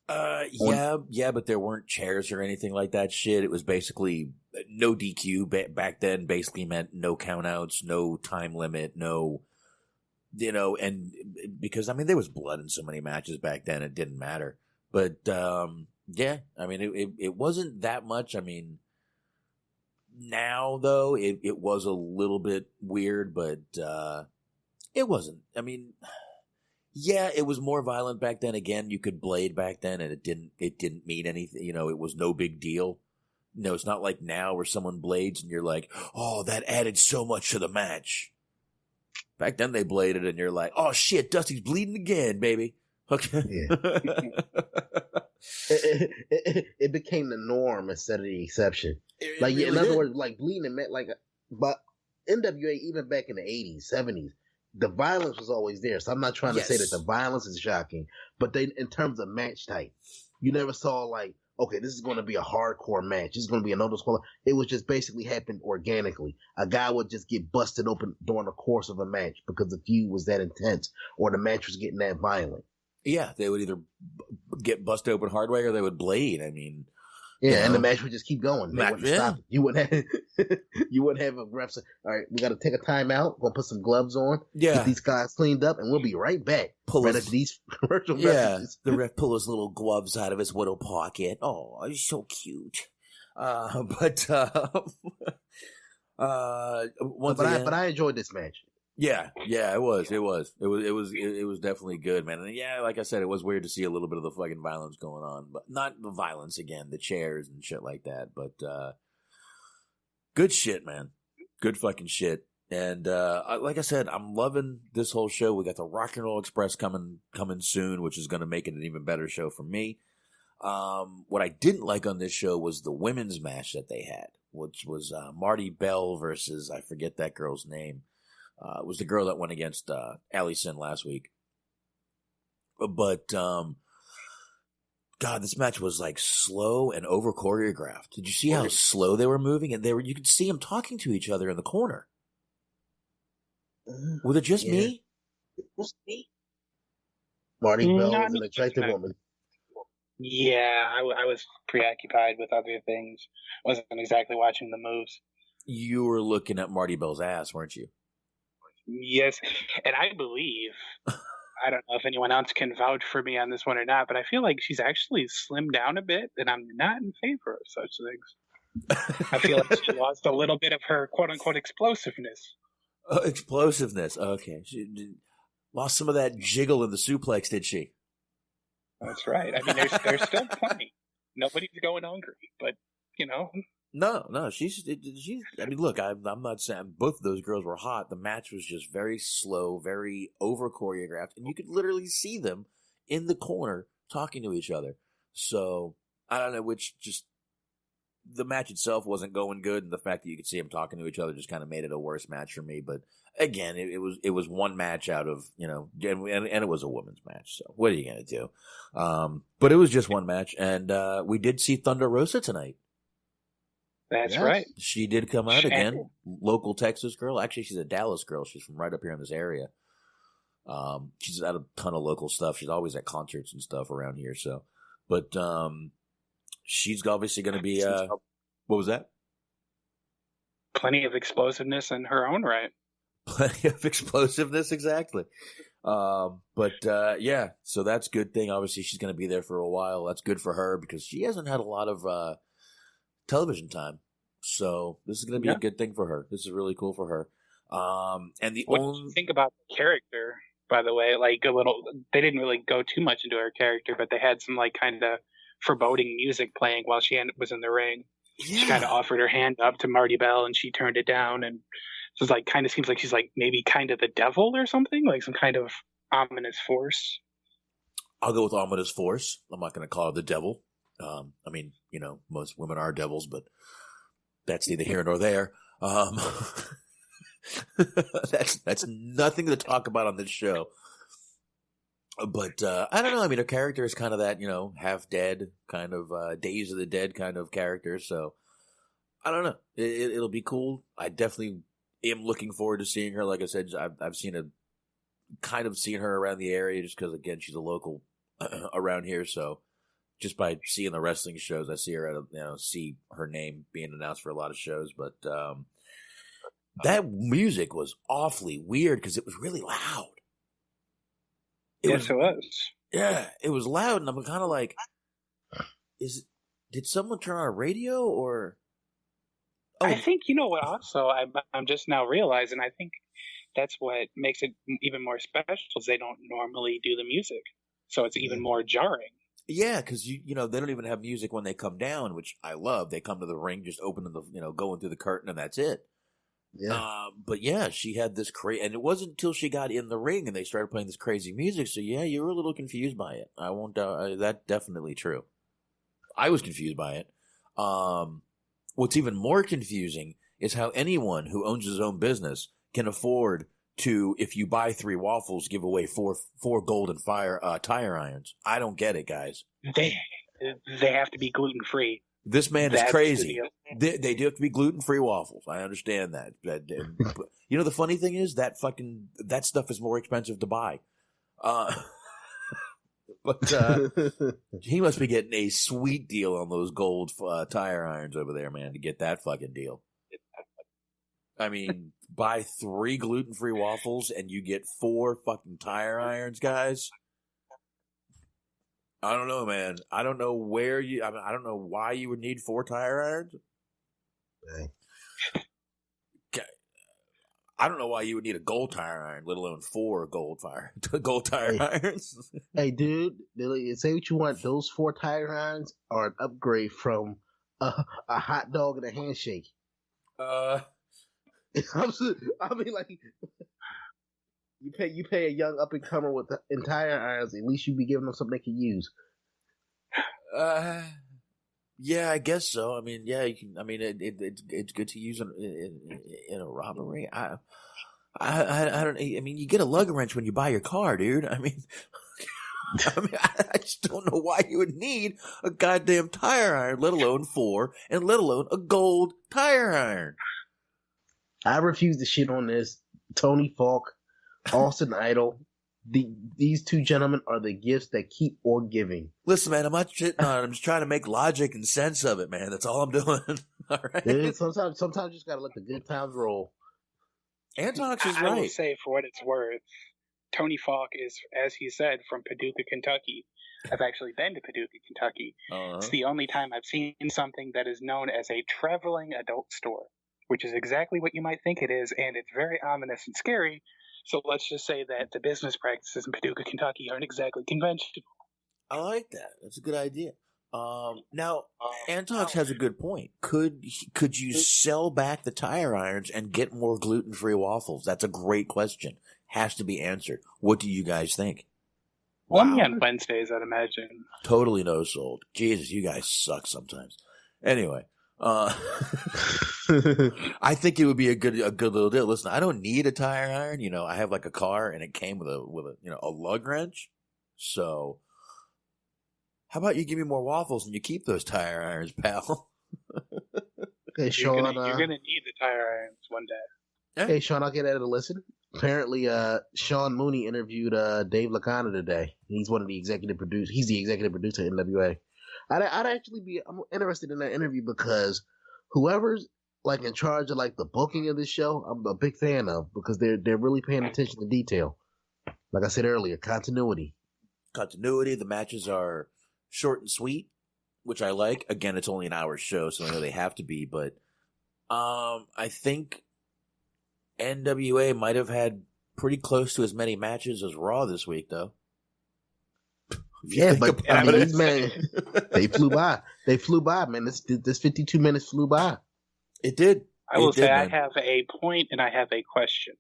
Yeah, but there weren't chairs or anything like that shit. It was basically no DQ back then. Basically meant no countouts, no time limit, no. You know, and because, I mean, there was blood in so many matches back then, it didn't matter. But, yeah, I mean, it wasn't that much. I mean, now, though, it was a little bit weird, but it wasn't. I mean, yeah, it was more violent back then. Again, you could blade back then, and it didn't mean anything. You know, it was no big deal. No, it's not like now where someone blades and you're like, oh, that added so much to the match. Back then they bladed and you're like, oh shit, Dusty's bleeding again, baby. Okay. Yeah. it became the norm instead of the exception. Like, really in other words, like bleeding meant like, but NWA, even back in the 80s, 70s, the violence was always there. So I'm not trying to say that the violence is shocking, but in terms of match type, you never saw like, okay, this is going to be a hardcore match. This is going to be a no disqualification. It would just basically happen organically. A guy would just get busted open during the course of a match because the feud was that intense or the match was getting that violent. Yeah, they would either get busted open hard way or they would blade. I mean, yeah, and the match would just keep going. They wouldn't stop it. You wouldn't have a ref say, all right, we got to take a timeout. We'll put some gloves on. Yeah. Get these guys cleaned up, and we'll be right back. After these commercial messages. The ref pull his little gloves out of his little pocket. Oh, he's so cute. But I enjoyed this match. Yeah, it was definitely good, man. And yeah, like I said, it was weird to see a little bit of the fucking violence going on, but not the violence again, the chairs and shit like that. But good shit, man. Good fucking shit. And like I said, I'm loving this whole show. We got the Rock and Roll Express coming soon, which is going to make it an even better show for me. What I didn't like on this show was the women's match that they had, which was Marty Bell versus, I forget that girl's name. It was the girl that went against Allison last week. But God, this match was like slow and over choreographed. Did you see how slow they were moving? And you could see them talking to each other in the corner. Was it just me? Just me. Marty Bell is an attractive woman. Yeah, I was preoccupied with other things. Wasn't exactly watching the moves. You were looking at Marty Bell's ass, weren't you? Yes, and I believe, I don't know if anyone else can vouch for me on this one or not, but I feel like she's actually slimmed down a bit, and I'm not in favor of such things. I feel like she lost a little bit of her quote-unquote explosiveness. Explosiveness, okay. She lost some of that jiggle in the suplex, did she? That's right. I mean, there's still plenty. Nobody's going hungry, but, you know. No, she's. I mean, look, I'm not saying both of those girls were hot. The match was just very slow, very over choreographed, and you could literally see them in the corner talking to each other. So I don't know, which just the match itself wasn't going good, and the fact that you could see them talking to each other just kind of made it a worse match for me. But again, it was one match out of, you know, and it was a women's match. So what are you gonna do? But it was just one match, and we did see Thunder Rosa tonight. That's right. She did come out again. Local Texas girl. Actually, she's a Dallas girl. She's from right up here in this area. She's at a ton of local stuff. She's always at concerts and stuff around here. So, but she's obviously going to be. What was that? Plenty of explosiveness in her own right. Plenty of explosiveness, exactly. Yeah, so that's a good thing. Obviously, she's going to be there for a while. That's good for her because she hasn't had a lot of television time. So this is going to be a good thing for her. This is really cool for her. And the what do you think about the character, by the way? Like they didn't really go too much into her character, but they had some like kind of foreboding music playing while she was in the ring. Yeah. She kind of offered her hand up to Marty Bell, and she turned it down. And so it's like kind of seems like she's like maybe kind of the devil or something, like some kind of ominous force. I'll go with ominous force. I'm not going to call her the devil. I mean, you know, most women are devils, but that's neither here nor there. That's nothing to talk about on this show. But I don't know. I mean, her character is kind of that, you know, half dead kind of Days of the Dead kind of character. So I don't know. It'll be cool. I definitely am looking forward to seeing her. Like I said, I've seen her around the area just because, again, she's a local around here. So just by seeing the wrestling shows, I see her see her name being announced for a lot of shows. But that music was awfully weird because it was really loud. It was. Yeah, it was loud, and I'm kind of like, did someone turn on a radio or? Oh. I think, you know what, also, I'm just now realizing, I think that's what makes it even more special is they don't normally do the music. So it's even more jarring. Yeah, because you know they don't even have music when they come down, which I love. They come to the ring, just opening going through the curtain, and that's it. Yeah. But yeah, she had this and it wasn't until she got in the ring and they started playing this crazy music. So yeah, you were a little confused by it. I won't. That's definitely true. I was confused by it. What's even more confusing is how anyone who owns his own business can afford to, if you buy 3 waffles, give away four golden tire irons. I don't get it, guys. They have to be gluten free. This man is crazy. They do have to be gluten-free waffles. I understand that. But, you know, the funny thing is that stuff is more expensive to buy. But he must be getting a sweet deal on those gold tire irons over there, man, to get that fucking deal. I mean, buy 3 gluten-free waffles and you get 4 fucking tire irons, guys. I don't know, man. I don't know I don't know why you would need 4 tire irons. Dang. I don't know why you would need a gold tire iron, let alone 4 gold tire irons. Hey, dude, say what you want. Those 4 tire irons are an upgrade from a hot dog and a handshake. I mean, like, you pay a young up and comer with tire irons. At least you be giving them something they can use. Yeah, I guess so. I mean, yeah, you can. I mean, it's good to use in a robbery. I don't. I mean, you get a lug wrench when you buy your car, dude. I mean, I mean, I just don't know why you would need a goddamn tire iron, let alone 4, and let alone a gold tire iron. I refuse to shit on this. Tony Falk, Austin Idol, these two gentlemen are the gifts that keep on giving. Listen, man, I'm not shitting on it. I'm just trying to make logic and sense of it, man. That's all I'm doing. All right. Yeah, sometimes you just gotta let the good times roll. Antox is I right. will say, for what it's worth, Tony Falk is, as he said, from Paducah, Kentucky. I've actually been to Paducah, Kentucky. It's the only time I've seen something that is known as a traveling adult store, which is exactly what you might think it is, and it's very ominous and scary. So let's just say that the business practices in Paducah, Kentucky aren't exactly conventional. I like that. That's a good idea. Now, Antox has a good point. Could you sell back the tire irons and get more gluten-free waffles? That's a great question. Has to be answered. What do you guys think? Only on Wednesdays, I'd imagine. Totally no sold. Jesus, you guys suck sometimes. Anyway, I think it would be a good little deal. Listen, I don't need a tire iron. You know, I have like a car and it came with a lug wrench. So how about you give me more waffles and you keep those tire irons, pal? Okay, Sean. You're gonna need the tire irons one day. Hey, Sean, I'll get out of the listen. Apparently, Sean Mooney interviewed Dave Lacana today. He's one of the executive producers. He's the executive producer at NWA. I'm interested in that interview because whoever's like in charge of like the booking of this show, I'm a big fan of because they're really paying attention to detail. Like I said earlier, continuity. The matches are short and sweet, which I like. Again, it's only an hour show, so I know they have to be. But I think NWA might have had pretty close to as many matches as Raw this week, though. Yeah, but I mean, these men, they flew by. They flew by, man. This 52 minutes flew by. It did. I will say I have a point and I have a question.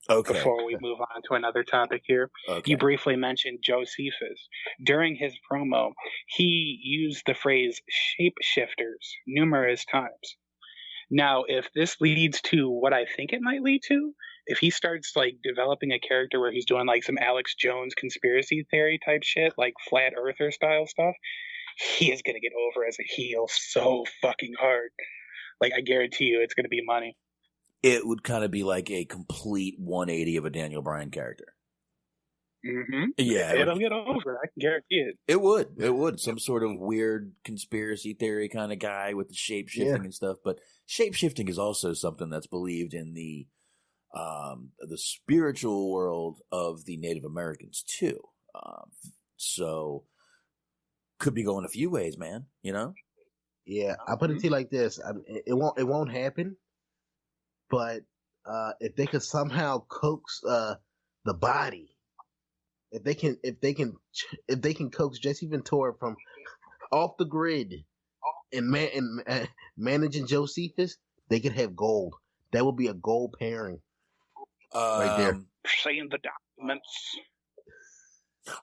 Okay. Before we move on to another topic here, you briefly mentioned Josephus. During his promo, he used the phrase shapeshifters numerous times. Now, if this leads to what I think it might lead to, if he starts like developing a character where he's doing like some Alex Jones conspiracy theory type shit, like flat earther style stuff, he is going to get over as a heel so fucking hard. Like, I guarantee you it's going to be money. It would kind of be like a complete 180 of a Daniel Bryan character. Mm-hmm. Yeah. It'll get over. I can guarantee it. It would. Some sort of weird conspiracy theory kind of guy with the shape-shifting and stuff. But shape-shifting is also something that's believed in the spiritual world of the Native Americans, too. So, could be going a few ways, man. You know? Yeah, I put it to you like this: it won't happen. But if they could somehow coax the body, if they can coax Jesse Ventura from off the grid and managing Josephus, they could have gold. That would be a gold pairing right there. Saying the documents.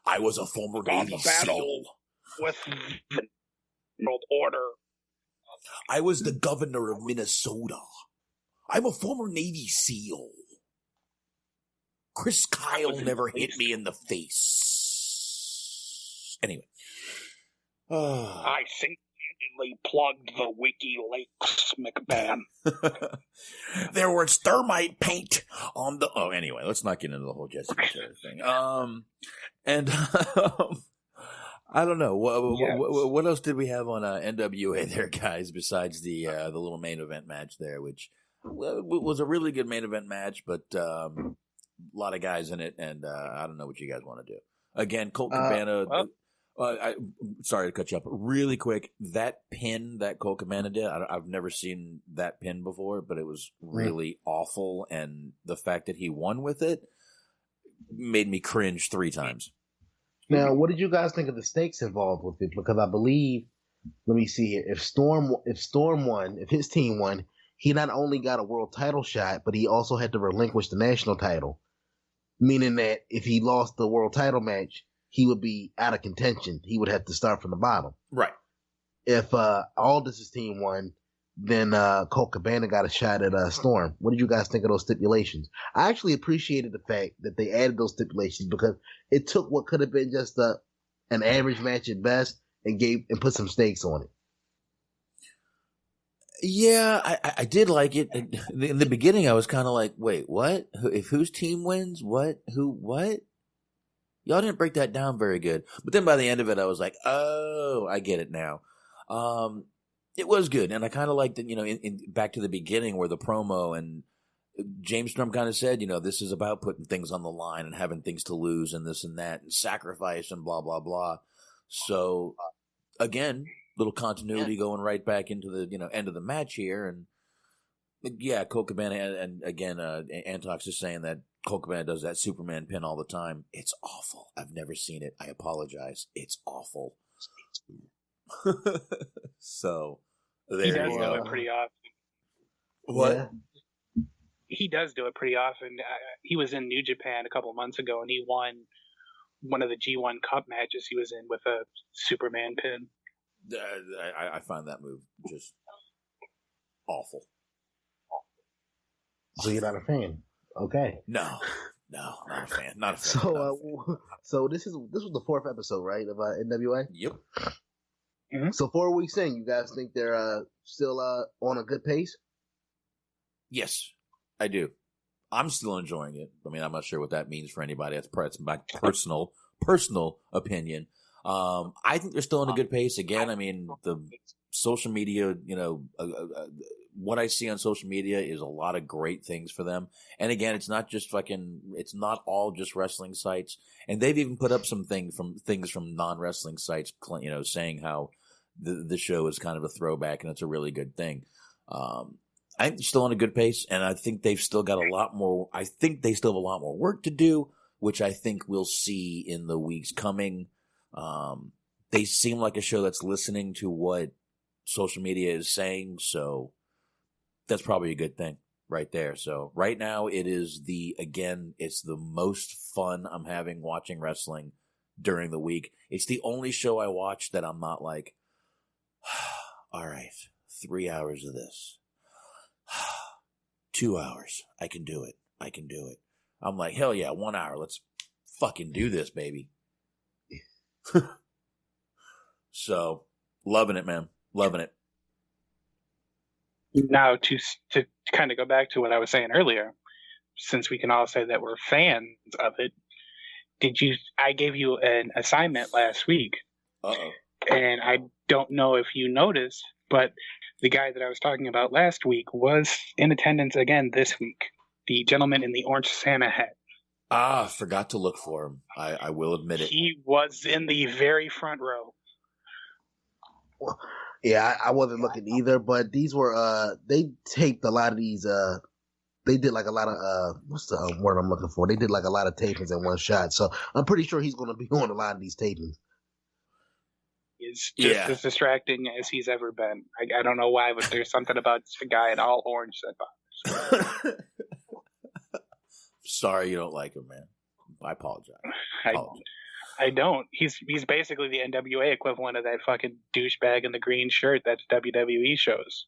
I was a former Navy SEAL with the World Order. I was the governor of Minnesota. I'm a former Navy SEAL. Chris Kyle never hit me in the face. Anyway. I single-handedly plugged the WikiLeaks, McMahon. There was thermite paint on the... Oh, anyway, let's not get into the whole Jesse Ventura thing. I don't know. What else did we have on NWA there, guys, besides the little main event match there, which... was a really good main event match, but a lot of guys in it, and I don't know what you guys want to do. Again, Colt Cabana. Sorry to cut you up, but really quick. That pin that Colt Cabana did, I've never seen that pin before, but it was really awful, and the fact that he won with it made me cringe 3 times. Now, what did you guys think of the stakes involved with it? Because I believe, let me see here, if Storm won, if his team won, he not only got a world title shot, but he also had to relinquish the national title. Meaning that if he lost the world title match, he would be out of contention. He would have to start from the bottom. Right. If Aldis' team won, then Colt Cabana got a shot at Storm. What did you guys think of those stipulations? I actually appreciated the fact that they added those stipulations because it took what could have been just a an average match at best and put some stakes on it. Yeah, I did like it. In the beginning, I was kind of like, wait, what? If whose team wins? What? Who? What? Y'all didn't break that down very good. But then by the end of it, I was like, oh, I get it now. It was good. And I kind of liked it, in back to the beginning where the promo and James Storm kind of said, this is about putting things on the line and having things to lose and this and that and sacrifice and blah, blah, blah. So, again, little continuity going right back into the, end of the match here. And, yeah, Colt Cabana, and again, Antox is saying that Colt Cabana does that Superman pin all the time. It's awful. I've never seen it. I apologize. It's awful. So, there he you does go. do it pretty often. What? Yeah. He does do it pretty often. He was in New Japan a couple months ago, and he won one of the G1 Cup matches he was in with a Superman pin. I find that move just awful. So you're not a fan? Okay. No, not a fan. Not a fan. So this was the 4th episode, right, of NWA? Yep. Mm-hmm. So 4 weeks in, you guys think they're still on a good pace? Yes, I do. I'm still enjoying it. I mean, I'm not sure what that means for anybody. That's my personal opinion. I think they're still on a good pace. Again, I mean, the social media, what I see on social media is a lot of great things for them. And again, it's not all just wrestling sites. And they've even put up some things from non-wrestling sites, saying how the show is kind of a throwback and it's a really good thing. I think they're still on a good pace, and I think they've still got a lot more. I think they still have a lot more work to do, which I think we'll see in the weeks coming. They seem like a show that's listening to what social media is saying, so that's probably a good thing right there. So right now it's the most fun I'm having watching wrestling during the week. It's the only show I watch that I'm not like, all right, 3 hours of this. 2 hours. I can do it. I'm like, hell yeah, 1 hour. Let's fucking do this, baby. So, loving it, man. Loving it. Now, to kind of go back to what I was saying earlier, since we can all say that we're fans of it, I gave you an assignment last week. Uh-oh. And I don't know if you noticed, but the guy that I was talking about last week was in attendance again this week. The gentleman in the orange Santa hat. Forgot to look for him. I will admit it. He was in the very front row. Well, yeah, I wasn't looking either, but these were, they taped a lot of these, they did like a lot of, what's the word I'm looking for? They did like a lot of tapings in one shot. So I'm pretty sure he's going to be on a lot of these tapings. Is just as distracting as he's ever been. I don't know why, but there's something about a guy in all orange that bothers. Sorry you don't like him, man. I apologize. I don't. He's basically the NWA equivalent of that fucking douchebag in the green shirt that WWE shows.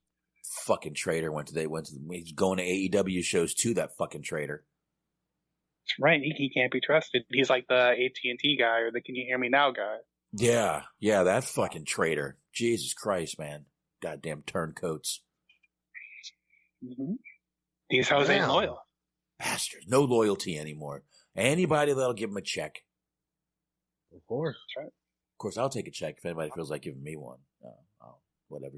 Fucking traitor he's going to AEW shows too, that fucking traitor. That's right. He can't be trusted. He's like the AT&T guy or the Can You Hear Me Now guy. Yeah, that fucking traitor. Jesus Christ, man. Goddamn turncoats. Mm-hmm. These hoes ain't loyal. Bastards. No loyalty anymore. Anybody that'll give him a check. Of course. That's right. Of course, I'll take a check if anybody feels like giving me one. Whatever.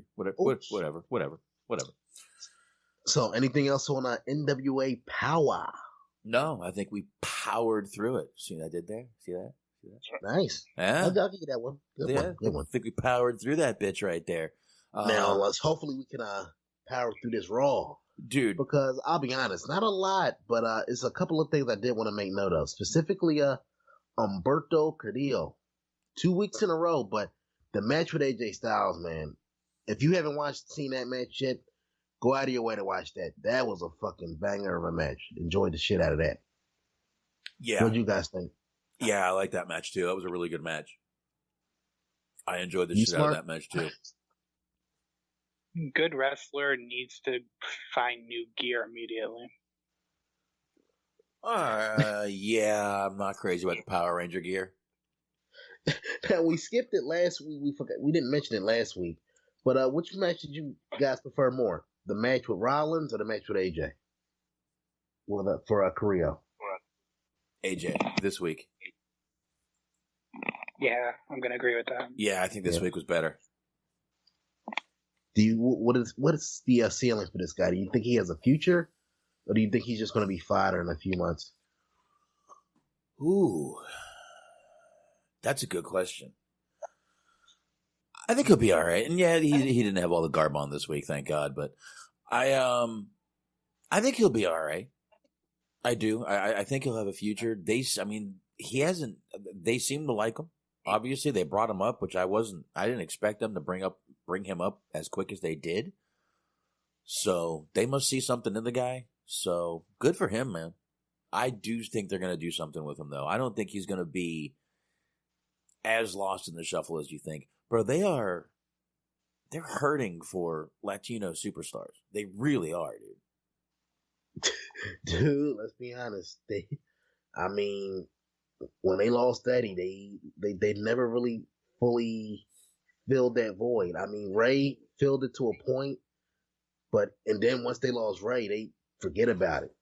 So, anything else on NWA Power? No, I think we powered through it. See what I did there? See that? Nice. Yeah. I'll give you that one. Good one. I think we powered through that bitch right there. Now, hopefully we can power through this Raw. Dude. Because I'll be honest, not a lot, but it's a couple of things I did want to make note of. Specifically, Humberto Carrillo. 2 weeks in a row, but the match with AJ Styles, man. If you haven't seen that match yet, go out of your way to watch that. That was a fucking banger of a match. Enjoyed the shit out of that. Yeah. What do you guys think? Yeah, I like that match too. That was a really good match. I enjoyed the shit out of that match too. Good wrestler needs to find new gear immediately. Yeah, I'm not crazy about the Power Ranger gear. Now, we skipped it last week. We forgot. We didn't mention it last week. But which match did you guys prefer more? The match with Rollins or the match with AJ? Well, for Carrillo. AJ this week. Yeah, I'm gonna agree with that. Yeah, I think this week was better. What is the ceiling for this guy? Do you think he has a future, or do you think he's just going to be fired in a few months? Ooh, that's a good question. I think he'll be all right. And yeah, he didn't have all the garb on this week, thank God. But I think he'll be all right. I do. I think he'll have a future. He hasn't. They seem to like him. Obviously, they brought him up, which I didn't expect them to bring him up as quick as they did. So they must see something in the guy. So good for him, man. I do think they're going to do something with him, though. I don't think he's going to be as lost in the shuffle as you think. Bro, they're hurting for Latino superstars. They really are, dude. Dude, let's be honest. When they lost Eddie, they never really fully filled that void. I mean, Ray filled it to a point, and then once they lost Ray, they forget about it.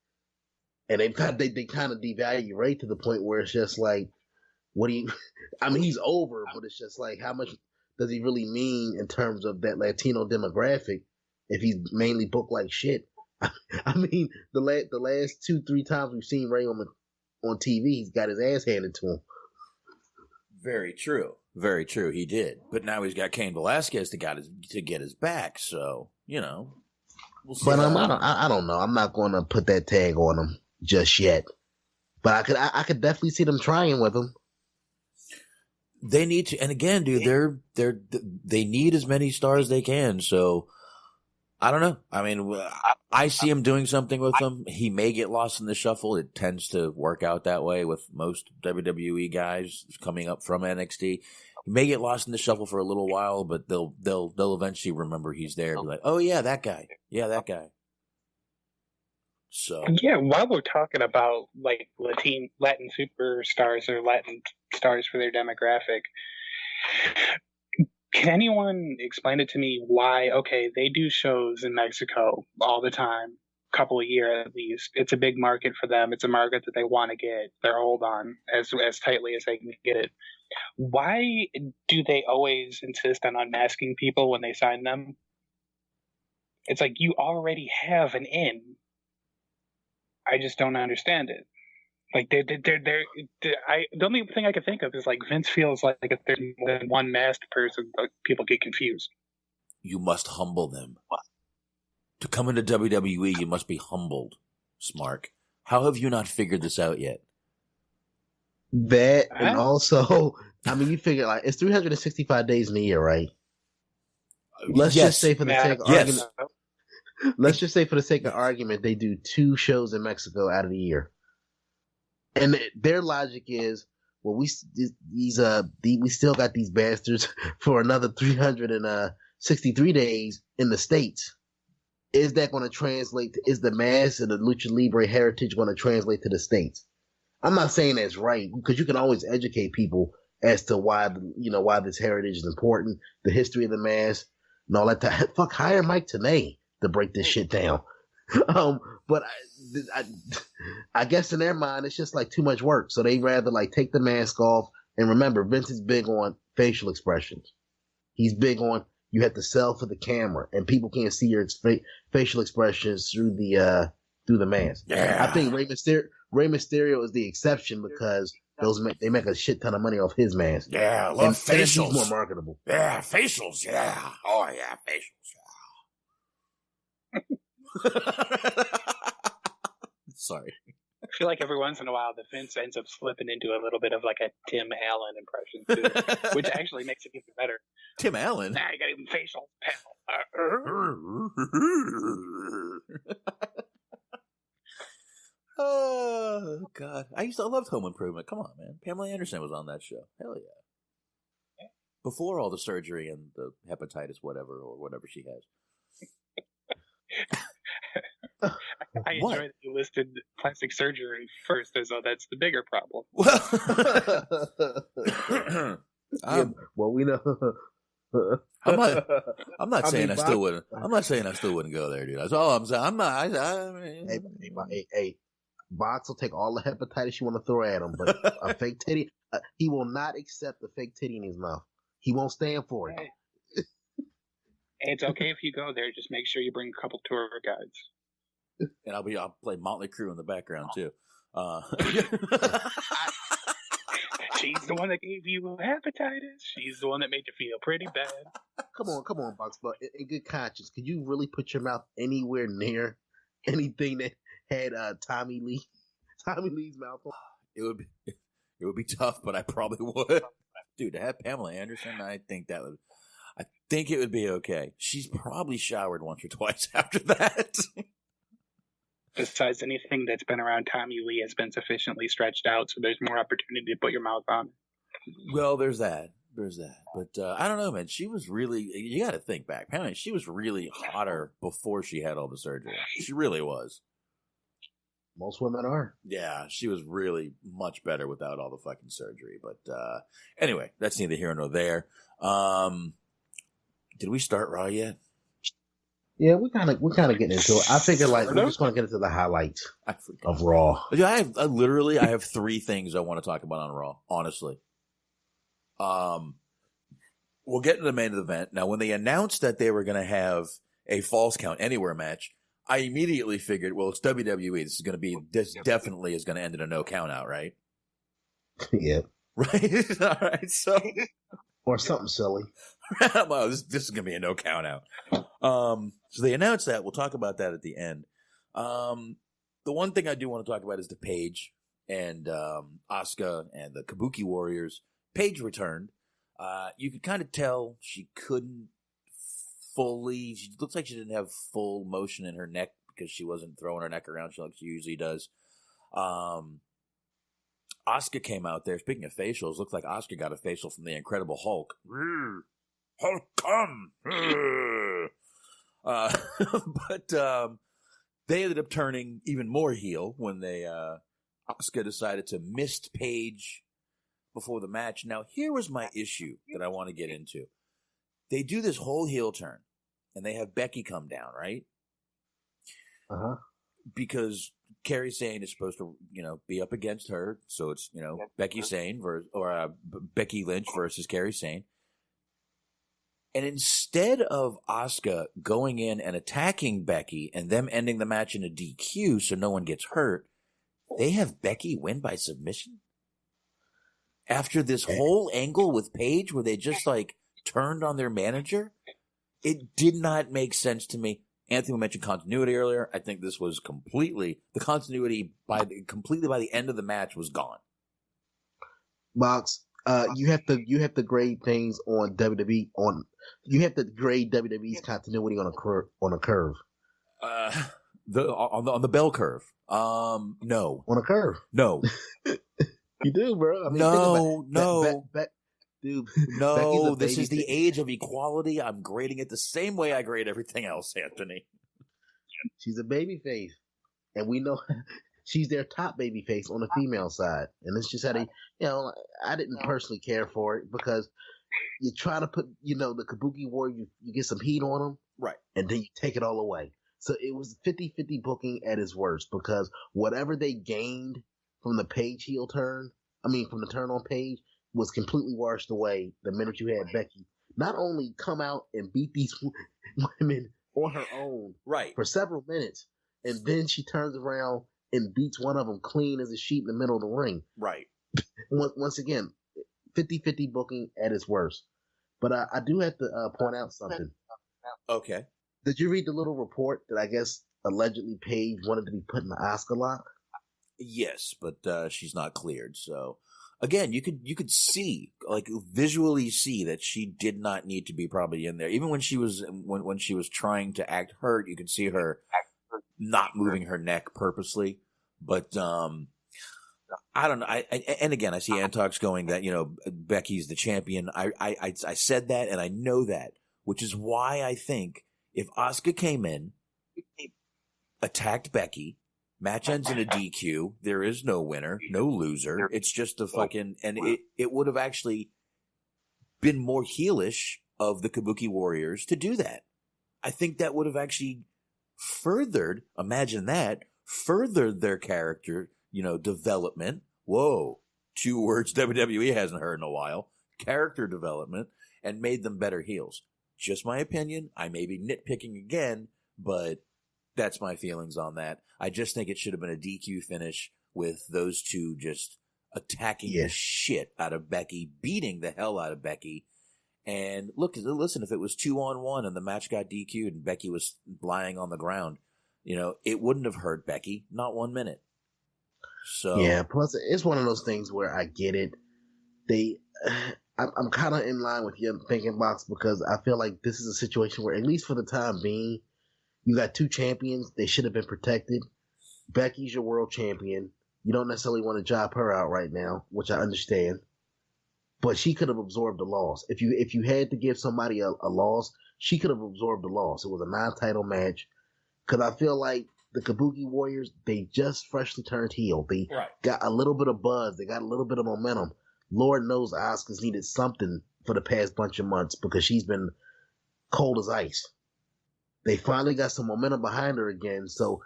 And they kind of devalue Ray to the point where it's just like, he's over, but it's just like, how much does he really mean in terms of that Latino demographic if he's mainly booked like shit? I mean, the last 2-3 times we've seen Ray on TV, he's got his ass handed to him. Very true. Very true. He did. But now he's got Cain Velasquez to get his back. So, we'll see. But I don't know. I'm not going to put that tag on him just yet. But I could definitely see them trying with him. They need to. And again, dude, they need as many stars as they can. So I don't know. I mean, I see him doing something with them. He may get lost in the shuffle. It tends to work out that way with most WWE guys coming up from NXT. He may get lost in the shuffle for a little while, but they'll eventually remember he's there. Be like, oh yeah, that guy. Yeah, that guy. So yeah, while we're talking about like Latin superstars or Latin stars for their demographic, can anyone explain it to me why, okay, they do shows in Mexico all the time, couple a year at least. It's a big market for them. It's a market that they want to get their hold on as tightly as they can get it. Why do they always insist on unmasking people when they sign them? It's like you already have an in. I just don't understand it. Like the only thing I can think of is like Vince feels like if there's more than one masked person, people get confused. You must humble them. To come into WWE, you must be humbled, Smark. How have you not figured this out yet? That and also, you figure like it's 365 days in a year, right? Let's just say for the sake of argument. Let's just say for the sake of argument, they do 2 shows in Mexico out of the year. And their logic is, well, we still got these bastards for another 363 days in the States. Is that going to translate? Is the mass and the Lucha Libre heritage going to translate to the States? I'm not saying that's right, because you can always educate people as to why this heritage is important, the history of the mass, and all that. Fuck, hire Mike Tenay to break this shit down. But I guess in their mind, it's just like too much work. So they rather like take the mask off. And remember, Vince is big on facial expressions. He's big on you have to sell for the camera, and people can't see your facial expressions through the mask. Yeah. I think Rey Mysterio is the exception because they make a shit ton of money off his mask. Yeah, I love facials. And he's more marketable. Yeah, facials. Yeah. Oh yeah, facials. Sorry. I feel like every once in a while the Vince ends up slipping into a little bit of like a Tim Allen impression too, which actually makes it even better. Tim Allen? Nah, you got even facial. Oh God! I loved Home Improvement. Come on, man. Pamela Anderson was on that show. Hell yeah! Before all the surgery and the hepatitis, whatever she has. I enjoy that you listed plastic surgery first, as though that's the bigger problem. Well, we know. I'm not saying I still wouldn't. I'm not saying I still wouldn't go there, dude. That's all I'm saying. I'm not. Hey, Box will take all the hepatitis you want to throw at him, but a fake titty, he will not accept the fake titty in his mouth. He won't stand for it. Hey, it's okay if you go there. Just make sure you bring a couple tour guides. And I'll play Motley Crue in the background too. She's the one that gave you hepatitis. She's the one that made you feel pretty bad. Come on, Box. But in good conscience, could you really put your mouth anywhere near anything that had Tommy Lee's mouth on? It would be tough, but I probably would. Dude, to have Pamela Anderson, I think it would be okay. She's probably showered once or twice after that. Besides, anything that's been around Tommy Lee has been sufficiently stretched out, so there's more opportunity to put your mouth on. Well, there's that. But I don't know, man. She was really, you got to think back. Pamela, she was really hotter before she had all the surgery. She really was. Most women are. Yeah, she was really much better without all the fucking surgery. But anyway, that's neither here nor there. Did we start Raw yet? Yeah, we kind of getting into it. I figure we just want to get into the highlights of Raw. Yeah, I have 3 things I want to talk about on Raw. Honestly, we'll get into the main event now. When they announced that they were going to have a Falls Count Anywhere match, I immediately figured, well, it's WWE. This definitely is going to end in a no count out, right? Yeah. Right. All right. So. Or something silly. Well, this is going to be a no count out. So they announced that. We'll talk about that at the end. The one thing I do want to talk about is the Paige and Asuka and the Kabuki Warriors. Paige returned. You could kind of tell she couldn't fully. She looks like she didn't have full motion in her neck because she wasn't throwing her neck around like she usually does. Asuka came out there. Speaking of facials, looks like Asuka got a facial from the Incredible Hulk. Hulk, come! But they ended up turning even more heel when Asuka decided to mist Paige before the match. Now, here was my issue that I want to get into. They do this whole heel turn, and they have Becky come down, right? Uh-huh. Because Kairi Sane is supposed to, be up against her. So it's, Becky Sane Becky Lynch versus Kairi Sane. And instead of Asuka going in and attacking Becky and them ending the match in a DQ so no one gets hurt, they have Becky win by submission? After this whole angle with Paige where they just turned on their manager? It did not make sense to me. Anthony mentioned continuity earlier. I think this was completely by the end of the match was gone. Box, you have to grade things on WWE you have to grade WWE's continuity on a curve. On the bell curve. No. On a curve. No. You do, bro. I mean, no. Dude, no, this is the age of equality. I'm grading it the same way I grade everything else, Anthony. She's a babyface, and we know she's their top babyface on the female side. And it's just I didn't personally care for it because you try to put, the Kabuki Warrior, you get some heat on them, right? And then you take it all away. So it was 50-50 booking at its worst because whatever they gained from the Paige heel turn, from the turn on Paige, was completely washed away the minute you had Becky not only come out and beat these women on her own for several minutes, and then she turns around and beats one of them clean as a sheet in the middle of the ring. Right. Once again, 50-50 booking at its worst. But I do have to point out something. Okay. Did you read the little report that I guess allegedly Paige wanted to be put in the Oscar lock? Yes, but she's not cleared, so... Again, you could see, visually see that she did not need to be probably in there. Even when she was trying to act hurt, you could see her not moving her neck purposely. But I don't know. And again, I see Antox going that Becky's the champion. I said that, and I know that, which is why I think if Asuka came in, attacked Becky. Match ends in a DQ. There is no winner, no loser. It's just a fucking, and it would have actually been more heelish of the Kabuki Warriors to do that. I think that would have actually furthered their character, development. Whoa, 2 words WWE hasn't heard in a while. Character development, and made them better heels. Just my opinion. I may be nitpicking again, but that's my feelings on that. I just think it should have been a DQ finish with those two just attacking the shit out of Becky, beating the hell out of Becky. And listen, if it was 2-on-1 and the match got DQ'd and Becky was lying on the ground, it wouldn't have hurt Becky, not 1 minute. So yeah, plus it's one of those things where I get it. I'm kind of in line with your thinking, Box, because I feel like this is a situation where, at least for the time being, you got 2 champions. They should have been protected. Becky's your world champion. You don't necessarily want to job her out right now, which I understand. But she could have absorbed the loss. If you had to give somebody a loss, she could have absorbed the loss. It was a non-title match. Because I feel like the Kabuki Warriors, they just freshly turned heel. They got a little bit of buzz. They got a little bit of momentum. Lord knows Asuka's needed something for the past bunch of months because she's been cold as ice. They finally got some momentum behind her again. So,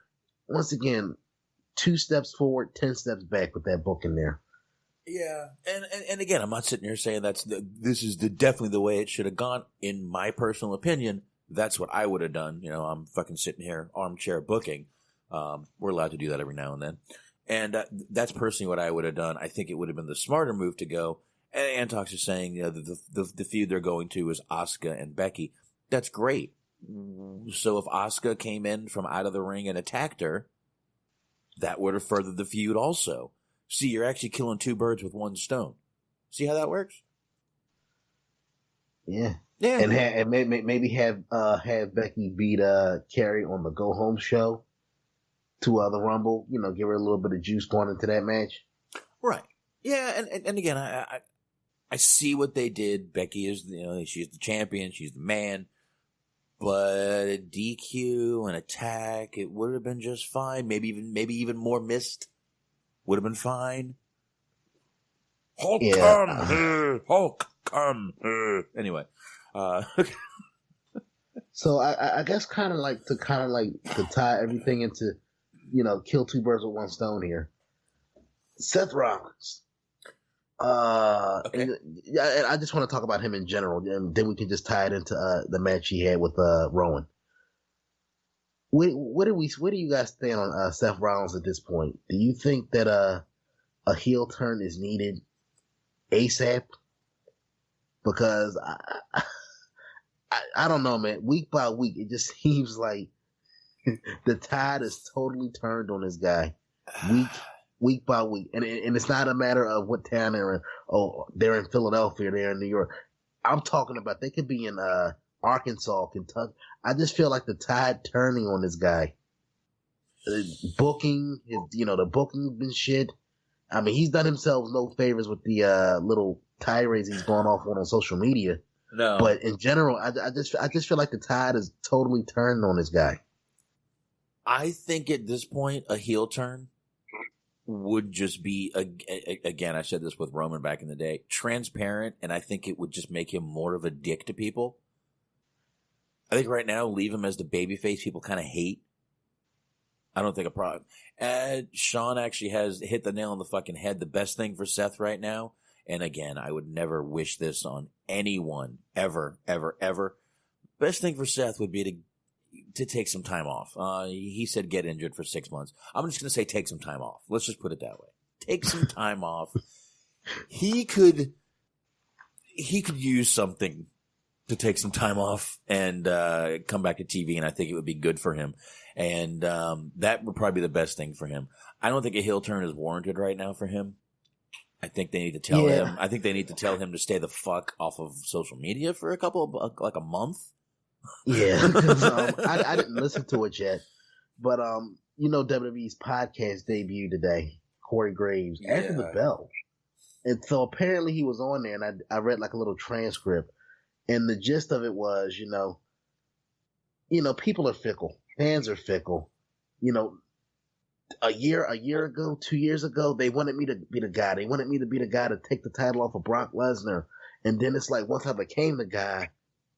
once again, 2 steps forward, 10 steps back with that book in there. Yeah, and again, I'm not sitting here saying this is definitely the way it should have gone. In my personal opinion, that's what I would have done. I'm fucking sitting here armchair booking. We're allowed to do that every now and then. And that's personally what I would have done. I think it would have been the smarter move to go. And Antox is saying, the feud they're going to is Asuka and Becky. That's great. So if Asuka came in from out of the ring and attacked her, that would have furthered the feud also. See, you're actually killing 2 birds with 1 stone. See how that works? Yeah. And maybe have Becky beat Carrie on the Go Home show to the Rumble. Give her a little bit of juice going into that match. Right. Yeah, and again, I see what they did. Becky is, she's the champion, she's the man. But a DQ, an attack, it would have been just fine. Maybe even more missed would have been fine. Hulk, come here! Hulk, come here! Anyway, so I guess kind of like to tie everything into, kill 2 birds with 1 stone here. Seth Rollins. Okay. And I just want to talk about him in general, and then we can just tie it into the match he had with Rowan. Where do you guys stand on Seth Rollins at this point? Do you think that a heel turn is needed ASAP? Because I don't know, man. Week by week, it just seems like the tide is totally turned on this guy. Week by week. And it's not a matter of what town they're in. Oh, they're in Philadelphia, they're in New York. I'm talking about they could be in Arkansas, Kentucky. I just feel like the tide turning on this guy. Booking, the booking and shit. I mean, he's done himself no favors with the little tirades he's gone off on social media. No. But in general, I just feel like the tide is totally turned on this guy. I think at this point, a heel turn would just be, again, I said this with Roman back in the day, transparent, and I think it would just make him more of a dick to people. I think right now, leave him as the babyface people kind of hate. I don't think a problem. Sean actually has hit the nail on the fucking head. The best thing for Seth right now, and again, I would never wish this on anyone, ever, ever, ever. Best thing for Seth would be to take some time off. He said get injured for 6 months. I'm just going to say take some time off. Let's just put it that way. Take some time off. He could use something to take some time off and come back to TV, and I think it would be good for him. And that would probably be the best thing for him. I don't think a heel turn is warranted right now for him. I think they need to tell him. I think they need to tell him to stay the fuck off of social media for a month. Yeah, I didn't listen to it yet, but WWE's podcast debuted today. Corey Graves after the bell, and so apparently he was on there, and I read like a little transcript, and the gist of it was, people are fickle, fans are fickle. A year ago, 2 years ago, they wanted me to be the guy. They wanted me to be the guy to take the title off of Brock Lesnar And then it's like once I became the guy,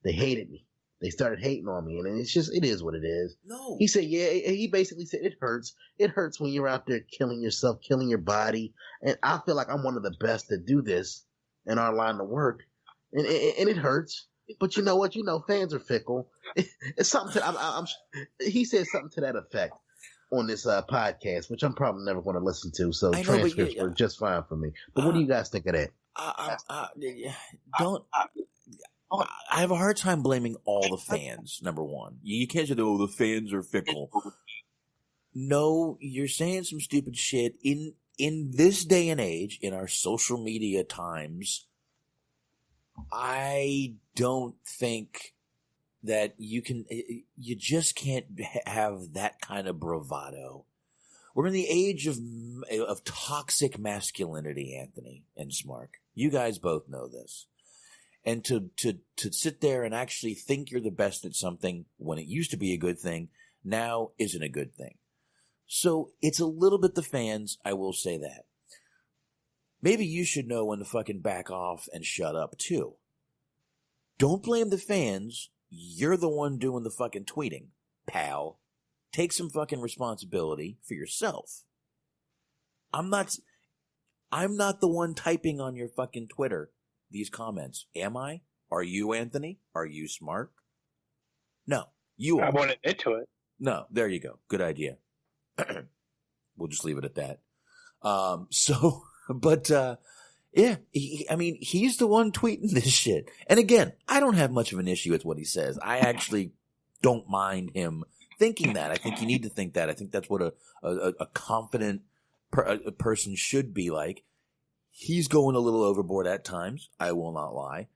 they hated me. They started hating on me, and it is what it is. No. He said, he basically said it hurts. It hurts when you're out there killing yourself, killing your body. And I feel like I'm one of the best to do this in our line of work. And it hurts. But you know what? Fans are fickle. It's something he said something to that effect on this podcast, which I'm probably never going to listen to. So transcripts were just fine for me. But what do you guys think of that? I have a hard time blaming all the fans, number one. You can't say, the fans are fickle. No, you're saying some stupid shit. In this day and age, in our social media times, I don't think that you just can't have that kind of bravado. We're in the age of toxic masculinity, Anthony and Smark. You guys both know this. And to sit there and actually think you're the best at something when it used to be a good thing now isn't a good thing. So it's a little bit the fans, I will say that. Maybe you should know when to fucking back off and shut up too. Don't blame the fans. You're the one doing the fucking tweeting, pal. Take some fucking responsibility for yourself. I'm not the one typing on your fucking Twitter these comments. Am I? Are you, Anthony? Are you, Smark? No, you are. I won't admit to it. No, there you go. Good idea. We'll just leave it at that. He's the one tweeting this shit. And again, I don't have much of an issue with what he says. I actually don't mind him thinking that. I think you need to think that. I think that's what a confident person should be like. He's going a little overboard at times. I will not lie.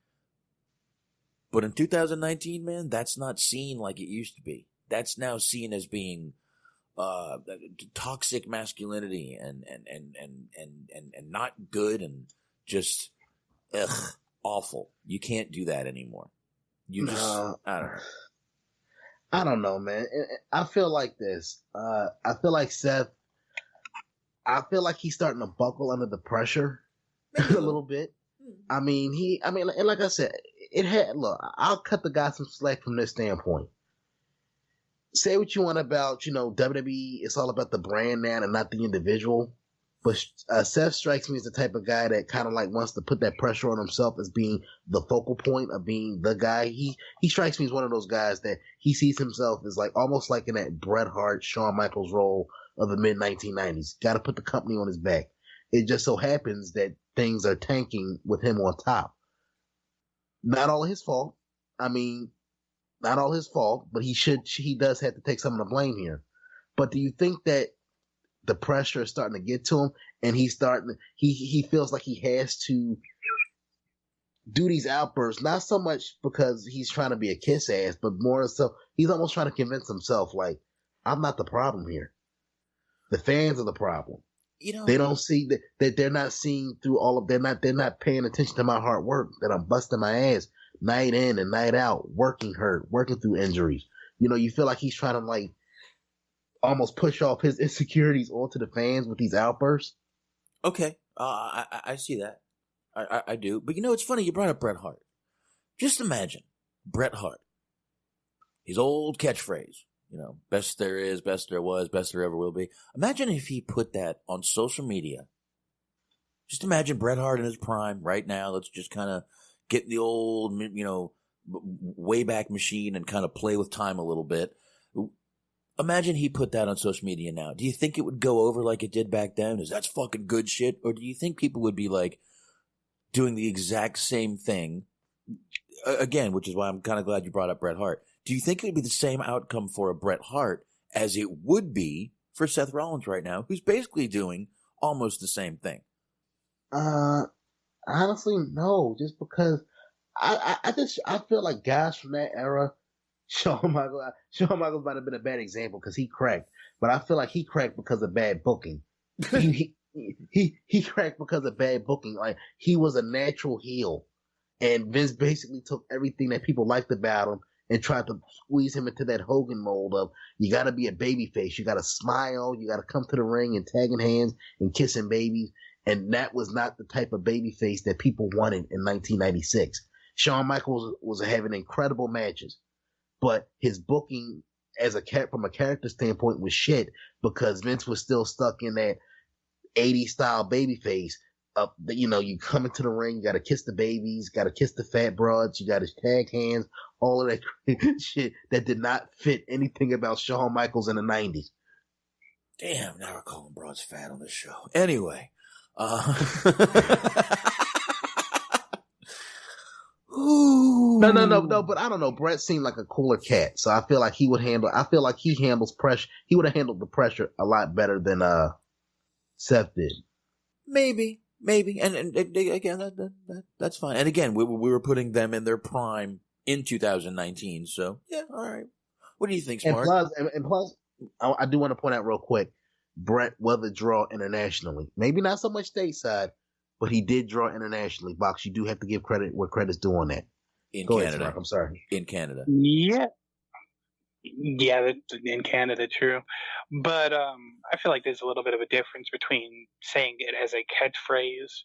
But in 2019, man, that's not seen like it used to be. That's now seen as being toxic masculinity and not good and just awful. You can't do that anymore. You just I don't know, man. I feel like this. I feel like Seth. I feel like he's starting to buckle under the pressure a little bit. And like I said, I'll cut the guy some slack from this standpoint. Say what you want about, WWE. It's all about the brand now and not the individual. But Seth strikes me as the type of guy that kind of like wants to put that pressure on himself as being the focal point of being the guy. He strikes me as one of those guys that he sees himself as like almost like in that Bret Hart, Shawn Michaels role of the mid 1990s. Got to put the company on his back. It just so happens that things are tanking with him on top. Not all his fault. Not all his fault, but he does have to take some of the blame here. But do you think that the pressure is starting to get to him and he feels like he has to do these outbursts, not so much because he's trying to be a kiss ass, but more so he's almost trying to convince himself like, I'm not the problem here. The fans are the problem. They don't see that they're not seeing through all of, they're not paying attention to my hard work, that I'm busting my ass night in and night out, working through injuries. You feel like he's trying to like almost push off his insecurities onto the fans with these outbursts. Okay. I see that. I do. But it's funny you brought up Bret Hart. Just imagine Bret Hart. His old catchphrase. Best there is, best there was, best there ever will be. Imagine if he put that on social media. Just imagine Bret Hart in his prime right now. Let's just kind of get the old, Wayback Machine and kind of play with time a little bit. Imagine he put that on social media now. Do you think it would go over like it did back then? That's fucking good shit? Or do you think people would be like doing the exact same thing? Again, which is why I'm kind of glad you brought up Bret Hart. Do you think it would be the same outcome for a Bret Hart as it would be for Seth Rollins right now, who's basically doing almost the same thing? Honestly, no. Just because I feel like guys from that era, Shawn Michaels might have been a bad example because he cracked, but I feel like he cracked because of bad booking. He cracked because of bad booking. Like he was a natural heel, and Vince basically took everything that people liked about him and tried to squeeze him into that Hogan mold of you got to be a baby face, you got to smile, you got to come to the ring and tagging hands and kissing babies. And that was not the type of babyface that people wanted in 1996. Shawn Michaels was having incredible matches, but his booking from a character standpoint was shit because Vince was still stuck in that 80s style babyface. You come into the ring, you got to kiss the babies, got to kiss the fat broads, you got to tag hands, all of that shit that did not fit anything about Shawn Michaels in the 90s. Damn, now we're calling broads fat on this show. Anyway. No, but I don't know. Brett seemed like a cooler cat, so I feel like he handles pressure. He would have handled the pressure a lot better than Seth did. Maybe, and again, that's fine. And again, we were putting them in their prime in 2019, so yeah, all right. What do you think, Smark? And plus, I do want to point out real quick, Brett weathered draw internationally. Maybe not so much stateside, but he did draw internationally. Box, you do have to give credit where credit's due on that. Go Canada. ahead, Smark, I'm sorry. In Canada. Yeah, in Canada, true. But I feel like there's a little bit of a difference between saying it as a catchphrase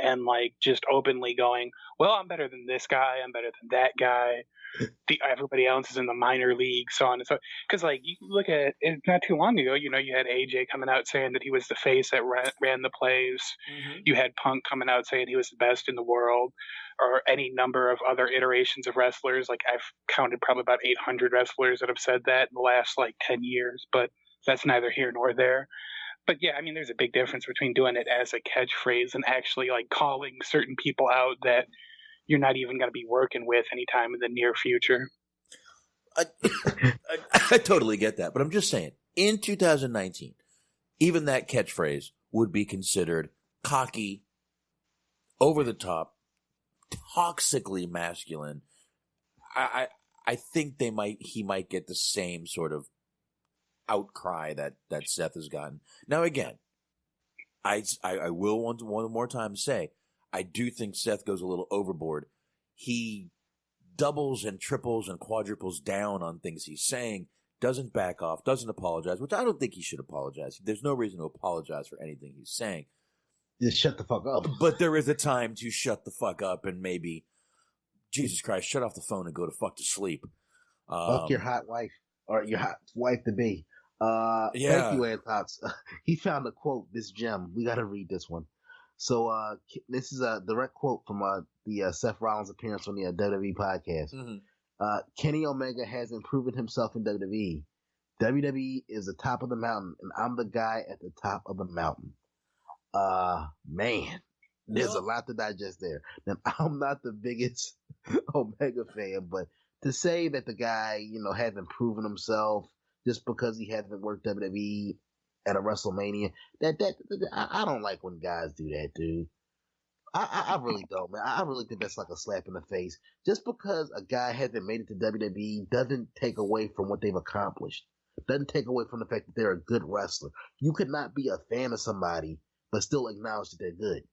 and like just openly going, well, I'm better than this guy, I'm better than that guy. Everybody else is in the minor league, so on and so. Because like you look at it, not too long ago, you had AJ coming out saying that he was the face that ran the plays. Mm-hmm. You had Punk coming out saying he was the best in the world, or any number of other iterations of wrestlers. Like I've counted probably about 800 wrestlers that have said that in the last like 10 years, but that's neither here nor there. But yeah, I mean, there's a big difference between doing it as a catchphrase and actually like calling certain people out that you're not even going to be working with anytime in the near future. I totally get that, but I'm just saying, in 2019, even that catchphrase would be considered cocky, over the top, toxically masculine. I think he might get the same sort of outcry that Seth has gotten. Now again, I will want one more time say, I do think Seth goes a little overboard. He doubles and triples and quadruples down on things he's saying, doesn't back off, doesn't apologize, which I don't think he should apologize. There's no reason to apologize for anything he's saying. Just shut the fuck up. But there is a time to shut the fuck up and maybe, Jesus Christ, shut off the phone and go to fuck to sleep. Fuck your hot wife or your hot wife to be. Yeah. Thank you, Antox. He found a quote, this gem. We got to read this one. So this is a direct quote from the Seth Rollins appearance on the WWE podcast. Mm-hmm. Kenny Omega hasn't proven himself in WWE. WWE is the top of the mountain, and I'm the guy at the top of the mountain. Man, there's a lot to digest there. Now, I'm not the biggest Omega fan, but to say that the guy, hasn't proven himself just because he hasn't worked WWE at a WrestleMania, I don't like when guys do that, dude. I really don't, man. I really think that's like a slap in the face. Just because a guy hasn't made it to WWE doesn't take away from what they've accomplished. Doesn't take away from the fact that they're a good wrestler. You could not be a fan of somebody but still acknowledge that they're good.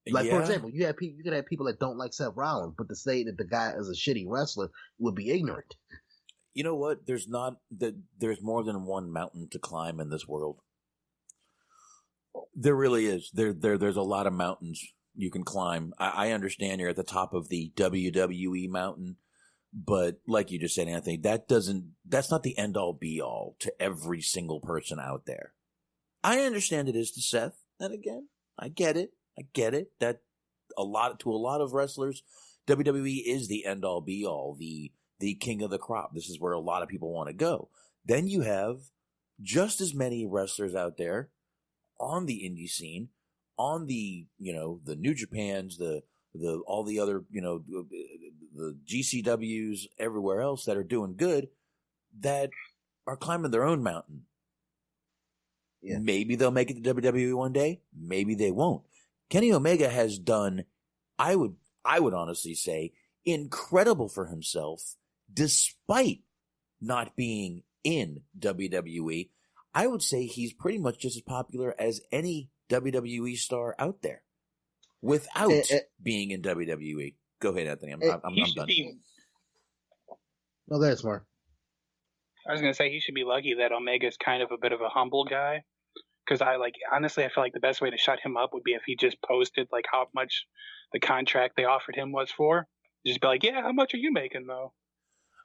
Like, for example, you could have people that don't like Seth Rollins, but to say that the guy is a shitty wrestler would be ignorant. You know what? There's more than one mountain to climb in this world. There really is. There's a lot of mountains you can climb. I understand you're at the top of the WWE mountain, but like you just said, Anthony, that's not the end all be all to every single person out there. I understand it is to Seth, and again, I get it. That to a lot of wrestlers, WWE is the end all be all, the king of the crop. This is where a lot of people want to go. Then you have just as many wrestlers out there on the indie scene, on the the New Japans, the all the other the GCWs, everywhere else that are doing good, that are climbing their own mountain. Yeah. Maybe they'll make it to WWE one day. Maybe they won't. Kenny Omega has done, I would honestly say, incredible for himself, despite not being in WWE. I would say he's pretty much just as popular as any WWE star out there, without being in WWE. Go ahead, Anthony. I'm done. No, that's smart. I was going to say he should be lucky that Omega's kind of a bit of a humble guy, Because honestly, I feel like the best way to shut him up would be if he just posted like how much the contract they offered him was for. Just be like, yeah, how much are you making though?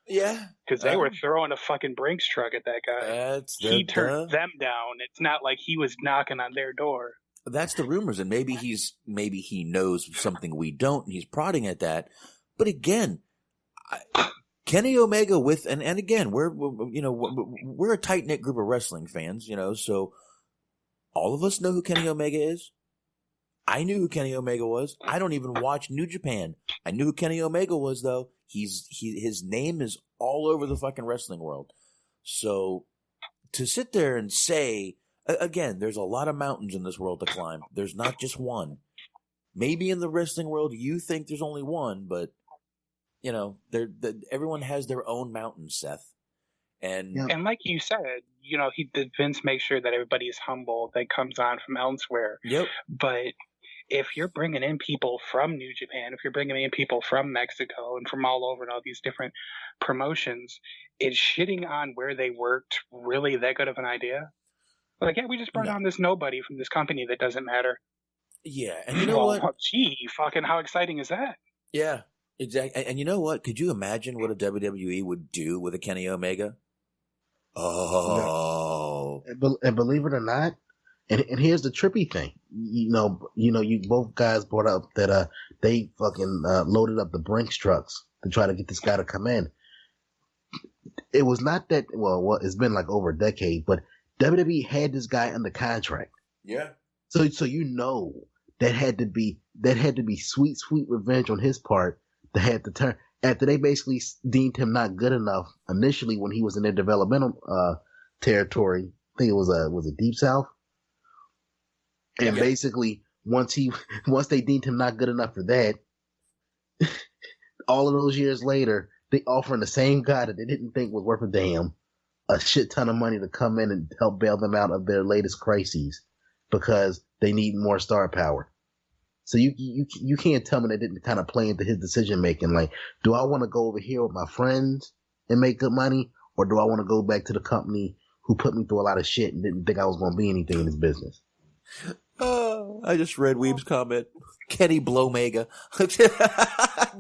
Yeah. Because they were throwing a fucking Brinks truck at that guy. He turned them down. It's not like he was knocking on their door. That's the rumors, and maybe he knows something we don't, and he's prodding at that. But again, Kenny Omega and again, we're a tight knit group of wrestling fans, so all of us know who Kenny Omega is. I knew who Kenny Omega was. I don't even watch New Japan. I knew who Kenny Omega was, though. His name is all over the fucking wrestling world. So to sit there and say, again, there's a lot of mountains in this world to climb. There's not just one. Maybe in the wrestling world you think there's only one, but everyone has their own mountain, Seth. And like you said, Vince makes sure that everybody is humble that comes on from elsewhere. Yep. But if you're bringing in people from New Japan, if you're bringing in people from Mexico and from all over and all these different promotions, is shitting on where they worked really that good of an idea? Like, yeah, we just brought on this nobody from this company that doesn't matter. Yeah, and you know what? Gee, fucking how exciting is that? Yeah, exactly. And you know what? Could you imagine what a WWE would do with a Kenny Omega? Oh. And believe it or not, and here's the trippy thing. You both guys brought up that they fucking loaded up the Brinks trucks to try to get this guy to come in. It was not that well, it's been like over a decade, but WWE had this guy under contract. Yeah. So that had to be sweet revenge on his part that had to turn after they basically deemed him not good enough initially when he was in their developmental territory. I think it was a Deep South. And basically once they deemed him not good enough for that, all of those years later, they offering the same guy that they didn't think was worth a damn a shit ton of money to come in and help bail them out of their latest crises because they need more star power. So you can't tell me they didn't kind of play into his decision making. Like, do I want to go over here with my friends and make good money, or do I want to go back to the company who put me through a lot of shit and didn't think I was going to be anything in this business? Oh, I just read Weeb's comment. Kenny Blowmega.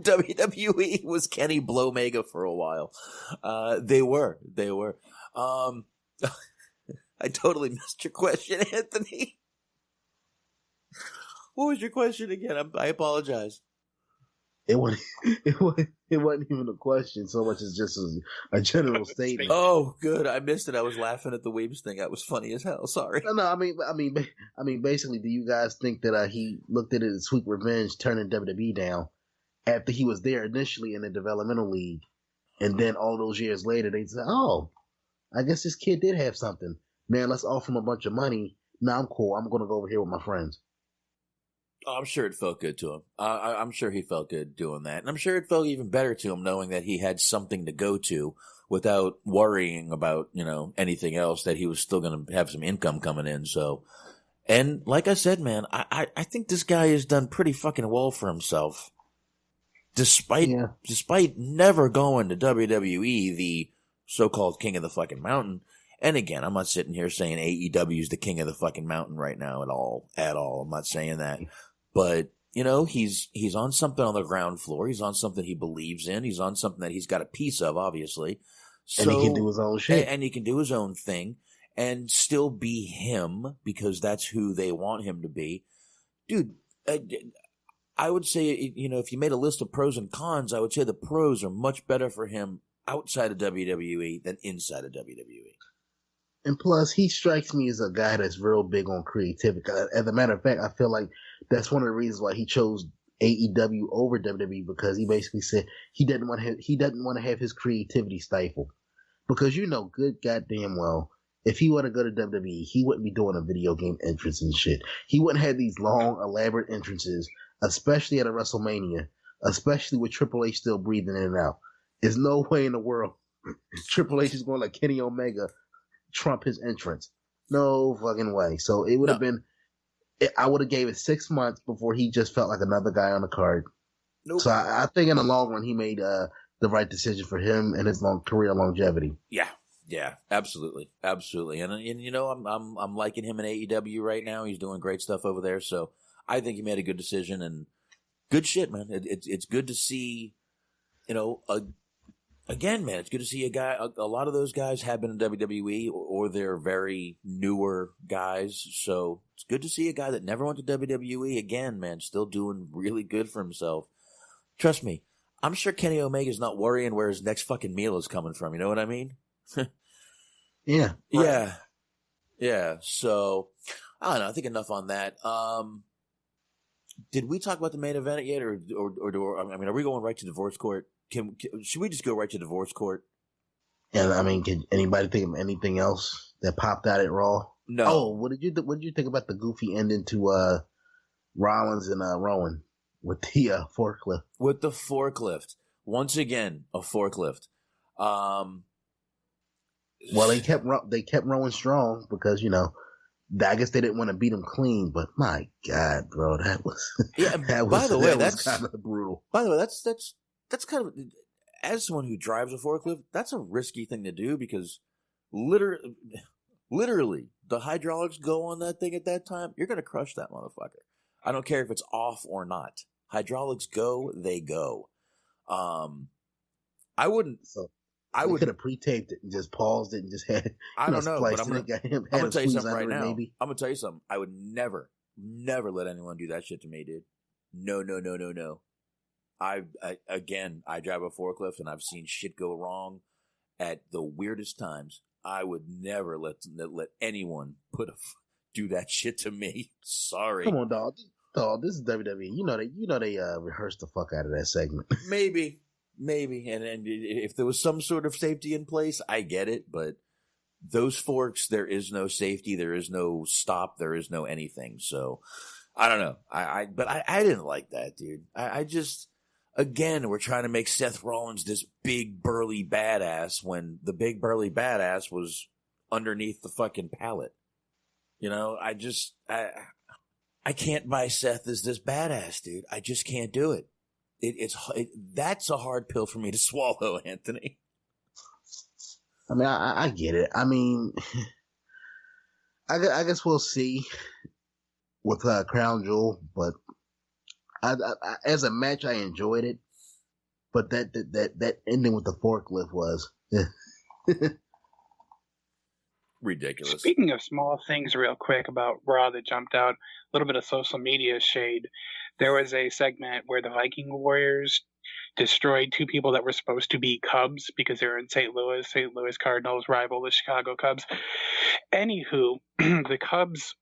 WWE was Kenny Blowmega for a while. They were. I totally missed your question, Anthony. What was your question again? I apologize. It wasn't even a question so much as just a general statement. Oh, good. I missed it. I was laughing at the Weebs thing. That was funny as hell. Sorry. No. I mean, basically, do you guys think that he looked at it as sweet revenge, turning WWE down after he was there initially in the developmental league, and then all those years later they said, "Oh, I guess this kid did have something. Man, let's offer him a bunch of money. Nah, I'm cool. I'm going to go over here with my friends." Oh, I'm sure it felt good to him. I'm sure he felt good doing that. And I'm sure it felt even better to him knowing that he had something to go to without worrying about, anything else, that he was still going to have some income coming in. So, and like I said, man, I think this guy has done pretty fucking well for himself. Despite never going to WWE, the so-called king of the fucking mountain. And again, I'm not sitting here saying AEW is the king of the fucking mountain right now at all. I'm not saying that. But, he's on something on the ground floor. He's on something he believes in. He's on something that he's got a piece of, obviously. So, and he can do his own shit. And he can do his own thing and still be him because that's who they want him to be. Dude, I would say, if you made a list of pros and cons, I would say the pros are much better for him outside of WWE than inside of WWE. And plus, he strikes me as a guy that's real big on creativity. As a matter of fact, I feel like that's one of the reasons why he chose AEW over WWE, because he basically said he doesn't want to have his creativity stifled. Because good goddamn well, if he were to go to WWE, he wouldn't be doing a video game entrance and shit. He wouldn't have these long, elaborate entrances, especially at a WrestleMania, especially with Triple H still breathing in and out. There's no way in the world Triple H is going like Kenny Omega trump his entrance. No fucking way. So it would have been, I would have gave it 6 months before he just felt like another guy on the card. Nope. So I think in the long run he made the right decision for him and his career longevity. Yeah. Yeah, absolutely, and you know, I'm liking him in AEW right now. He's doing great stuff over there, so I think he made a good decision and good shit, man. It's good to see, you know, again, man. It's good to see a guy. A lot of those guys have been in WWE or they're very newer guys, so it's good to see a guy that never went to WWE again, man. Still doing really good for himself. Trust me, I'm sure Kenny Omega's not worrying where his next fucking meal is coming from. You know what I mean? Yeah. Right. Yeah. So, I don't know. I think enough on that. Did we talk about the main event yet, or I mean, are we going right to divorce court? Should we just go right to divorce court? And I mean, can anybody think of anything else that popped out at Raw? No. Oh, what did you think about the goofy ending to Rollins and Rowan with the forklift? With the forklift, once again, a forklift. Well, they kept Rowan strong because, you know, I guess they didn't want to beat him clean. But my God, bro, that was by the way, that's kind of brutal. By the way, that's kind of, as someone who drives a forklift, that's a risky thing to do because literally the hydraulics go on that thing at that time. You're gonna crush that motherfucker. I don't care if it's off or not. Hydraulics go, they go. I wouldn't. So I could have pre-taped it and just paused it and just had. I don't know, but I'm gonna tell you something right now. Maybe. I'm gonna tell you something. I would never let anyone do that shit to me, dude. No. I drive a forklift and I've seen shit go wrong at the weirdest times. I would never let anyone do that shit to me. Sorry. Come on, dog. Dog, this is WWE. You know they rehearsed the fuck out of that segment. Maybe. And if there was some sort of safety in place, I get it. But those forks, there is no safety. There is no stop. There is no anything. So I don't know. But I didn't like that, dude. I just, again, we're trying to make Seth Rollins this big burly badass when the big burly badass was underneath the fucking pallet. You know, I can't buy Seth as this badass, dude. I just can't do it. That's a hard pill for me to swallow, Anthony. I mean, I get it. I mean, I guess we'll see with Crown Jewel, but I as a match, I enjoyed it. But that ending with the forklift was ridiculous. Speaking of small things, real quick about Raw that jumped out, a little bit of social media shade. There was a segment where the Viking Warriors destroyed two people that were supposed to be Cubs because they were in St. Louis. St. Louis Cardinals rival the Chicago Cubs. Anywho, the Cubs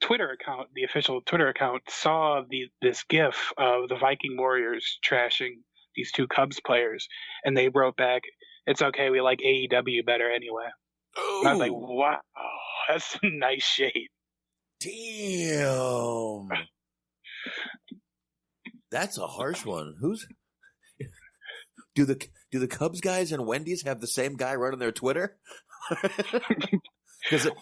Twitter account, the official Twitter account, saw this GIF of the Viking Warriors trashing these two Cubs players, and they wrote back, "It's okay, we like AEW better anyway." And I was like, wow, that's some nice shade. Damn. That's a harsh one. Do the Cubs guys and Wendy's have the same guy running their Twitter?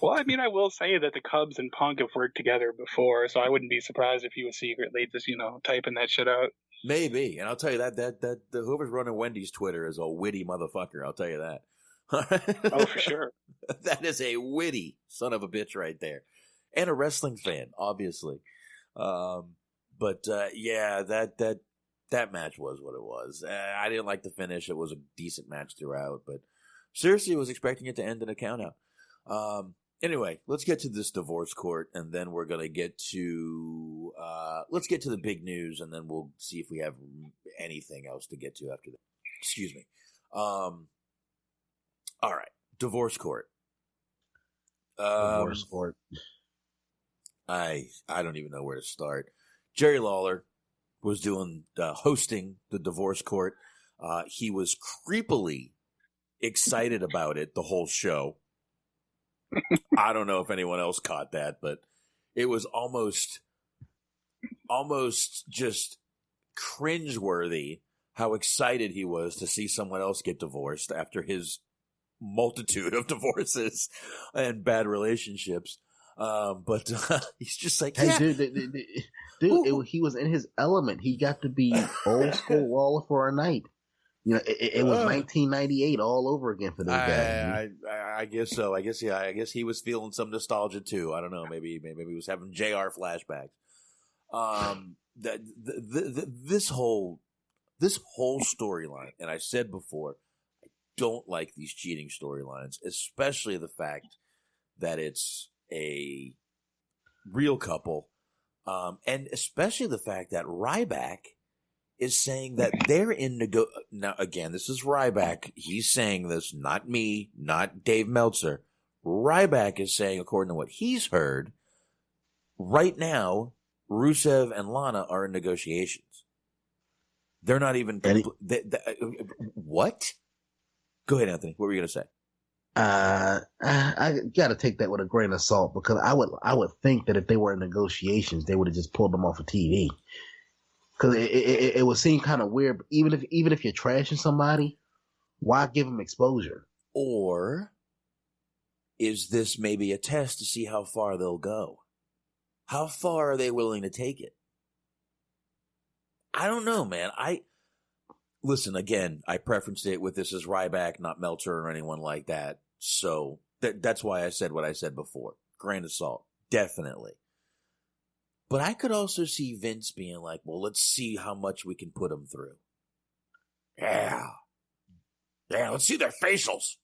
Well, I mean, I will say that the Cubs and Punk have worked together before, so I wouldn't be surprised if he was secretly just, typing that shit out. Maybe, and I'll tell you that whoever's running Wendy's Twitter is a witty motherfucker. I'll tell you that. Oh, for sure. That is a witty son of a bitch right there, and a wrestling fan, obviously. But yeah, that match was what it was. I didn't like the finish. It was a decent match throughout, but seriously, was expecting it to end in a countout. Anyway, let's get to this divorce court, and then we're gonna get to let's get to the big news, and then we'll see if we have anything else to get to after that. Excuse me. All right, divorce court. Divorce court. I don't even know where to start. Jerry Lawler was hosting the divorce court. He was creepily excited about it the whole show. I don't know if anyone else caught that, but it was almost just cringeworthy how excited he was to see someone else get divorced after his multitude of divorces and bad relationships. But he's just like, yeah. Hey, dude, he was in his element. He got to be old school Lawler for a night. It was 1998 all over again for those guys. I guess so. I guess he was feeling some nostalgia too. I don't know. Maybe he was having JR flashbacks. This whole storyline, and I said before, I don't like these cheating storylines, especially the fact that it's a real couple, and especially the fact that Ryback is saying that they're in now again, this is Ryback. He's saying this, not me, not Dave Meltzer. Ryback is saying, according to what he's heard, right now, Rusev and Lana are in negotiations. They're not even... what? Go ahead, Anthony. What were you going to say? I got to take that with a grain of salt, because I would think that if they were in negotiations, they would have just pulled them off of TV. Because it would seem kind of weird. Even if you're trashing somebody, why give them exposure? Or is this maybe a test to see how far they'll go? How far are they willing to take it? I don't know, man. Listen, again, I preferenced it with this as Ryback, not Meltzer or anyone like that. So that's why I said what I said before. Grain of salt, definitely. But I could also see Vince being like, well, let's see how much we can put them through. Yeah, let's see their facials.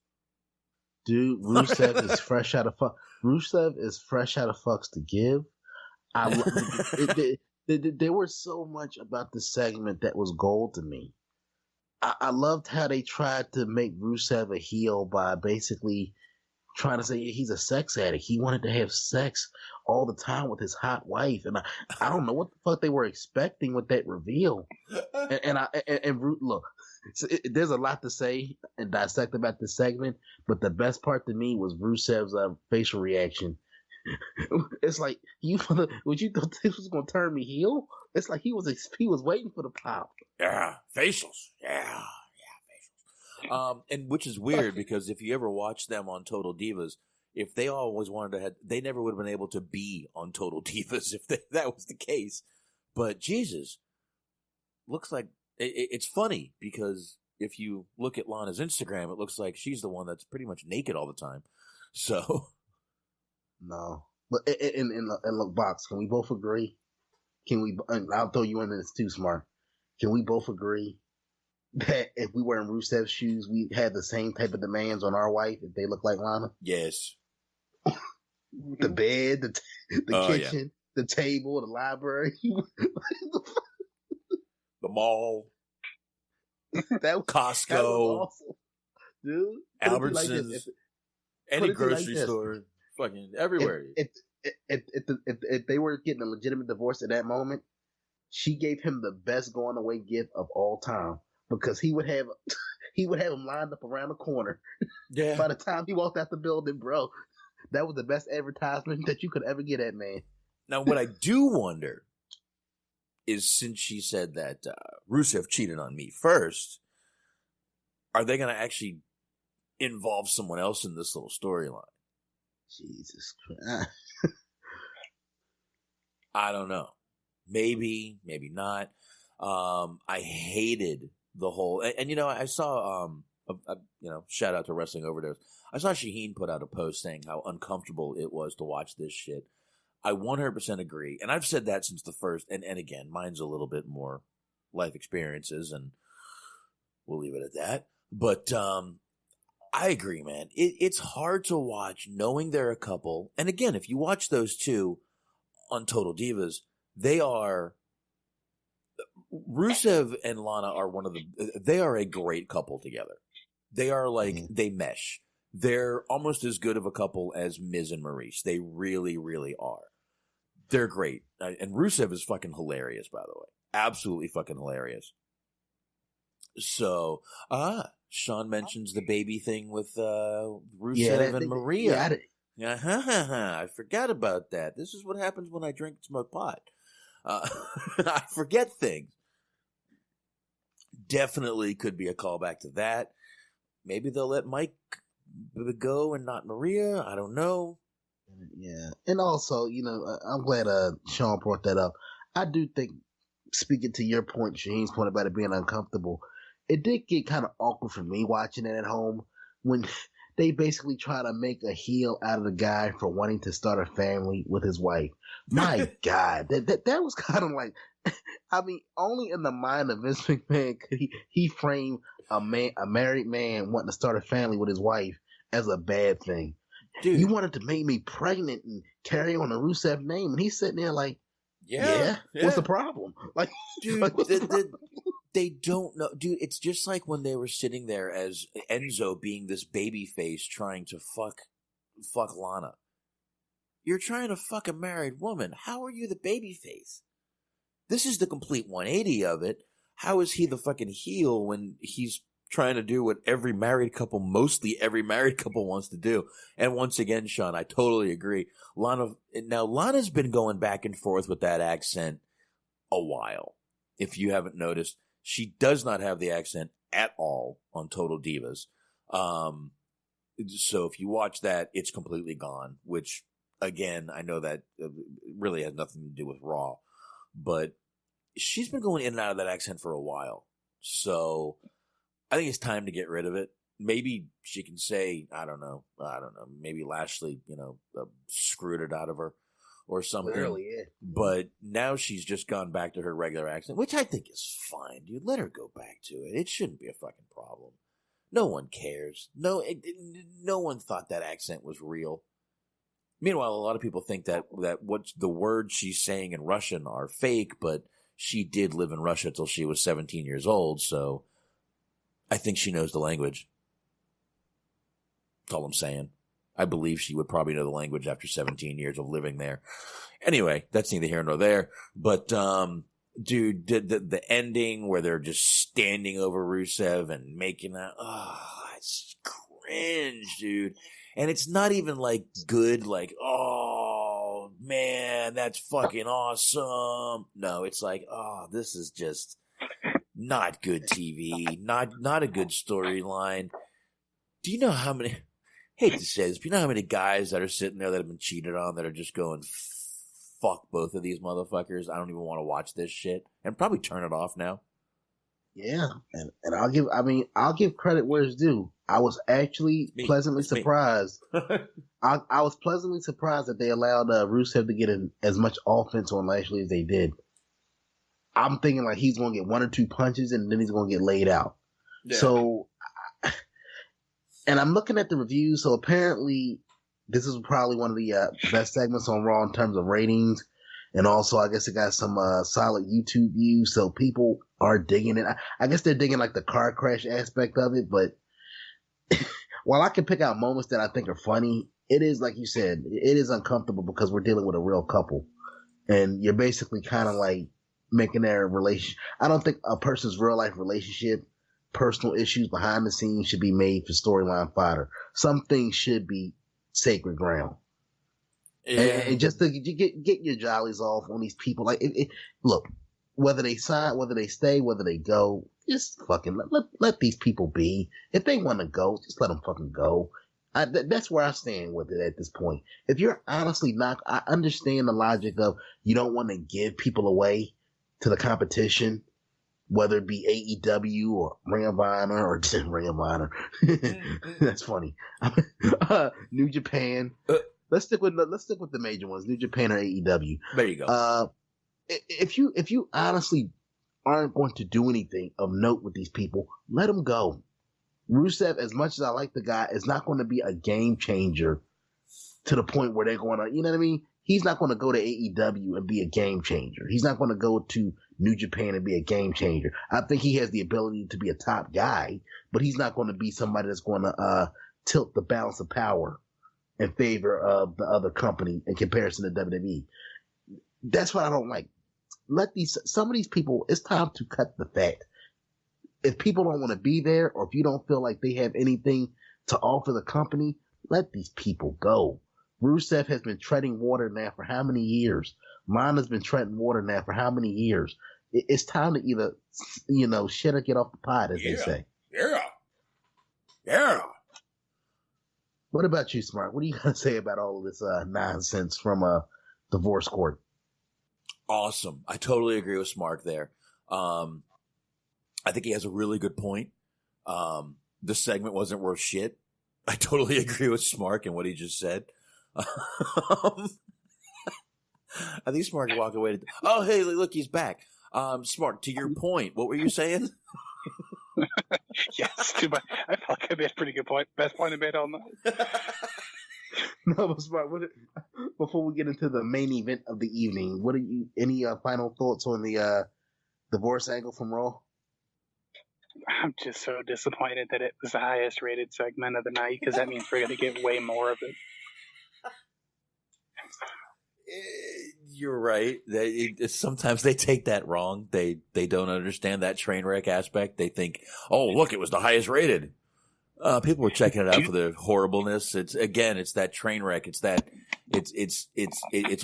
Dude, Rusev is fresh out of fucks to give. There was so much about the segment that was gold to me. I loved how they tried to make Rusev a heel by basically trying to say he's a sex addict. He wanted to have sex all the time with his hot wife, and I don't know what the fuck they were expecting with that reveal. Look, there's a lot to say and dissect about this segment, but the best part to me was Rusev's facial reaction. It's like would you thought this was gonna turn me heel? It's like he was waiting for the pop. Yeah, facials. Yeah, facials. And which is weird because if you ever watch them on Total Divas, if they always wanted to they never would have been able to be on Total Divas if that was the case. But Jesus, looks like it's funny because if you look at Lana's Instagram, it looks like she's the one that's pretty much naked all the time. So. No, but and look, Box, can we both agree? And I'll throw you into this too, Smark. Can we both agree that if we were in Rusev's shoes, we had the same type of demands on our wife if they look like Lana? Yes. The bed, the kitchen, the table, the library, the mall, Costco, that was awesome. Dude. Albertsons, like any grocery store. Fucking everywhere. If they were getting a legitimate divorce at that moment, she gave him the best going away gift of all time because he would have him lined up around the corner. Yeah. By the time he walked out the building, bro, that was the best advertisement that you could ever get at, man. Now, what I do wonder is, since she said that Rusev cheated on me first, are they going to actually involve someone else in this little storyline? Jesus Christ. I don't know. Maybe not. I hated the whole, and I saw, shout out to Wrestling Overdose. I saw Shaheen put out a post saying how uncomfortable it was to watch this shit. I 100% agree. And I've said that since the first, and again, mine's a little bit more life experiences, and we'll leave it at that. But, I agree, man. It's hard to watch knowing they're a couple. And again, if you watch those two on Total Divas, they are Rusev and Lana are they are a great couple together. They are like, they mesh. They're almost as good of a couple as Miz and Maurice. They really, really are. They're great. And Rusev is fucking hilarious, by the way. Absolutely fucking hilarious. So, Sean mentions the baby thing with Rusev and Maria. I forgot about that. This is what happens when I drink and smoke pot. I forget things. Definitely could be a callback to that. Maybe they'll let Mike go and not Maria. I don't know. Yeah. And also, I'm glad Sean brought that up. I do think, speaking to your point, Shaheen's point about it being uncomfortable, it did get kind of awkward for me watching it at home when they basically try to make a heel out of the guy for wanting to start a family with his wife. My God, that was kind of like, I mean, only in the mind of Vince McMahon could he frame a married man wanting to start a family with his wife as a bad thing. Dude, you wanted to make me pregnant and carry on the Rusev name, and he's sitting there like, yeah. What's the problem? Like, dude, like, they don't know, dude. It's just like when they were sitting there as Enzo being this baby face trying to fuck Lana. You're trying to fuck a married woman. How are you the baby face? This is the complete 180 of it. How is he the fucking heel when he's trying to do what mostly every married couple wants to do? And once again, Sean, I totally agree. Lana's been going back and forth with that accent a while. If you haven't noticed, she does not have the accent at all on Total Divas. So if you watch that, it's completely gone, which, again, I know that really has nothing to do with Raw, but she's been going in and out of that accent for a while. So I think it's time to get rid of it. Maybe she can say, I don't know, maybe Lashley, screwed it out of her or something. Really, yeah. But now she's just gone back to her regular accent, which I think is fine, dude. Let her go back to it. It shouldn't be a fucking problem. No one cares. No one thought that accent was real. Meanwhile, a lot of people think that what's the words she's saying in Russian are fake, but she did live in Russia till she was 17 years old, so I think she knows the language. That's all I'm saying. I believe she would probably know the language after 17 years of living there. Anyway, that's neither here nor there. But, dude, the ending where they're just standing over Rusev and making that, it's cringe, dude. And it's not even like good, like, oh man, that's fucking awesome. No, it's like, this is just not good TV, not a good storyline. Do you know how many, hate to say this, but you know how many guys that are sitting there that have been cheated on that are just going, fuck both of these motherfuckers. I don't even want to watch this shit, and probably turn it off now. Yeah, and I'll give credit where it's due. I was actually pleasantly surprised. I was pleasantly surprised that they allowed Rusev to get as much offense on Lashley as they did. I'm thinking like he's going to get one or two punches and then he's going to get laid out. Yeah. So, and I'm looking at the reviews. So apparently this is probably one of the best segments on Raw in terms of ratings. And also, I guess it got some solid YouTube views. So people are digging it. I guess they're digging like the car crash aspect of it. But while I can pick out moments that I think are funny, it is, like you said, it is uncomfortable because we're dealing with a real couple. And you're basically kind of like making their relationship. I don't think a person's real life relationship, personal issues behind the scenes should be made for storyline fodder. Some things should be sacred ground. Yeah. And just to get your jollies off on these people. Like, look, whether they sign, whether they stay, whether they go, just fucking let these people be. If they want to go, just let them fucking go. That's where I stand with it at this point. If you're honestly not, I understand the logic of you don't want to give people away to the competition, whether it be AEW or Ring of Honor or Ring of Honor. That's funny. New Japan. Let's stick with the major ones, New Japan or AEW. There you go. If you honestly aren't going to do anything of note with these people, let them go. Rusev, as much as I like the guy, is not going to be a game changer to the point where they're going to, you know what I mean? He's not going to go to AEW and be a game changer. He's not going to go to New Japan and be a game changer. I think he has the ability to be a top guy, but he's not going to be somebody that's going to tilt the balance of power in favor of the other company in comparison to WWE. That's what I don't like. Some of these people, it's time to cut the fat. If people don't want to be there, or if you don't feel like they have anything to offer the company, let these people go. Rusev has been treading water now for how many years? Lana's been treading water now for how many years? It's time to either, shit or get off the pot, as they say. Yeah. What about you, Smark? What do you got to say about all of this nonsense from divorce court? Awesome. I totally agree with Smark there. I think he has a really good point. The segment wasn't worth shit. I totally agree with Smark and what he just said. I think Smark walked away. Oh, hey, look, he's back. Smark, to your point, what were you saying? Yes, I felt like I made a pretty good point. Best point I made all night. No, but Smart, before we get into the main event of the evening, what are you? Any final thoughts on the divorce angle from Raw? I'm just so disappointed that it was the highest rated segment of the night, because that means we're going to get way more of it. You're right. Sometimes they take that wrong. They don't understand that train wreck aspect. They think, oh, look, it was the highest rated. People were checking it out for the horribleness. It's that train wreck. It's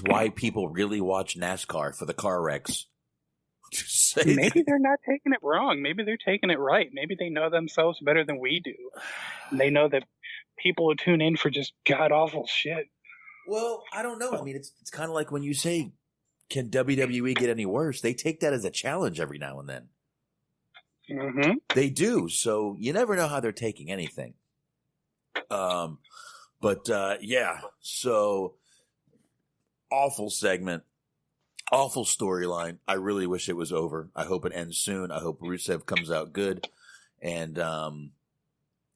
why people really watch NASCAR, for the car wrecks. Maybe they're not taking it wrong. Maybe they're taking it right. Maybe they know themselves better than we do. And they know that people will tune in for just god awful shit. Well, I don't know. I mean, it's kind of like when you say, can WWE get any worse? They take that as a challenge every now and then. Mm-hmm. They do. So you never know how they're taking anything. Yeah. So awful segment. Awful storyline. I really wish it was over. I hope it ends soon. I hope Rusev comes out good. And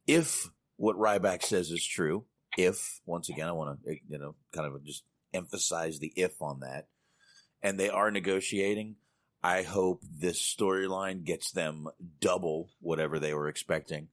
if what Ryback says is true, once again, I want to, kind of just emphasize the if on that, and they are negotiating, I hope this storyline gets them double whatever they were expecting.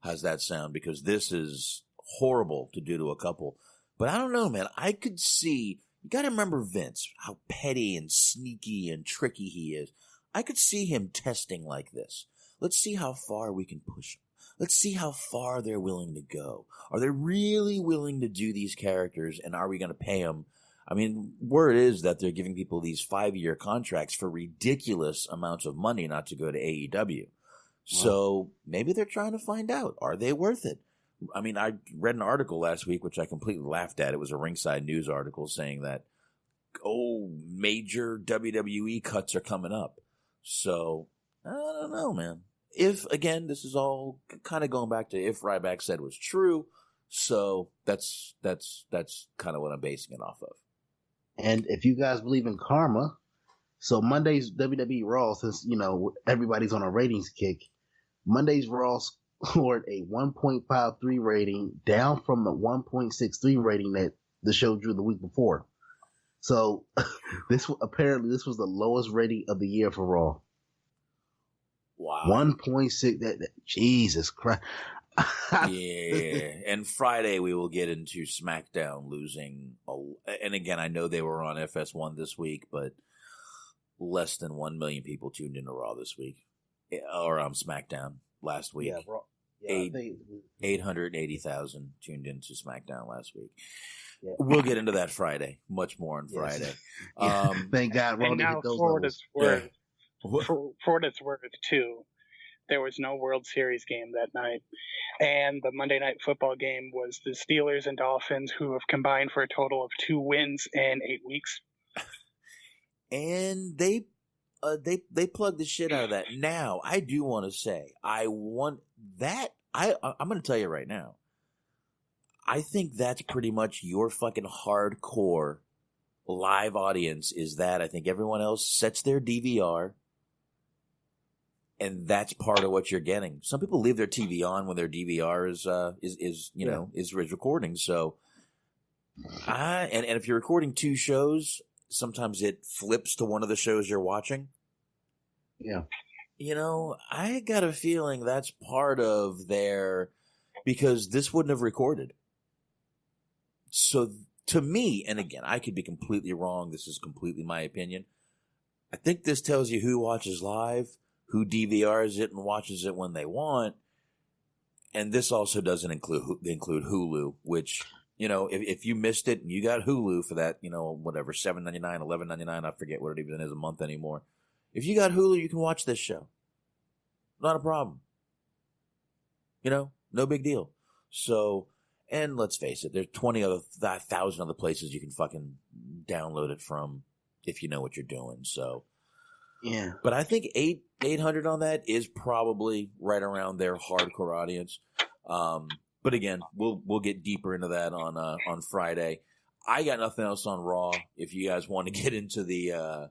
How's that sound? Because this is horrible to do to a couple. But I don't know, man. I could see, you got to remember Vince, how petty and sneaky and tricky he is. I could see him testing like this. Let's see how far we can push him. Let's see how far they're willing to go. Are they really willing to do these characters, and are we going to pay them? I mean, word is that they're giving people these 5-year contracts for ridiculous amounts of money not to go to AEW. Wow. So maybe they're trying to find out, are they worth it? I mean, I read an article last week, which I completely laughed at. It was a Ringside News article saying that, major WWE cuts are coming up. So, I don't know, man. If, again, this is all kind of going back to if Ryback said was true. So that's kind of what I'm basing it off of. And if you guys believe in karma, so Monday's WWE Raw, since, everybody's on a ratings kick, Monday's Raw scored a 1.53 rating, down from the 1.63 rating that the show drew the week before. So this was the lowest rating of the year for Raw. Wow. 1.6. That Jesus Christ. Yeah. And Friday we will get into SmackDown losing. And again, I know they were on FS1 this week, but less than 1 million people tuned into Raw this week, or on SmackDown last week. Yeah, Raw. Yeah, 880,000 tuned into SmackDown last week. Yeah. We'll get into that Friday. Much more on Friday. Yeah. Thank God. And now, for what it's worth, too, there was no World Series game that night. And the Monday Night Football game was the Steelers and Dolphins, who have combined for a total of 2 wins in 8 weeks. And they plugged the shit out of that. Now, I do want to say, I want that. I'm going to tell you right now. I think that's pretty much your fucking hardcore live audience is that. I think everyone else sets their DVR, and that's part of what you're getting. Some people leave their TV on when their DVR is recording. So, and if you're recording 2 shows, sometimes it flips to one of the shows you're watching. Yeah. I got a feeling that's part of because this wouldn't have recorded. So to me, and again, I could be completely wrong. This is completely my opinion. I think this tells you who watches live, who DVRs it and watches it when they want. And this also doesn't include Hulu, which, if you missed it and you got Hulu for that, whatever, $7.99, $11.99, I forget what it even is a month anymore. If you got Hulu, you can watch this show. Not a problem. No big deal. So, and let's face it, there's 20,000 other places you can fucking download it from if you know what you're doing. So, Yeah. But I think 800 on that is probably right around their hardcore audience. But again, we'll get deeper into that on Friday. I got nothing else on Raw. If you guys want to get into the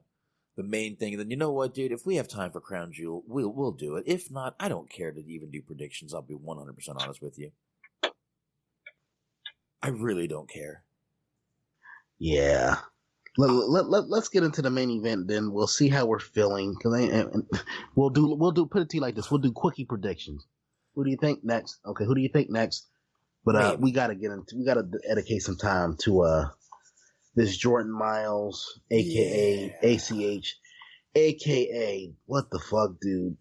main thing, then you know what, dude? If we have time for Crown Jewel, we'll do it. If not, I don't care to even do predictions. I'll be 100% honest with you. I really don't care. Yeah. Let's get into the main event. Then we'll see how we're feeling. We'll do. Put it to you like this: we'll do quickie predictions. Who do you think next? Okay, who do you think next? But we gotta dedicate some time to this Jordan Myles, aka ACH, aka what the fuck, dude?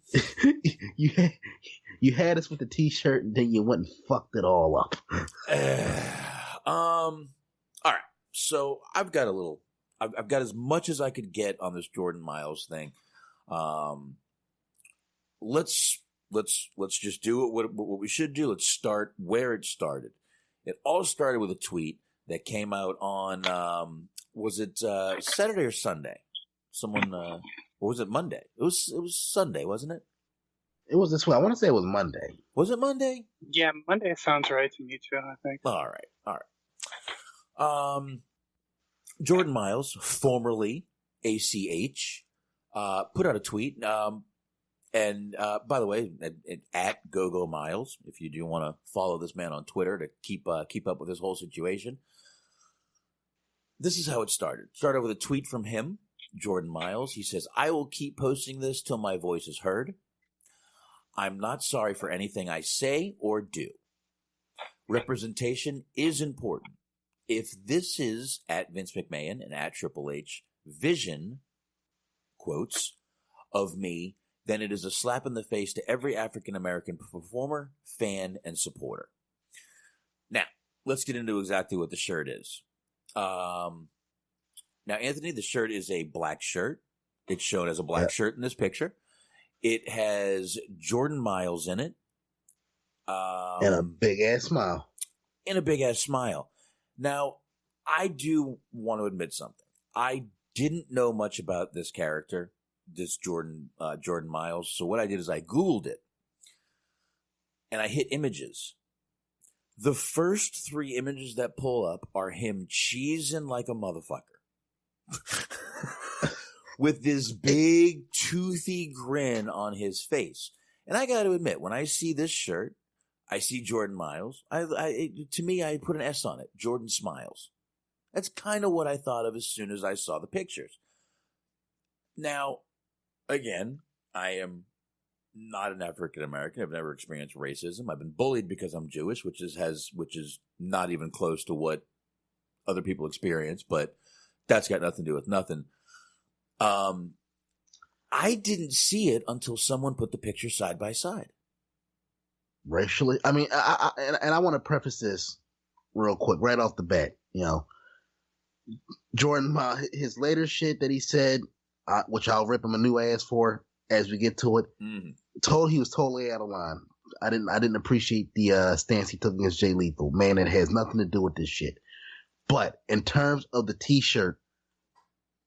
you had us with the T-shirt and then you went and fucked it all up. All right. So I've got as much as I could get on this Jordan Myles thing. Let's just do it. What we should do. Let's start where it started. It all started with a tweet that came out on was it Saturday or Sunday? Someone or was it Monday? It was Sunday, wasn't it? It was this way. I want to say it was Monday. Was it Monday? Yeah, Monday sounds right to me too, I think. All right. Jordan Myles, formerly ACH, put out a tweet. And by the way, at GoGo Miles, if you do want to follow this man on Twitter to keep up with this whole situation. This is how it started. Started with a tweet from him, Jordan Myles. He says, "I will keep posting this till my voice is heard. I'm not sorry for anything I say or do. Representation is important. If this is at Vince McMahon and at Triple H vision, quotes, of me, then it is a slap in the face to every African-American performer, fan, and supporter." Now, let's get into exactly what the shirt is. Now, Anthony, the shirt is a black shirt. It's shown as a black shirt in this picture. It has Jordan Myles in it. And a big-ass smile. Now, I do want to admit something. I didn't know much about this character, this Jordan Myles. So what I did is I Googled it. And I hit images. The first 3 images that pull up are him cheesing like a motherfucker. With this big, toothy grin on his face. And I got to admit, when I see this shirt, I see Jordan Myles. To me, I put an S on it. Jordan Smiles. That's kind of what I thought of as soon as I saw the pictures. Now, again, I am not an African American. I've never experienced racism. I've been bullied because I'm Jewish, which is not even close to what other people experience. But that's got nothing to do with nothing. I didn't see it until someone put the picture side by side. Racially, I mean, I want to preface this real quick, right off the bat. You know, Jordan, his later shit that he said, which I'll rip him a new ass for as we get to it. Mm-hmm. He was totally out of line. I didn't appreciate the stance he took against Jay Lethal. Man, it has nothing to do with this shit. But in terms of the T-shirt,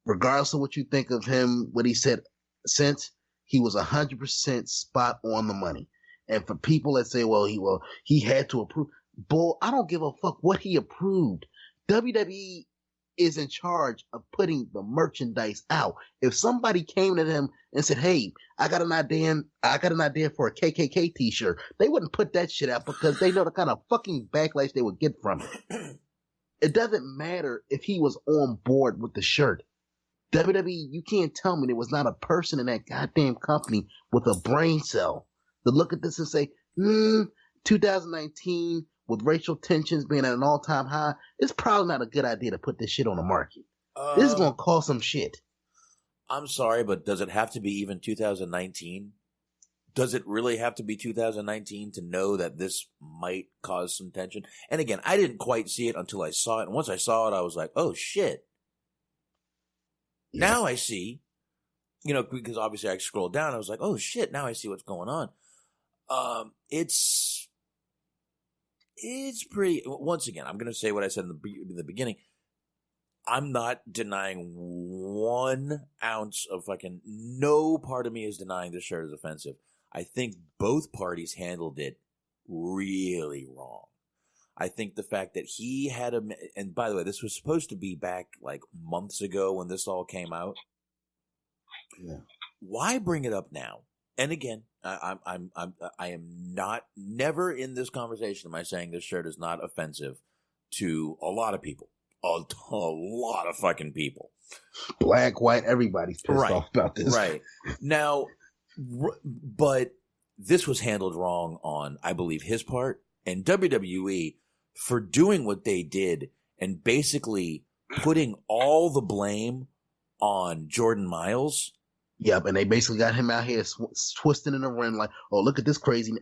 regardless of what you think of him, what he said since, he was 100% spot on the money. And for people that say, he had to approve. Bull, I don't give a fuck what he approved. WWE is in charge of putting the merchandise out. If somebody came to them and said, "Hey, I got an idea for a KKK T-shirt," they wouldn't put that shit out because they know the kind of fucking backlash they would get from it. It doesn't matter if he was on board with the shirt. WWE, you can't tell me there was not a person in that goddamn company with a brain cell to look at this and say, 2019, with racial tensions being at an all-time high, it's probably not a good idea to put this shit on the market. This is going to cause some shit. I'm sorry, but does it have to be even 2019? Does it really have to be 2019 to know that this might cause some tension? And again, I didn't quite see it until I saw it. And once I saw it, I was like, oh, shit. Yeah. Now I see, because obviously I scrolled down. I was like, oh, shit, now I see what's going on. It's pretty, once again, I'm going to say what I said in the beginning. I'm not denying 1 ounce of fucking, no part of me is denying this shirt is offensive. I think both parties handled it really wrong. I think the fact that he had and by the way, this was supposed to be back like months ago when this all came out. Yeah. Why bring it up now? And again, I am not, never in this conversation am I saying this shirt is not offensive to a lot of people. A lot of fucking people. Black, white, everybody's pissed off about this. Right. Now, but this was handled wrong on, I believe, his part. And WWE, for doing what they did and basically putting all the blame on Jordan Myles. Yep, and they basically got him out here twisting in the ring like, oh, look at this crazy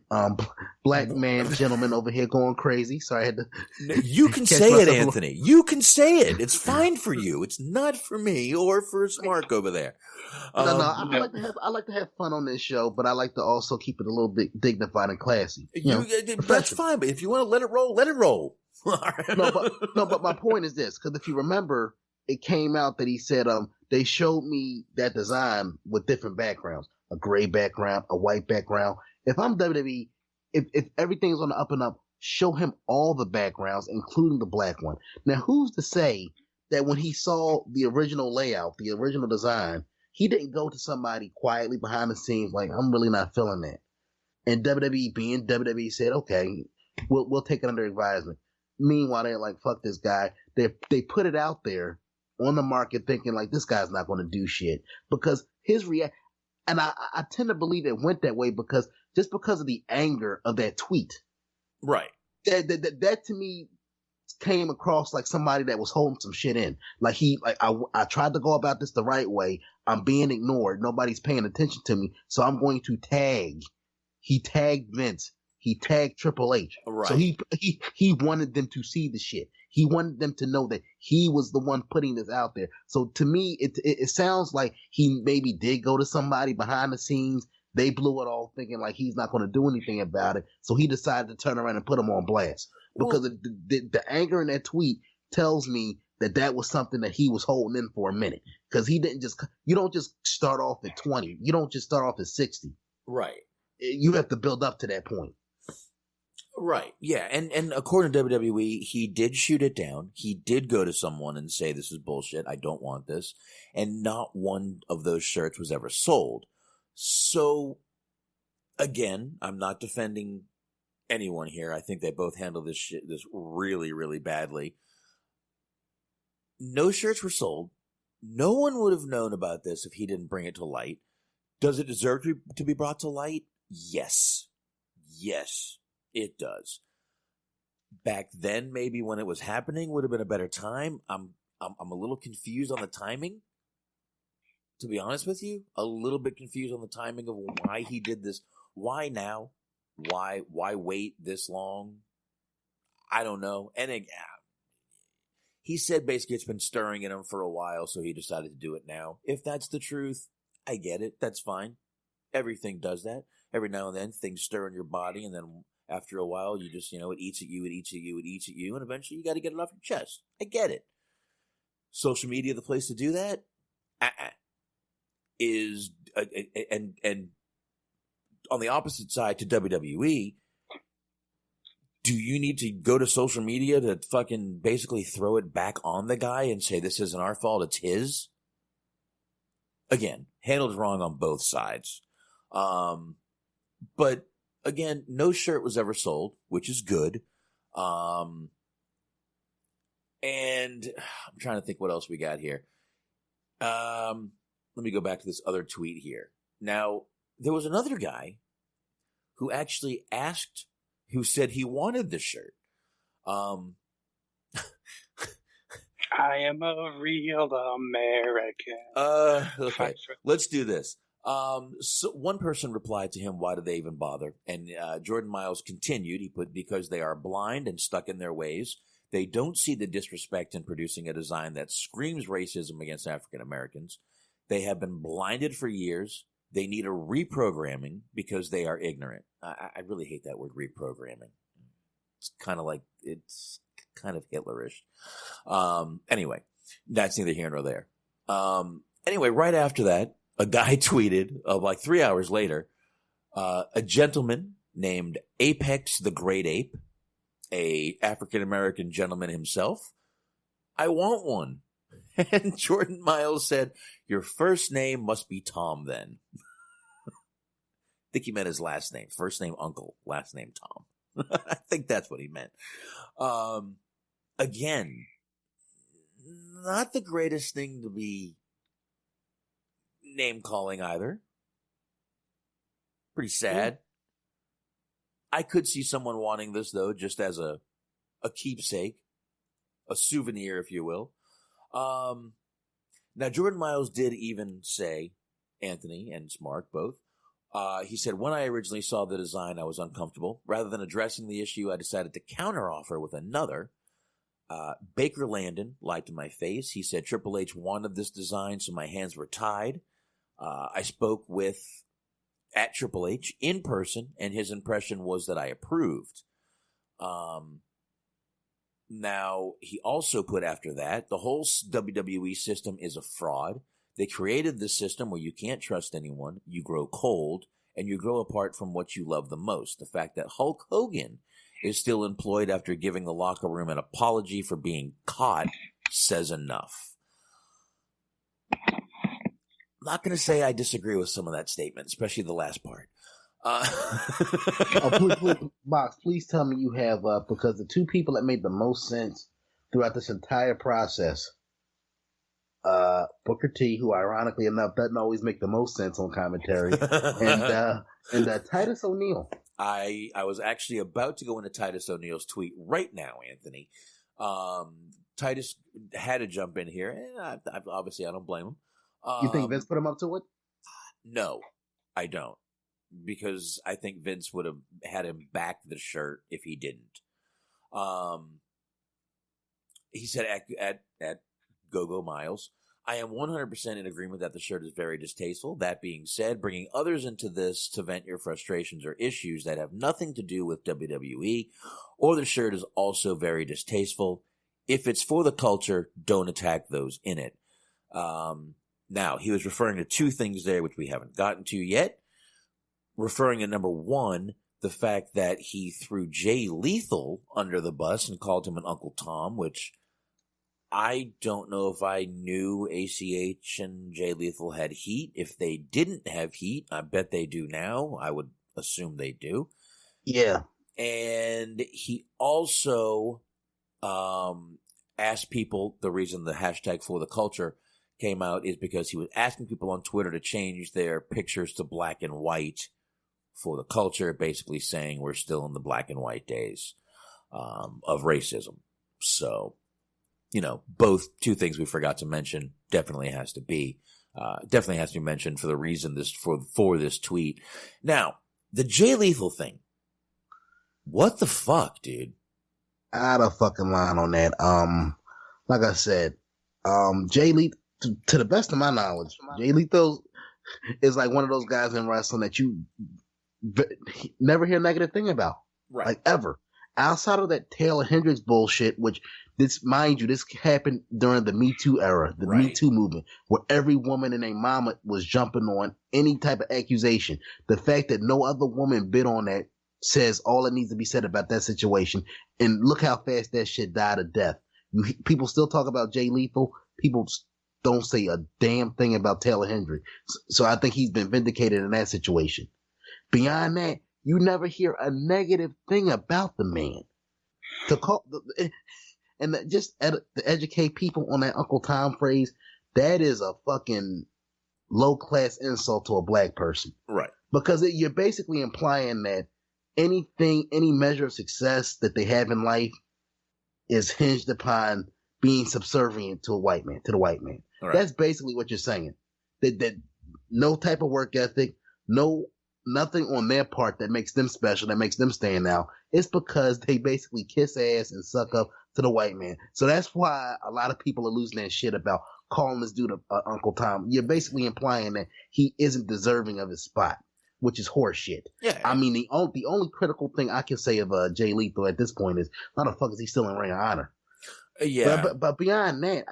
black man, gentleman over here going crazy. Sorry, I had to. You can say it, Anthony. You can say it. It's fine for you. It's not for me or for Smark over there. No, I like to have fun on this show, but I like to also keep it a little bit dignified and classy. That's fine, but if you want to let it roll, let it roll. But my point is this, because if you remember, it came out that he said, they showed me that design with different backgrounds, a gray background, a white background. If I'm WWE, if everything's on the up and up, show him all the backgrounds, including the black one. Now, who's to say that when he saw the original layout, the original design, he didn't go to somebody quietly behind the scenes like, I'm really not feeling that. And WWE being WWE said, okay, we'll take it under advisement. Meanwhile, they're like, fuck this guy. They put it out there on the market thinking like this guy's not going to do shit because his and I tend to believe it went that way because of the anger of that tweet. Right. That to me came across like somebody that was holding some shit in. Like I tried to go about this the right way. I'm being ignored. Nobody's paying attention to me. So I'm going to tag. He tagged Vince. He tagged Triple H. Right. So he wanted them to see the shit. He wanted them to know that he was the one putting this out there. So to me, it sounds like he maybe did go to somebody behind the scenes. They blew it all thinking like he's not going to do anything about it. So he decided to turn around and put him on blast. Because the anger in that tweet tells me that was something that he was holding in for a minute. Because you don't just start off at 20. You don't just start off at 60. Right. You have to build up to that point. Right, yeah, and according to WWE, he did shoot it down. He did go to someone and say, this is bullshit, I don't want this. And not one of those shirts was ever sold. So, again, I'm not defending anyone here. I think they both handled this really, really badly. No shirts were sold. No one would have known about this if he didn't bring it to light. Does it deserve to be brought to light? Yes. Yes. It does. Back then, maybe when it was happening, would have been a better time. I'm a little confused on the timing. To be honest with you, a little bit confused on the timing of why he did this. Why now? Why wait this long? I don't know. And he said basically it's been stirring in him for a while, so he decided to do it now. If that's the truth, I get it. That's fine. Everything does that. Every now and then, things stir in your body, and then after a while, you just, it eats at you, and eventually you got to get it off your chest. I get it. Social media, the place to do that, is, and on the opposite side to WWE, do you need to go to social media to fucking basically throw it back on the guy and say this isn't our fault, it's his? Again, handled wrong on both sides. But again, no shirt was ever sold, which is good. And I'm trying to think what else we got here. Let me go back to this other tweet here. Now, there was another guy who actually who said he wanted this shirt. I am a real American. Okay, let's do this. So one person replied to him, why do they even bother? And Jordan Myles continued, he put, because they are blind and stuck in their ways. They don't see the disrespect in producing a design that screams racism against African Americans. They have been blinded for years. They need a reprogramming because they are ignorant. I really hate that word, reprogramming. It's kind of Hitlerish. Anyway, That's neither here nor there. Anyway, right after that, a guy tweeted, like 3 hours later, a gentleman named Apex the Great Ape, a African-American gentleman himself, I want one. And Jordan Myles said, your first name must be Tom then. I think he meant his last name. First name Uncle, last name Tom. I think that's what he meant. Again, not the greatest thing to be name calling either. Pretty sad. I could see someone wanting this, though, just as a keepsake, a souvenir, if you will. Now, Jordan Myles did even say, Anthony and Smark both, he said, when I originally saw the design, I was uncomfortable. Rather than addressing the issue, I decided to counteroffer with another. Baker Landon lied to my face. He said Triple H wanted this design, so my hands were tied. I spoke at Triple H in person, and his impression was that I approved. Now, he also put after that, the whole WWE system is a fraud. They created this system where you can't trust anyone, you grow cold, and you grow apart from what you love the most. The fact that Hulk Hogan is still employed after giving the locker room an apology for being caught says enough. I'm not going to say I disagree with some of that statement, especially the last part. Please, Box, please tell me you have, because the two people that made the most sense throughout this entire process, Booker T, who ironically enough doesn't always make the most sense on commentary, and Titus O'Neil. I was actually about to go into Titus O'Neil's tweet right now, Anthony. Titus had to jump in here, and obviously I don't blame him. You think Vince put him up to it? No, I don't. Because I think Vince would have had him back the shirt if he didn't. He said at Go-Go Miles, I am 100% in agreement that the shirt is very distasteful. That being said, bringing others into this to vent your frustrations or issues that have nothing to do with WWE or the shirt is also very distasteful. If it's for the culture, don't attack those in it. Now, he was referring to two things there which we haven't gotten to yet. Referring to number one, the fact that he threw Jay Lethal under the bus and called him an Uncle Tom, which I don't know if I knew ACH and Jay Lethal had heat. If they didn't have heat, I bet they do now. I would assume they do. Yeah. And he also asked people, the reason the hashtag for the culture came out is because he was asking people on Twitter to change their pictures to black and white for the culture, basically saying we're still in the black and white days of racism. So, both two things we forgot to mention definitely has to be mentioned for the reason for this tweet. Now, the Jay Lethal thing. What the fuck, dude? Out of fucking line on that. Like I said, Jay Lethal, to the best of my knowledge, Jay Lethal is like one of those guys in wrestling that you never hear a negative thing about. Right. Like ever. Outside of that Taylor Hendricks bullshit, which this happened during the Me Too era, the Me Too movement, where every woman and their mama was jumping on any type of accusation. The fact that no other woman bid on that says all that needs to be said about that situation. And look how fast that shit died a death. People still talk about Jay Lethal. People don't say a damn thing about Taylor Hendricks. So I think he's been vindicated in that situation. Beyond that, you never hear a negative thing about the man. To educate people on that Uncle Tom phrase, that is a fucking low class insult to a black person. Right. Because you're basically implying that any measure of success that they have in life is hinged upon being subservient to the white man. Right. That's basically what you're saying. That no type of work ethic, nothing on their part that makes them special, that makes them stand out. It's because they basically kiss ass and suck up to the white man. So that's why a lot of people are losing their shit about calling this dude Uncle Tom. You're basically implying that he isn't deserving of his spot, which is horse shit. Yeah. I mean, the only critical thing I can say of Jay Lethal at this point is, how the fuck is he still in Ring of Honor? Yeah. But beyond that,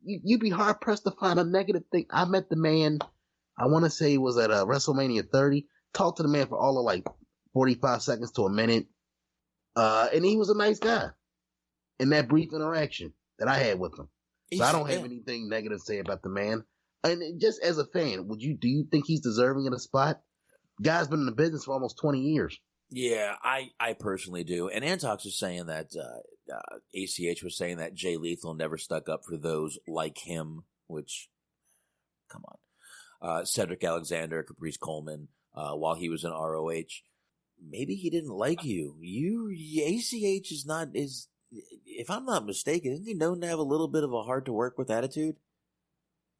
you'd be hard pressed to find a negative thing. I met the man. I want to say it was at WrestleMania 30. Talked to the man for all of like 45 seconds to a minute, and he was a nice guy. In that brief interaction that I had with him, so I don't have anything negative to say about the man. And just as a fan, do you think he's deserving of the spot? Guy's been in the business for almost 20 years. Yeah, I personally do. And Antox was saying that ACH was saying that Jay Lethal never stuck up for those like him, which, come on. Cedric Alexander, Caprice Coleman, while he was in ROH. Maybe he didn't like you. ACH is, if I'm not mistaken, isn't he known to have a little bit of a hard to work with attitude?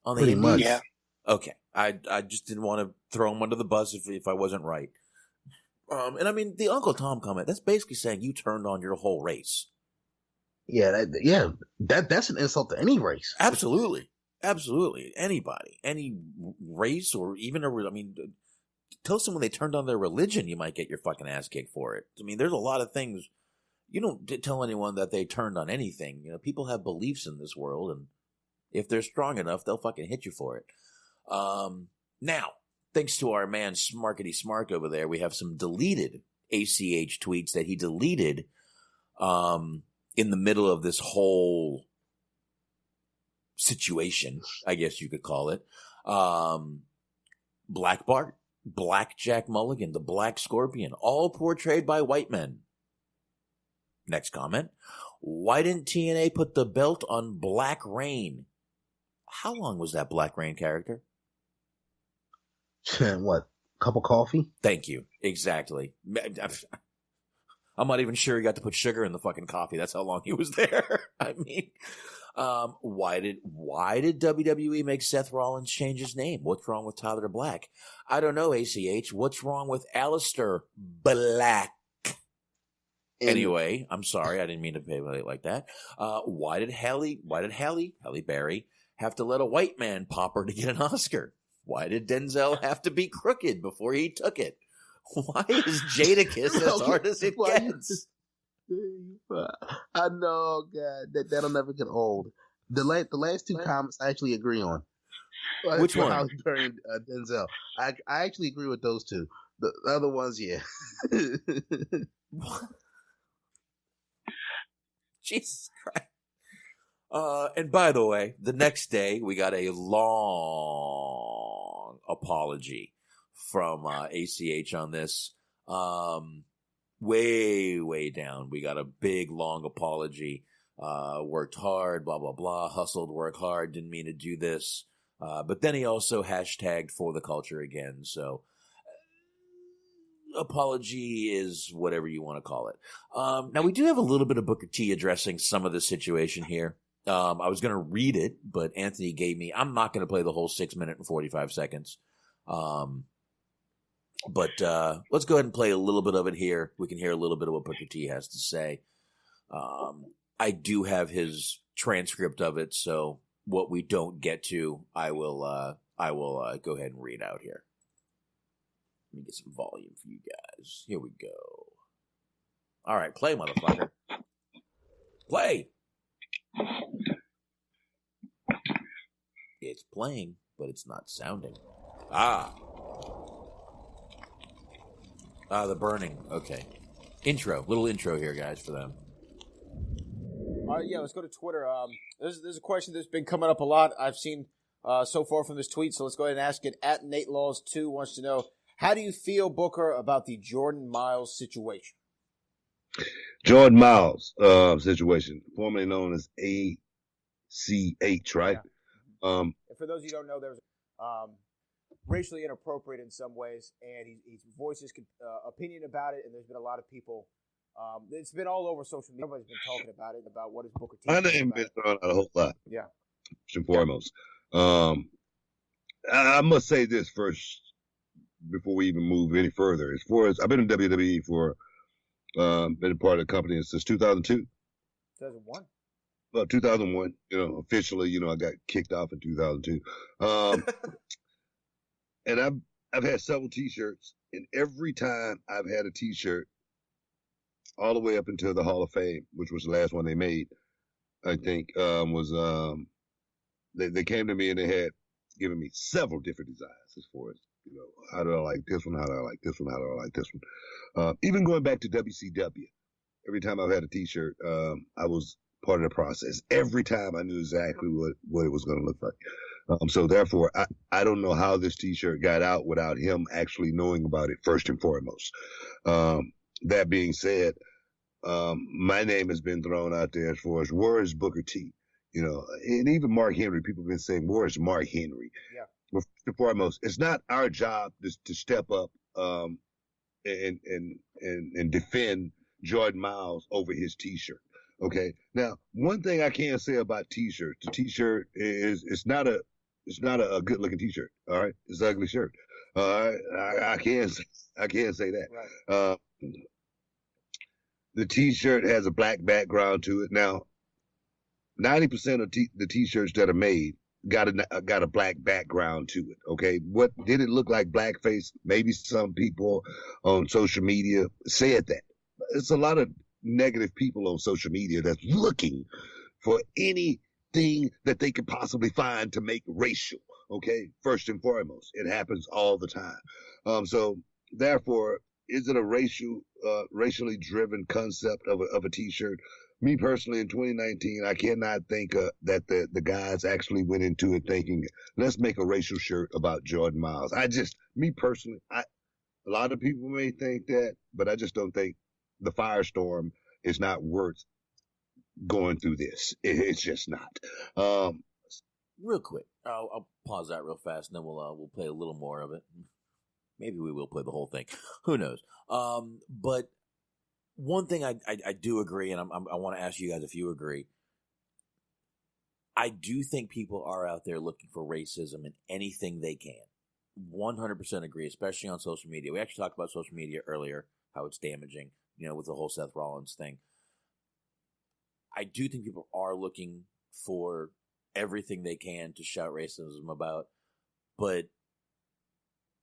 On the Pretty much. Yeah. Okay. I just didn't want to throw him under the bus if I wasn't right. And I mean, the Uncle Tom comment, that's basically saying you turned on your whole race. Yeah, that's an insult to any race. Absolutely. Absolutely. Anybody, any race or even tell someone they turned on their religion, you might get your fucking ass kicked for it. I mean, there's a lot of things. You don't tell anyone that they turned on anything. You know, people have beliefs in this world, and if they're strong enough, they'll fucking hit you for it. Now, thanks to our man Smarkety Smark over there, we have some deleted ACH tweets that he deleted in the middle of this whole situation, I guess you could call it. Black Bart, Black Jack Mulligan, the Black Scorpion, all portrayed by white men. Next comment. Why didn't TNA put the belt on Black Rain? How long was that Black Rain character? What? Cup of coffee? Thank you. Exactly. I'm not even sure he got to put sugar in the fucking coffee. That's how long he was there. I mean, why did WWE make Seth Rollins change his name? What's wrong with Tyler Black? I don't know, ACH. What's wrong with Aleister Black? Anyway, I'm sorry. I didn't mean to pay it like that. Why did Halle Berry have to let a white man pop her to get an Oscar? Why did Denzel have to be crooked before he took it? Why is Jadakiss as hard as it gets? I know, God, that'll never get old. The last two comments I actually agree on. Which one? Halle Berry and Denzel. I actually agree with those two. The other ones, yeah. What? Jesus Christ. And by the way, the next day we got a long apology from ACH on this. Way down. We got a big, long apology. Worked hard, blah, blah, blah. Hustled, worked hard, didn't mean to do this. But then he also hashtagged for the culture again. So apology is whatever you want to call it. Now, we do have a little bit of Booker T addressing some of the situation here. I was going to read it, but Anthony gave me, I'm not going to play the whole 6 minute and 45 seconds. But let's go ahead and play a little bit of it here. We can hear a little bit of what Booker T has to say. I do have his transcript of it, so what we don't get to, I will go ahead and read out here. Let me get some volume for you guys. Here we go. All right, play, motherfucker. Play. It's playing, but it's not sounding. The burning. Okay. Little intro here, guys, for them. Yeah, let's go to Twitter. There's a question that's been coming up a lot. I've seen so far from this tweet, so let's go ahead and ask it. At Nate Laws 2 wants to know, how do you feel, Booker, about the Jordan Myles situation? Jordan Myles situation, formerly known as ACH, right? And for those of you who don't know, there's racially inappropriate in some ways, and he voices opinion about it, and there's been a lot of people. It's been all over social media. Everybody's been talking about it, about what is Booker T. I ain't been thrown out a whole lot. Yeah. First and foremost. I must say this first before we even move any further. As far as I've been in WWE for been a part of the company since 2002. 2001. Well, 2001. Officially, I got kicked off in 2002. And I've had several T-shirts, and every time I've had a T-shirt, all the way up until the Hall of Fame, which was the last one they made, I think, was they came to me and they had given me several different designs as far as, how do I like this one? How do I like this one? How do I like this one? Even going back to WCW, every time I've had a T-shirt, I was part of the process. Every time I knew exactly what it was going to look like. So therefore, I don't know how this T-shirt got out without him actually knowing about it first and foremost. That being said, my name has been thrown out there as far as where is Booker T? And even Mark Henry, people have been saying, where is Mark Henry? Yeah. But first and foremost, it's not our job to step up and defend Jordan Myles over his T-shirt. Okay. Now, one thing I can say about T-shirts, the T-shirt it's not a good looking T-shirt. All right, it's an ugly shirt. All right, I can't say that. Right. The T-shirt has a black background to it. Now, 90% of the T-shirts that are made got a black background to it. Okay, what did it look like? Blackface? Maybe some people on social media said that. It's a lot of negative people on social media that's looking for anything that they could possibly find to make racial. Okay, first and foremost, it happens all the time. So therefore, is it a racially driven concept of a T-shirt? Me personally, in 2019, I cannot think that the guys actually went into it thinking, let's make a racial shirt about Jordan Myles. Me personally, a lot of people may think that, but I just don't think the firestorm is not worth going through this. It's just not. Real quick, I'll pause that real fast, and then we'll play a little more of it. Maybe we will play the whole thing. Who knows? But one thing I do agree, and I want to ask you guys if you agree. I do think people are out there looking for racism in anything they can. 100% agree, especially on social media. We actually talked about social media earlier, how it's damaging, with the whole Seth Rollins thing. I do think people are looking for everything they can to shout racism about, but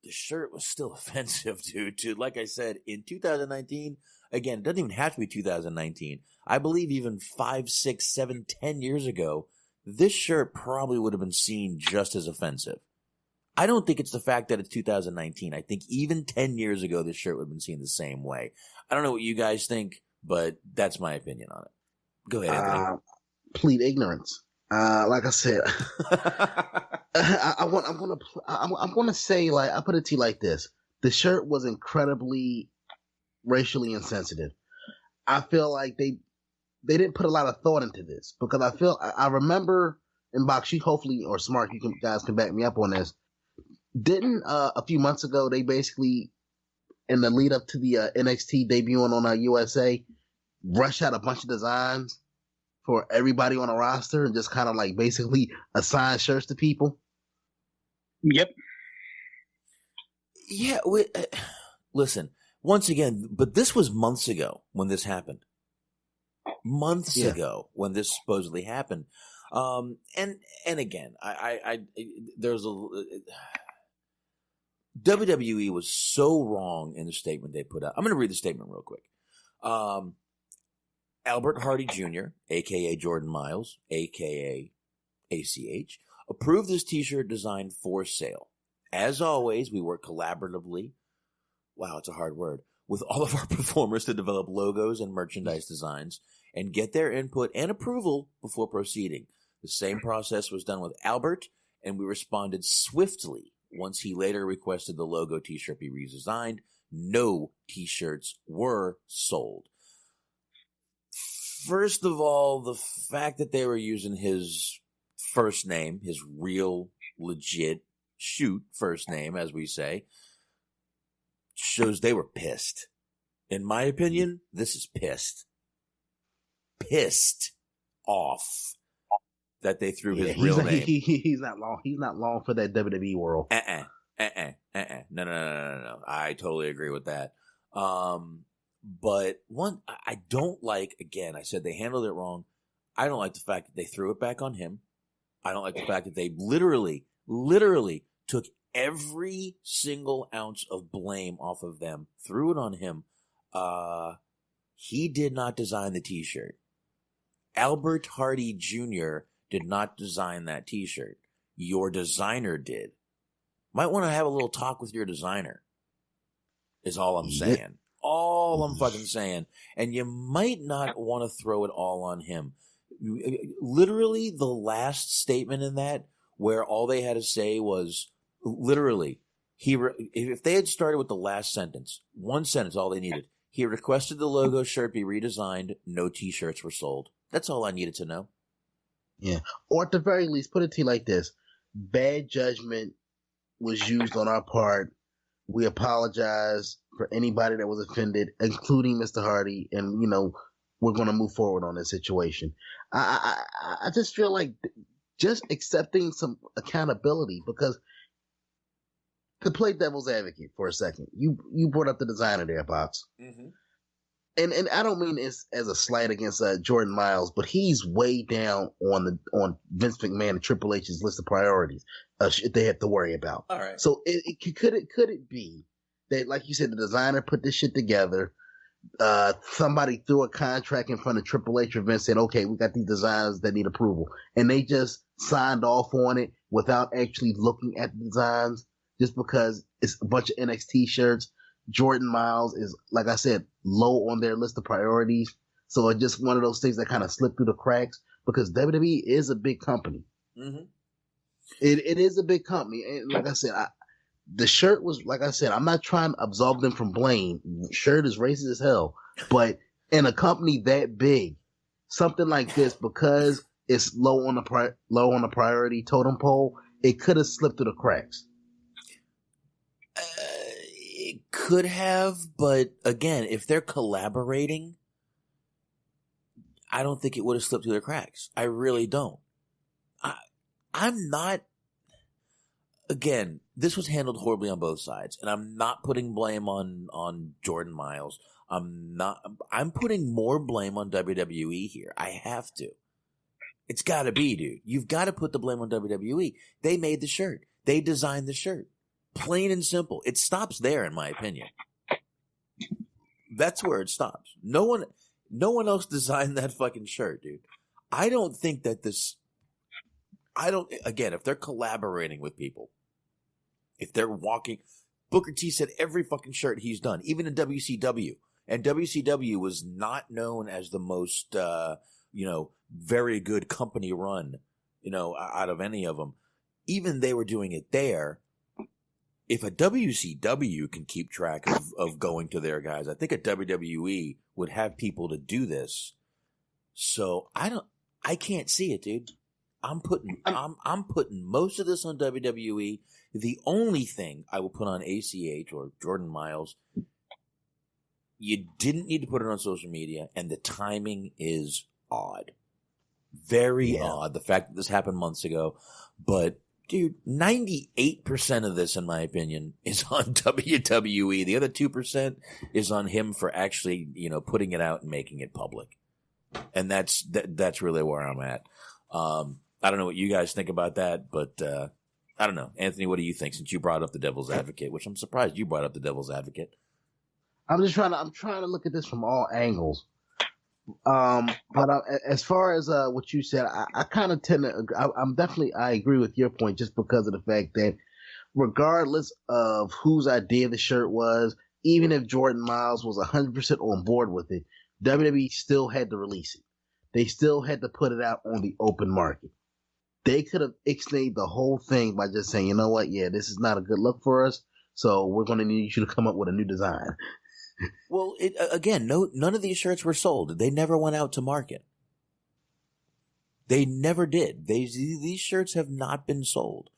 the shirt was still offensive, dude. Like I said, in 2019, again, it doesn't even have to be 2019. I believe even 5, 6, 7, 10 years ago, this shirt probably would have been seen just as offensive. I don't think it's the fact that it's 2019. I think even 10 years ago, this shirt would have been seen the same way. I don't know what you guys think, but that's my opinion on it. Go ahead, Anthony. Plead ignorance. Like I said, I'm gonna say, like, I put it to you like this: the shirt was incredibly racially insensitive. I feel like they didn't put a lot of thought into this, because I remember in Boxic, hopefully, or Smark, guys can back me up on this. Didn't a few months ago they basically, in the lead up to the NXT debuting on USA, rush out a bunch of designs for everybody on the roster and just kind of like basically assign shirts to people? Yep. Yeah. Listen, once again, but this was months ago when this happened. Months ago when this supposedly happened. And again, there's WWE was so wrong in the statement they put out. I'm going to read the statement real quick. Albert Hardy Jr., a.k.a. Jordan Myles, a.k.a. ACH, approved this T-shirt design for sale. As always, we work collaboratively, wow, it's a hard word, with all of our performers to develop logos and merchandise designs and get their input and approval before proceeding. The same process was done with Albert, and we responded swiftly once he later requested the logo T-shirt be redesigned. No T-shirts were sold. First of all, the fact that they were using his first name, his real, legit, first name, as we say, shows they were pissed. In my opinion, this is pissed. Pissed off that they threw his real name. He's not long for that WWE world. No. I totally agree with that. But I don't like, again, I said they handled it wrong. I don't like the fact that they threw it back on him. I don't like the fact that they literally took every single ounce of blame off of them, threw it on him. He did not design the T-shirt. Albert Hardy Jr. did not design that T-shirt. Your designer did. Might want to have a little talk with your designer. Is all I'm saying. All I'm fucking saying. And you might not want to throw it all on him. Literally, the last statement in that, where all they had to say was, literally, if they had started with the last sentence, one sentence, all they needed. He requested the logo shirt be redesigned. No T-shirts were sold. That's all I needed to know. Yeah. Or at the very least, put it to you like this. Bad judgment was used on our part. We apologize for anybody that was offended, including Mr. Hardy, and, we're going to move forward on this situation. I just feel like just accepting some accountability, because to play devil's advocate for a second, you brought up the designer there, Box. Mm-hmm. And I don't mean this as a slight against Jordan Myles, but he's way down on Vince McMahon and Triple H's list of priorities they have to worry about. All right. So could it be that, like you said, the designer put this shit together? Somebody threw a contract in front of Triple H or Vince, said, "Okay, we got these designs that need approval," and they just signed off on it without actually looking at the designs, just because it's a bunch of NXT shirts. Jordan Myles is, like I said, low on their list of priorities. So it's just one of those things that kind of slipped through the cracks, because WWE is a big company. Mm-hmm. It is a big company. And like I said, the shirt was, like I said, I'm not trying to absolve them from blame. Shirt is racist as hell. But in a company that big, something like this, because it's low on the priority totem pole, it could have slipped through the cracks. It could have, but again, if they're collaborating, I don't think it would have slipped through the cracks. I really don't. I'm not. Again, this was handled horribly on both sides, and I'm not putting blame on Jordan Myles. I'm putting more blame on WWE here. I have to. It's got to be, dude. You've got to put the blame on WWE. They made the shirt. They designed the shirt. Plain and simple. It stops there, in my opinion. That's where it stops. No one else designed that fucking shirt, dude. I don't think that again, if they're collaborating with people, if they're walking, Booker T said every fucking shirt he's done, even in WCW, and WCW was not known as the most, very good company run, out of any of them. Even they were doing it there. If a WCW can keep track of going to their guys, I think a WWE would have people to do this. So I can't see it, dude. I'm putting most of this on WWE. The only thing I will put on ACH or Jordan Myles, you didn't need to put it on social media, and the timing is odd. Very odd. The fact that this happened months ago, but dude, 98% of this, in my opinion, is on WWE. The other 2% is on him for actually, putting it out and making it public. And that's really where I'm at. I don't know what you guys think about that, but I don't know. Anthony, what do you think, since you brought up the devil's advocate, which I'm surprised you brought up the devil's advocate? I'm trying to look at this from all angles. But as far as what you said, I kind of tend to, I agree with your point, just because of the fact that regardless of whose idea the shirt was, even if Jordan Myles was 100% on board with it, WWE still had to release it. They still had to put it out on the open market. They could have ixnayed the whole thing by just saying, you know what, yeah, this is not a good look for us, so we're going to need you to come up with a new design. Well, none of these shirts were sold. They never went out to market. They never did. These shirts have not been sold.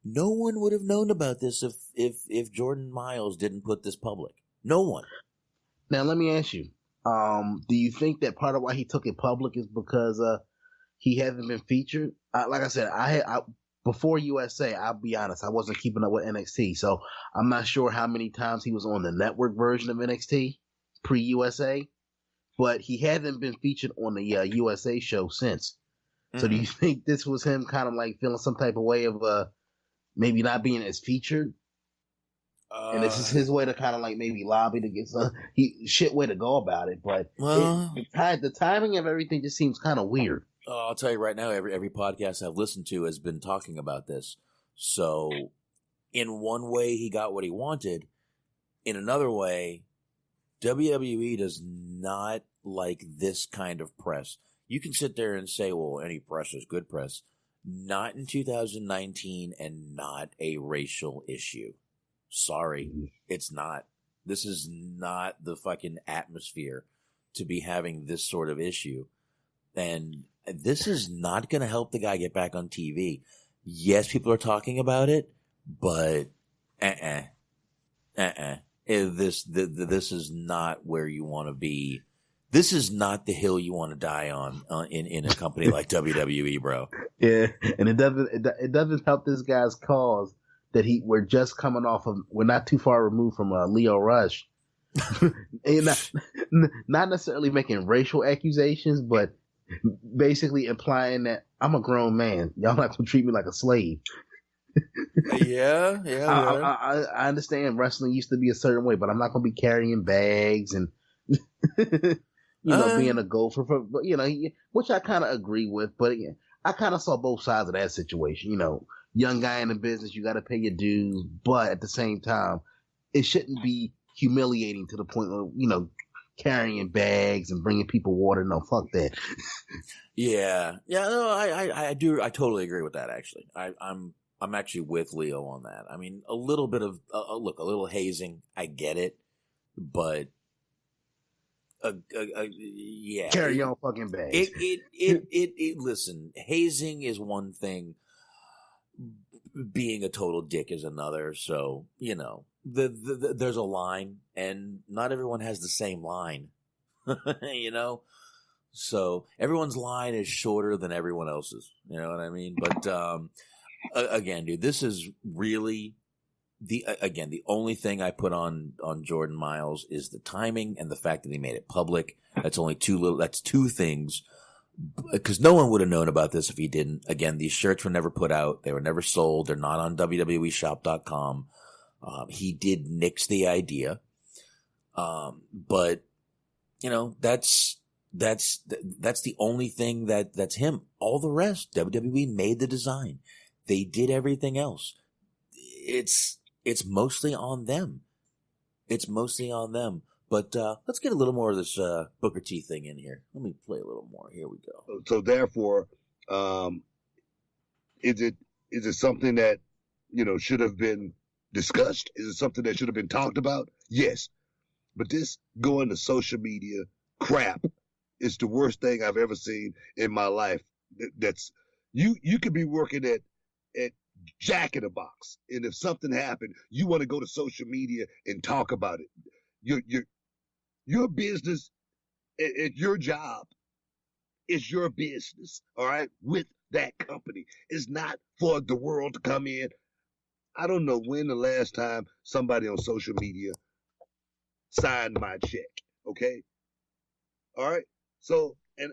No one would have known about this if Jordan Myles didn't put this public. No one. Now, let me ask you, do you think that part of why he took it public is because he hasn't been featured? Like I said, before USA, I'll be honest, I wasn't keeping up with NXT, so I'm not sure how many times he was on the network version of NXT pre-USA, but he hasn't been featured on the USA show since. Mm-hmm. So do you think this was him kind of like feeling some type of way of maybe not being as featured? And this is his way to kind of like maybe lobby to get some shit way to go about it. But the timing of everything just seems kind of weird. I'll tell you right now, every podcast I've listened to has been talking about this. So in one way, he got what he wanted. In another way, WWE does not like this kind of press. You can sit there and say, well, any press is good press. Not in 2019 and not a racial issue. Sorry, it's not. This is not the fucking atmosphere to be having this sort of issue. And this is not going to help the guy get back on TV. Yes, people are talking about it, but This is not where you want to be. This is not the hill you want to die on in a company like WWE, bro. Yeah, and it doesn't help this guy's cause that we're just coming off of. We're not too far removed from Leo Rush, not necessarily making racial accusations, but basically implying that I'm a grown man. Y'all not gonna treat me like a slave. Yeah. I understand wrestling used to be a certain way, but I'm not gonna be carrying bags and being a gopher for which I kind of agree with. But I kind of saw both sides of that situation. Young guy in the business, you got to pay your dues, but at the same time, it shouldn't be humiliating to the point of carrying bags and bringing people water. No, fuck that. Yeah. No, I do. I totally agree with that. Actually, I'm actually with Leo on that. I mean, a little bit of a little hazing. I get it, but yeah, carry your own fucking bags. Listen, hazing is one thing. Being a total dick is another. So there's a line, and not everyone has the same line. So everyone's line is shorter than everyone else's. You know what I mean? But again, dude, this is really the only thing I put on Jordan Myles is the timing and the fact that he made it public. That's only that's two things, because no one would have known about this if he didn't. Again, these shirts were never put out. They were never sold. They're not on WWEshop.com. He did nix the idea. But that's the only thing that's him. All the rest, WWE made the design. They did everything else. It's mostly on them. But let's get a little more of this Booker T thing in here. Let me play a little more. Here we go. So therefore, is it something that should have been discussed? Is it something that should have been talked about? Yes. But this going to social media crap is the worst thing I've ever seen in my life. That's you could be working at Jack in a Box, and if something happened, you want to go to social media and talk about it. Your business at your job is your business, all right, with that company. It's not for the world to come in. I don't know when the last time somebody on social media signed my check, okay? All right? So, and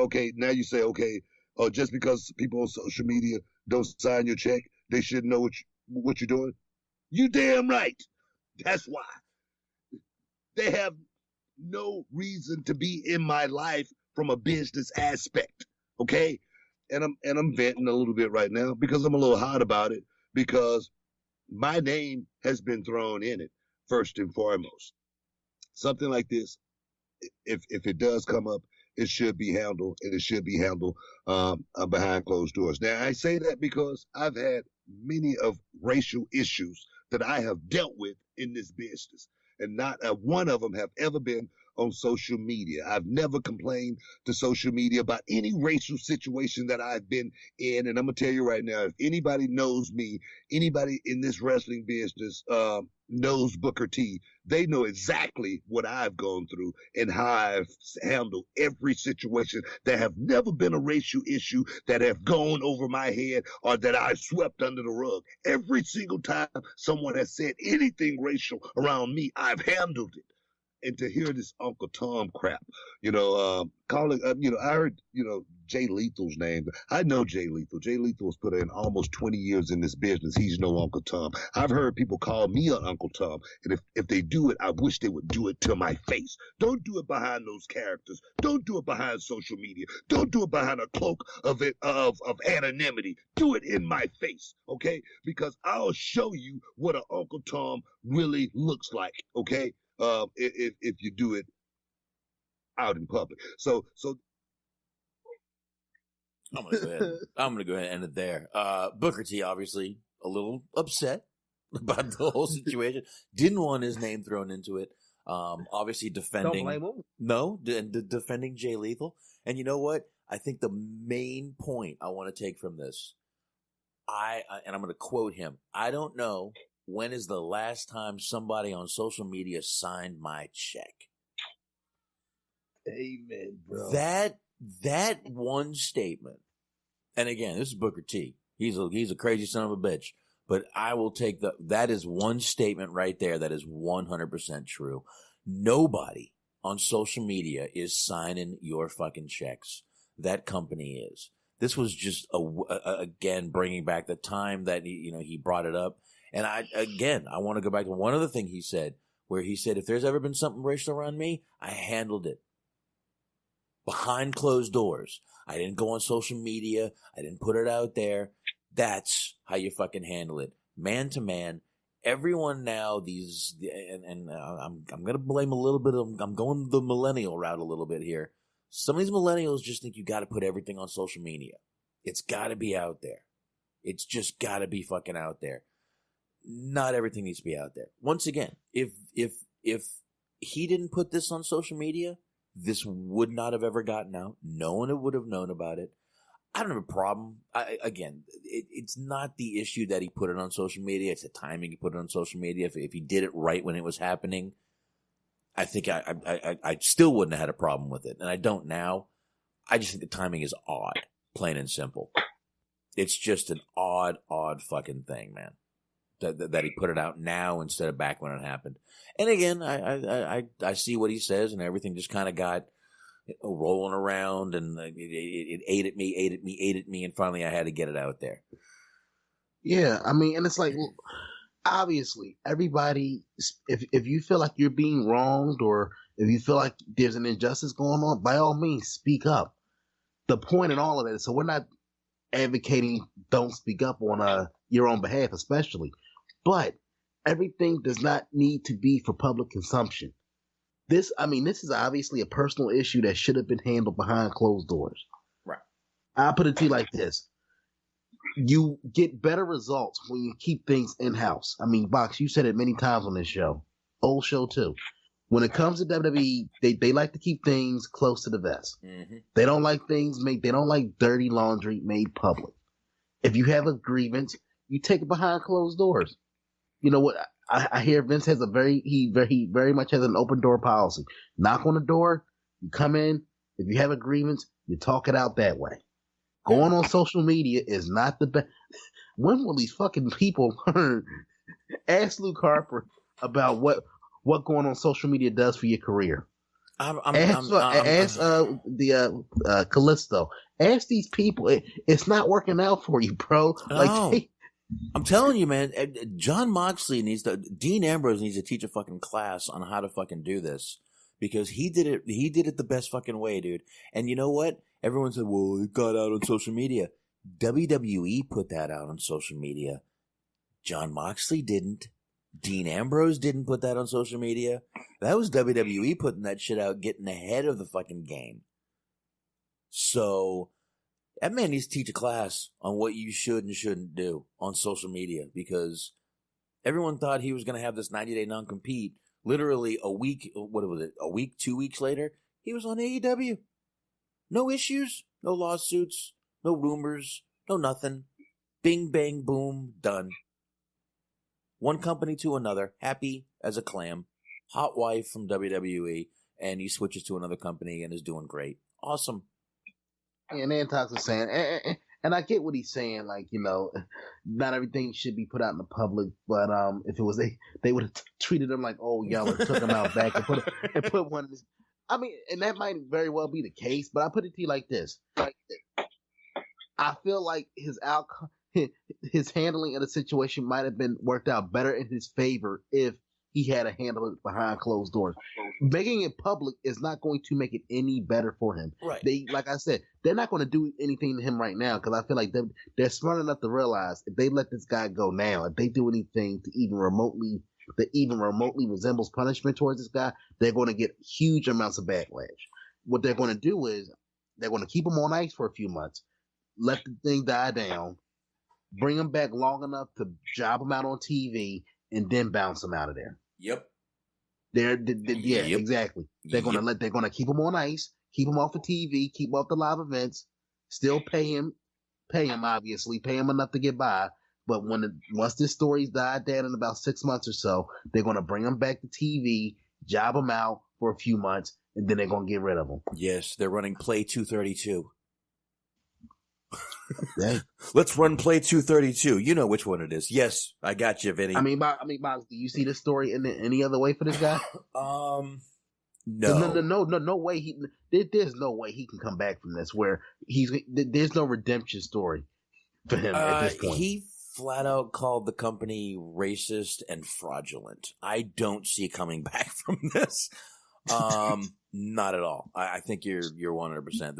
okay, now you say, okay, just because people on social media don't sign your check, they should know what you're doing? You damn right. That's why. They have no reason to be in my life from a business aspect, okay? And I'm venting a little bit right now because I'm a little hot about it, because my name has been thrown in it first and foremost. Something like this, if it does come up, it should be handled, and it should be handled behind closed doors. Now, I say that because I've had many of racial issues that I have dealt with in this business, and not one of them have ever been on social media. I've never complained to social media about any racial situation that I've been in, and I'm going to tell you right now, if anybody knows me, anybody in this wrestling business knows Booker T, they know exactly what I've gone through and how I've handled every situation. There have never been a racial issue that have gone over my head or that I've swept under the rug. Every single time someone has said anything racial around me, I've handled it. and to hear this Uncle Tom crap, calling, I heard, Jay Lethal's name. I know Jay Lethal. Jay Lethal has put in almost 20 years in this business. He's no Uncle Tom. I've heard people call me an Uncle Tom, and if they do it, I wish they would do it to my face. Don't do it behind those characters. Don't do it behind social media. Don't do it behind a cloak of anonymity. Do it in my face, okay? Because I'll show you what an Uncle Tom really looks like, okay? If you do it out in public. So I'm gonna go ahead and end it there. Booker T obviously a little upset about the whole situation. Didn't want his name thrown into it. Obviously defending. Don't blame him. No, defending Jay Lethal. And you know what? I think the main point I want to take from this, and I'm going to quote him. I don't know when is the last time somebody on social media signed my check. Amen, bro. That one statement, and again, this is Booker T. He's a crazy son of a bitch, but I will take that is one statement right there that is 100% true. Nobody on social media is signing your fucking checks. That company is. This was just again bringing back the time that he brought it up, and I want to go back to one other thing he said, where he said, if there's ever been something racial around me, I handled it behind closed doors. I didn't go on social media. I didn't put it out there. That's how you fucking handle it. Man to man. Everyone now, I'm going to blame a little bit I'm going the millennial route a little bit here. Some of these millennials just think you got to put everything on social media. It's got to be out there. It's just got to be fucking out there. Not everything needs to be out there. Once again, if he didn't put this on social media, this would not have ever gotten out. No one would have known about it. I don't have a problem. It's not the issue that he put it on social media. It's the timing he put it on social media. If he did it right when it was happening, I think I still wouldn't have had a problem with it. And I don't now. I just think the timing is odd, plain and simple. It's just an odd fucking thing, man. That he put it out now instead of back when it happened. And again, I see what he says, and everything just kind of got rolling around, and it ate at me, and finally I had to get it out there. Yeah, I mean, and it's like, obviously, everybody, if you feel like you're being wronged, or if you feel like there's an injustice going on, by all means, speak up. The point in all of that is, so we're not advocating don't speak up on your own behalf, especially, but everything does not need to be for public consumption. This is obviously a personal issue that should have been handled behind closed doors. Right. I'll put it to you like this. You get better results when you keep things in-house. I mean, Box, you said it many times on this show. Old show, too. When it comes to WWE, they like to keep things close to the vest. Mm-hmm. They don't like dirty laundry made public. If you have a grievance, you take it behind closed doors. You know what? I hear Vince has he very much has an open door policy. Knock on the door, you come in. If you have a grievance, you talk it out that way. Going on social media is not the best. When will these fucking people learn? Ask Luke Harper about what going on social media does for your career. Ask Callisto. Ask these people. It's not working out for you, bro. No. I'm telling you, man. John Moxley Dean Ambrose needs to teach a fucking class on how to fucking do this, because he did it the best fucking way, dude. And you know what? Everyone said, well, it got out on social media. WWE put that out on social media. John Moxley didn't. Dean Ambrose didn't put that on social media. That was WWE putting that shit out, getting ahead of the fucking game. So that man needs to teach a class on what you should and shouldn't do on social media, because everyone thought he was going to have this 90-day non-compete. Literally a week, 2 weeks later, he was on AEW. No issues, no lawsuits, no rumors, no nothing. Bing, bang, boom, done. One company to another, happy as a clam. Hot wife from WWE, and he switches to another company and is doing great. Awesome. And Antox was saying, and And I get what he's saying, like, not everything should be put out in the public, but if it was they would have treated him like, oh, y'all took him out back and put one. I mean, and that might very well be the case, but I put it to you like this: I feel like his handling of the situation might have been worked out better in his favor if he had to handle it behind closed doors. Making it public is not going to make it any better for him. Right. Like I said, they're not going to do anything to him right now because I feel like they're smart enough to realize if they let this guy go now, if they do anything to even remotely resembles punishment towards this guy, they're going to get huge amounts of backlash. What they're going to do is they're going to keep him on ice for a few months, let the thing die down, bring him back long enough to job him out on TV, and then bounce him out of there. Yep. Exactly. They're gonna keep him on ice, keep him off of TV, keep him off the live events, still pay him obviously, pay him enough to get by. But once this story's died down in about 6 months or so, they're gonna bring him back to TV, job him out for a few months, and then they're gonna get rid of him. Yes, they're running Play 232. Dang. Let's run Play 232. You know which one it is. Yes, I got you, Vinny. I mean, Box, do you see this story in any other way for this guy? No. No way. There's no way he can come back from this. Where there's no redemption story for him at this point. He flat out called the company racist and fraudulent. I don't see coming back from this. Not at all. I think you're 100%.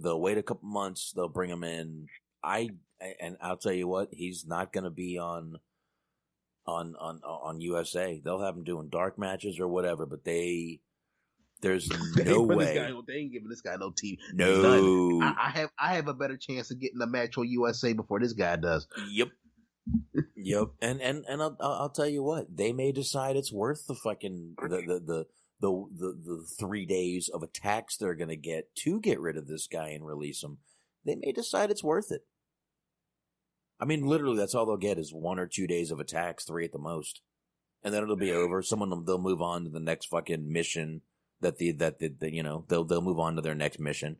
They'll wait a couple months. They'll bring him in. And I'll tell you what, he's not going to be on USA. They'll have him doing dark matches or whatever. But there's no way. They ain't giving this guy no TV. No. I have a better chance of getting a match on USA before this guy does. Yep. Yep. And I'll tell you what, they may decide it's worth the fucking the 3 days of attacks they're going to get rid of this guy and release him. They may decide it's worth it. I mean, literally, that's all they'll get is 1 or 2 days of attacks, 3 at the most, and then it'll be over. They'll move on to the next fucking mission they'll move on to their next mission.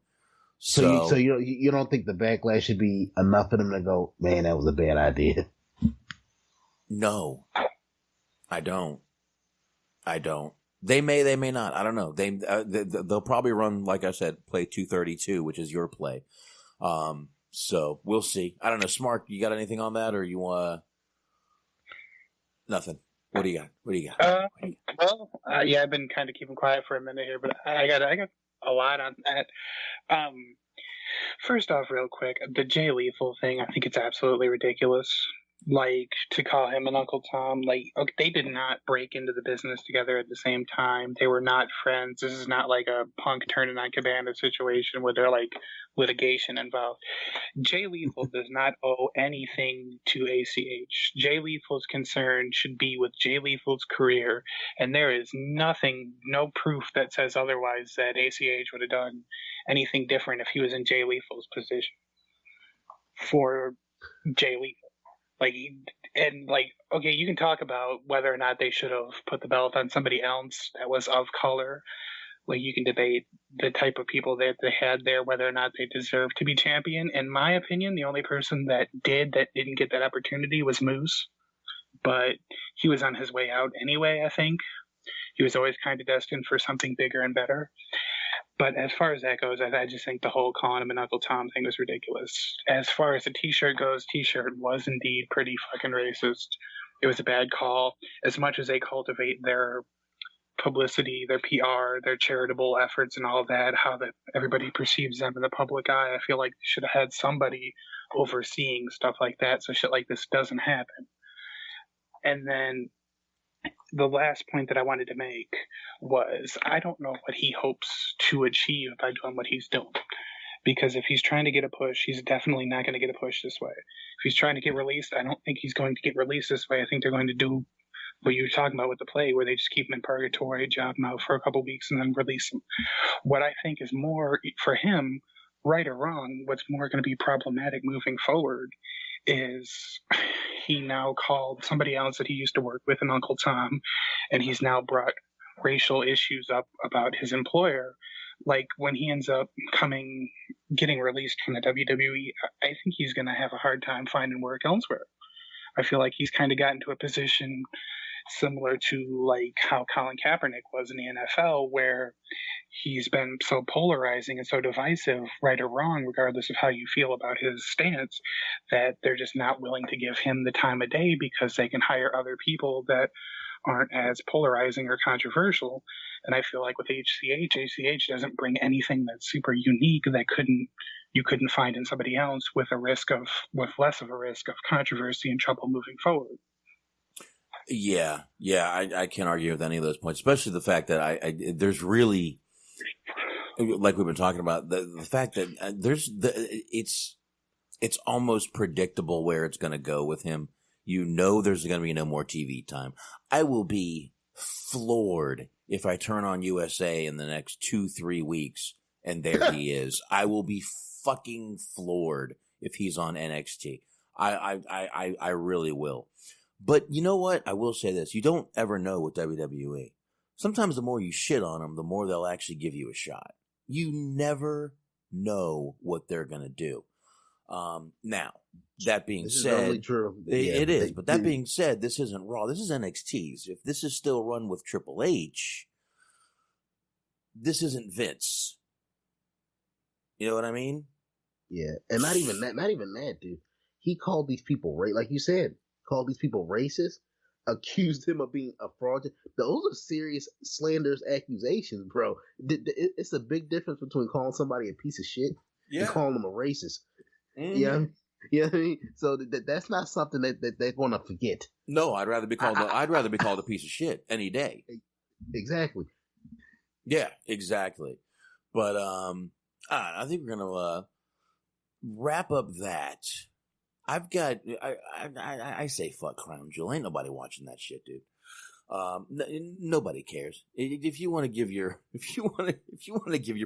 So you don't think the backlash should be enough for them to go, man, that was a bad idea? No, I don't. They may not. I don't know. They'll probably run, like I said, Play 232, which is your play. So we'll see. I don't know. Smark, you got anything on that, or you want nothing? What do you got? Yeah, I've been kind of keeping quiet for a minute here, but I got a lot on that. First off, real quick, the Jay Lethal thing, I think it's absolutely ridiculous. Like, to call him an Uncle Tom, like, okay, they did not break into the business together at the same time. They were not friends. This is not like a Punk turning on Cabana situation where they're like litigation involved. Jay Lethal does not owe anything to ACH. Jay Lethal's concern should be with Jay Lethal's career, and there is no proof that says otherwise that ACH would have done anything different if he was in Jay Lethal's position for Jay Lethal. Okay, you can talk about whether or not they should have put the belt on somebody else that was of color. Like, you can debate the type of people that they had there, whether or not they deserve to be champion. In my opinion, the only person that didn't get that opportunity was Moose. But he was on his way out anyway, I think. He was always kind of destined for something bigger and better. But as far as that goes, I just think the whole calling him an Uncle Tom thing was ridiculous. As far as the T-shirt goes, T-shirt was indeed pretty fucking racist. It was a bad call. As much as they cultivate their publicity, their PR, their charitable efforts and all of that, how that everybody perceives them in the public eye, I feel like they should have had somebody overseeing stuff like that so shit like this doesn't happen. And then the last point that I wanted to make was I don't know what he hopes to achieve by doing what he's doing. Because if he's trying to get a push, he's definitely not going to get a push this way. If he's trying to get released, I don't think he's going to get released this way. I think they're going to do what you were talking about with the play, where they just keep him in purgatory, job him out for a couple weeks, and then release him. What I think is more, for him, right or wrong, what's more going to be problematic moving forward is he now called somebody else that he used to work with an Uncle Tom, and he's now brought racial issues up about his employer. Like when he ends up getting released from the WWE, I think he's going to have a hard time finding work elsewhere. I feel like he's kind of gotten to a position similar to like how Colin Kaepernick was in the NFL, where he's been so polarizing and so divisive, right or wrong, regardless of how you feel about his stance, that they're just not willing to give him the time of day because they can hire other people that aren't as polarizing or controversial. And I feel like with ACH doesn't bring anything that's super unique that you couldn't find in somebody else with less of a risk of controversy and trouble moving forward. Yeah, I can't argue with any of those points, especially the fact that there's really, like we've been talking about, the fact that it's almost predictable where it's going to go with him. You know there's going to be no more TV time. I will be floored if I turn on USA in the next 2-3 weeks and there he is. I will be fucking floored if he's on NXT. I really will. But you know what? I will say this. You don't ever know with WWE. Sometimes the more you shit on them, the more they'll actually give you a shot. You never know what they're going to do. Now, that being said, it is. But that being said, this isn't Raw. This is NXT. If this is still run with Triple H, this isn't Vince. You know what I mean? Yeah, and not even that, dude. He called these people like you said, called these people racist, accused him of being a fraud. Those are serious slanderous accusations, bro. It's a big difference between calling somebody a piece of shit and calling them a racist. Mm-hmm. Yeah, I mean? So that's not something that they're going to forget. No, I'd rather be called a piece of shit any day. Exactly. Yeah, exactly. But I think we're gonna wrap up that. I've got. I say fuck Crown Jewel. Ain't nobody watching that shit, dude. Nobody cares. If you want to give your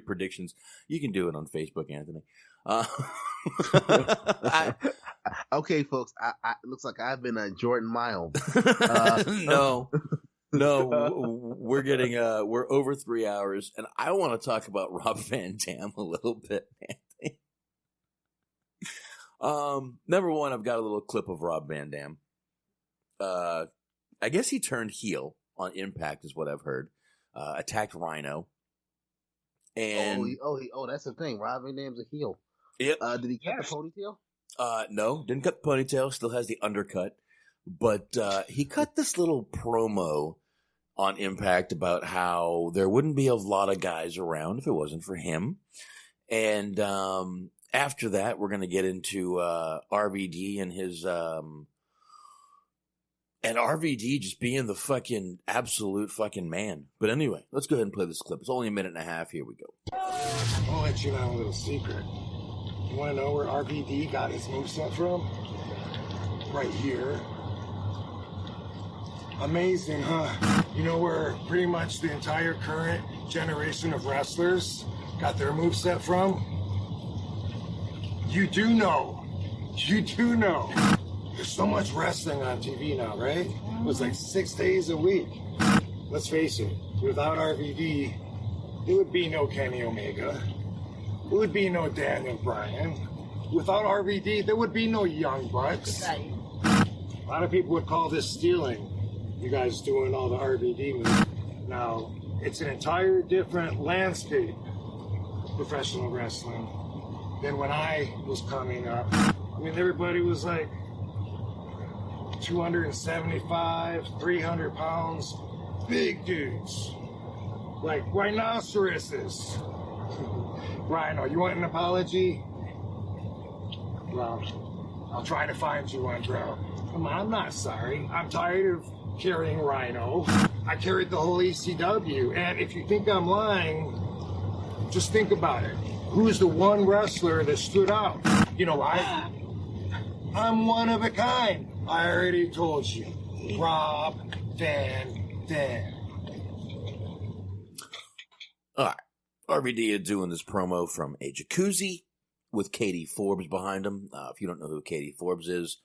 predictions, you can do it on Facebook, Anthony. Okay, folks. I looks like I've been a Jordan Myles. No, we're over 3 hours, and I want to talk about Rob Van Dam a little bit, Anthony. Number one, I've got a little clip of Rob Van Dam. I guess he turned heel on Impact, is what I've heard. Attacked Rhino. And that's the thing. Rob Van Dam's a heel. Yep. Did he cut the ponytail? No, didn't cut the ponytail. Still has the undercut. But he cut this little promo on Impact about how there wouldn't be a lot of guys around if it wasn't for him. And after that, we're going to get into RVD and his and RVD just being the fucking absolute fucking man. But anyway, let's go ahead and play this clip. It's only a minute and a half. Here we go. I'll let you know a little secret. You want to know where RVD got his moveset from? Right here. Amazing, huh? You know where pretty much the entire current generation of wrestlers got their moveset from? You do know. You do know. There's so much wrestling on TV now, right? It was like 6 days a week. Let's face it, without RVD, there would be no Kenny Omega. There would be no Daniel Bryan. Without RVD, there would be no Young Bucks. A lot of people would call this stealing. You guys doing all the RVD moves. Now, it's an entire different landscape, professional wrestling, than when I was coming up. I mean, everybody was like 275, 300 pounds, big dudes, like rhinoceroses. Rhino, you want an apology? Well, I'll try to find you one, bro. Come on, I'm not sorry. I'm tired of carrying Rhino. I carried the whole ECW, and if you think I'm lying, just think about it. Who's the one wrestler that stood out? You know, I'm one of a kind. I already told you. Rob Van Dam. All right. RVD is doing this promo from a jacuzzi with Katie Forbes behind him. If you don't know who Katie Forbes is,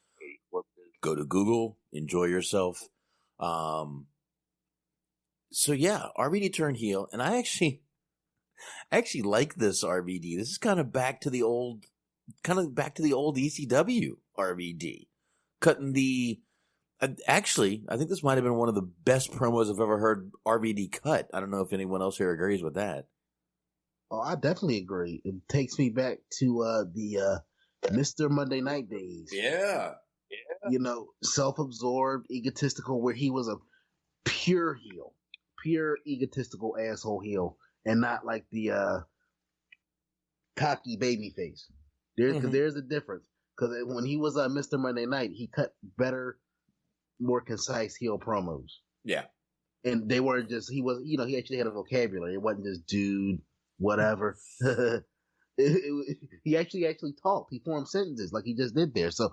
go to Google, enjoy yourself. So yeah, RVD turned heel, and I actually like this RVD. This is kind of back to the old ECW RVD, cutting the. Actually, I think this might have been one of the best promos I've ever heard RVD cut. I don't know if anyone else here agrees with that. Oh, I definitely agree. It takes me back to the Mr. Monday Night days. Yeah. You know, self-absorbed, egotistical, where he was a pure heel, pure egotistical asshole heel, and not like the cocky baby face. There's a difference. Because when he was Mr. Monday Night, he cut better, more concise heel promos. Yeah. And they weren't just, he actually had a vocabulary. It wasn't just dude, whatever. He actually talked. He formed sentences like he just did there. So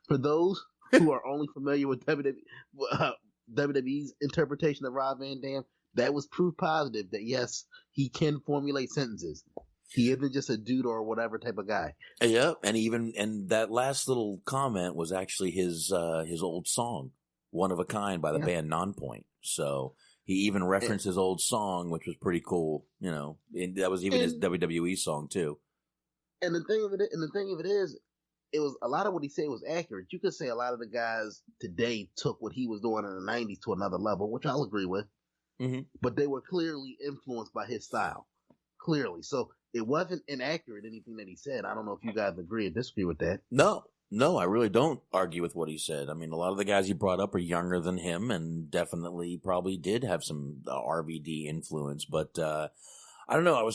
for those who are only familiar with WWE's interpretation of Rob Van Dam, that was proof positive that yes, he can formulate sentences. He isn't just a dude or whatever type of guy. Yep, and that last little comment was actually his old song, "One of a Kind" by the band Nonpoint. So he even referenced his old song, which was pretty cool. You know, and that was even his WWE song too. And the thing of it is, it was a lot of what he said was accurate. You could say a lot of the guys today took what he was doing in the '90s to another level, which I'll agree with. Mm-hmm. But they were clearly influenced by his style, clearly. So it wasn't inaccurate, anything that he said. I don't know if you guys agree or disagree with that. No, I really don't argue with what he said. I mean, a lot of the guys he brought up are younger than him and definitely probably did have some RVD influence. But I don't know. I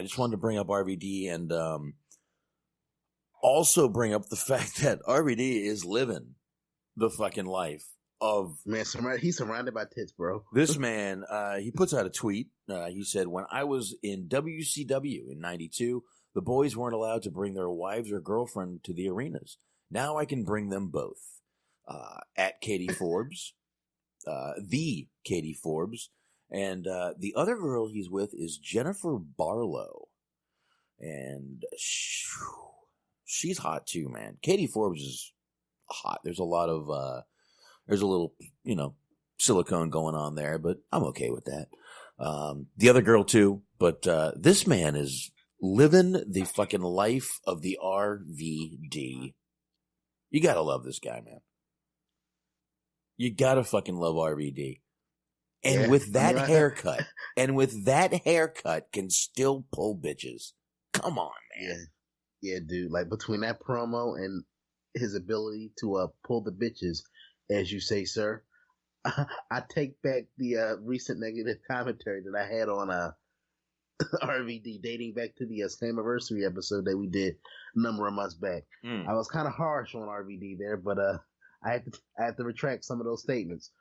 just wanted to bring up RVD and also bring up the fact that RVD is living the fucking life of... Man, he's surrounded by tits, bro. This man, he puts out a tweet. He said, "When I was in WCW in 92, the boys weren't allowed to bring their wives or girlfriend to the arenas. Now I can bring them both." At Katie Forbes, the Katie Forbes. And the other girl he's with is Jennifer Barlow. And she's hot too, man. Katie Forbes is hot. There's a little, silicone going on there, but I'm okay with that. The other girl too, but this man is living the fucking life of the RVD. You gotta love this guy, man. You gotta fucking love RVD. And with that haircut, can still pull bitches. Come on, man. Yeah, dude. Like between that promo and his ability to pull the bitches, as you say, sir, I take back the recent negative commentary that I had on RVD, dating back to the Slammiversary episode that we did a number of months back. I was kind of harsh on RVD there, but I have to retract some of those statements.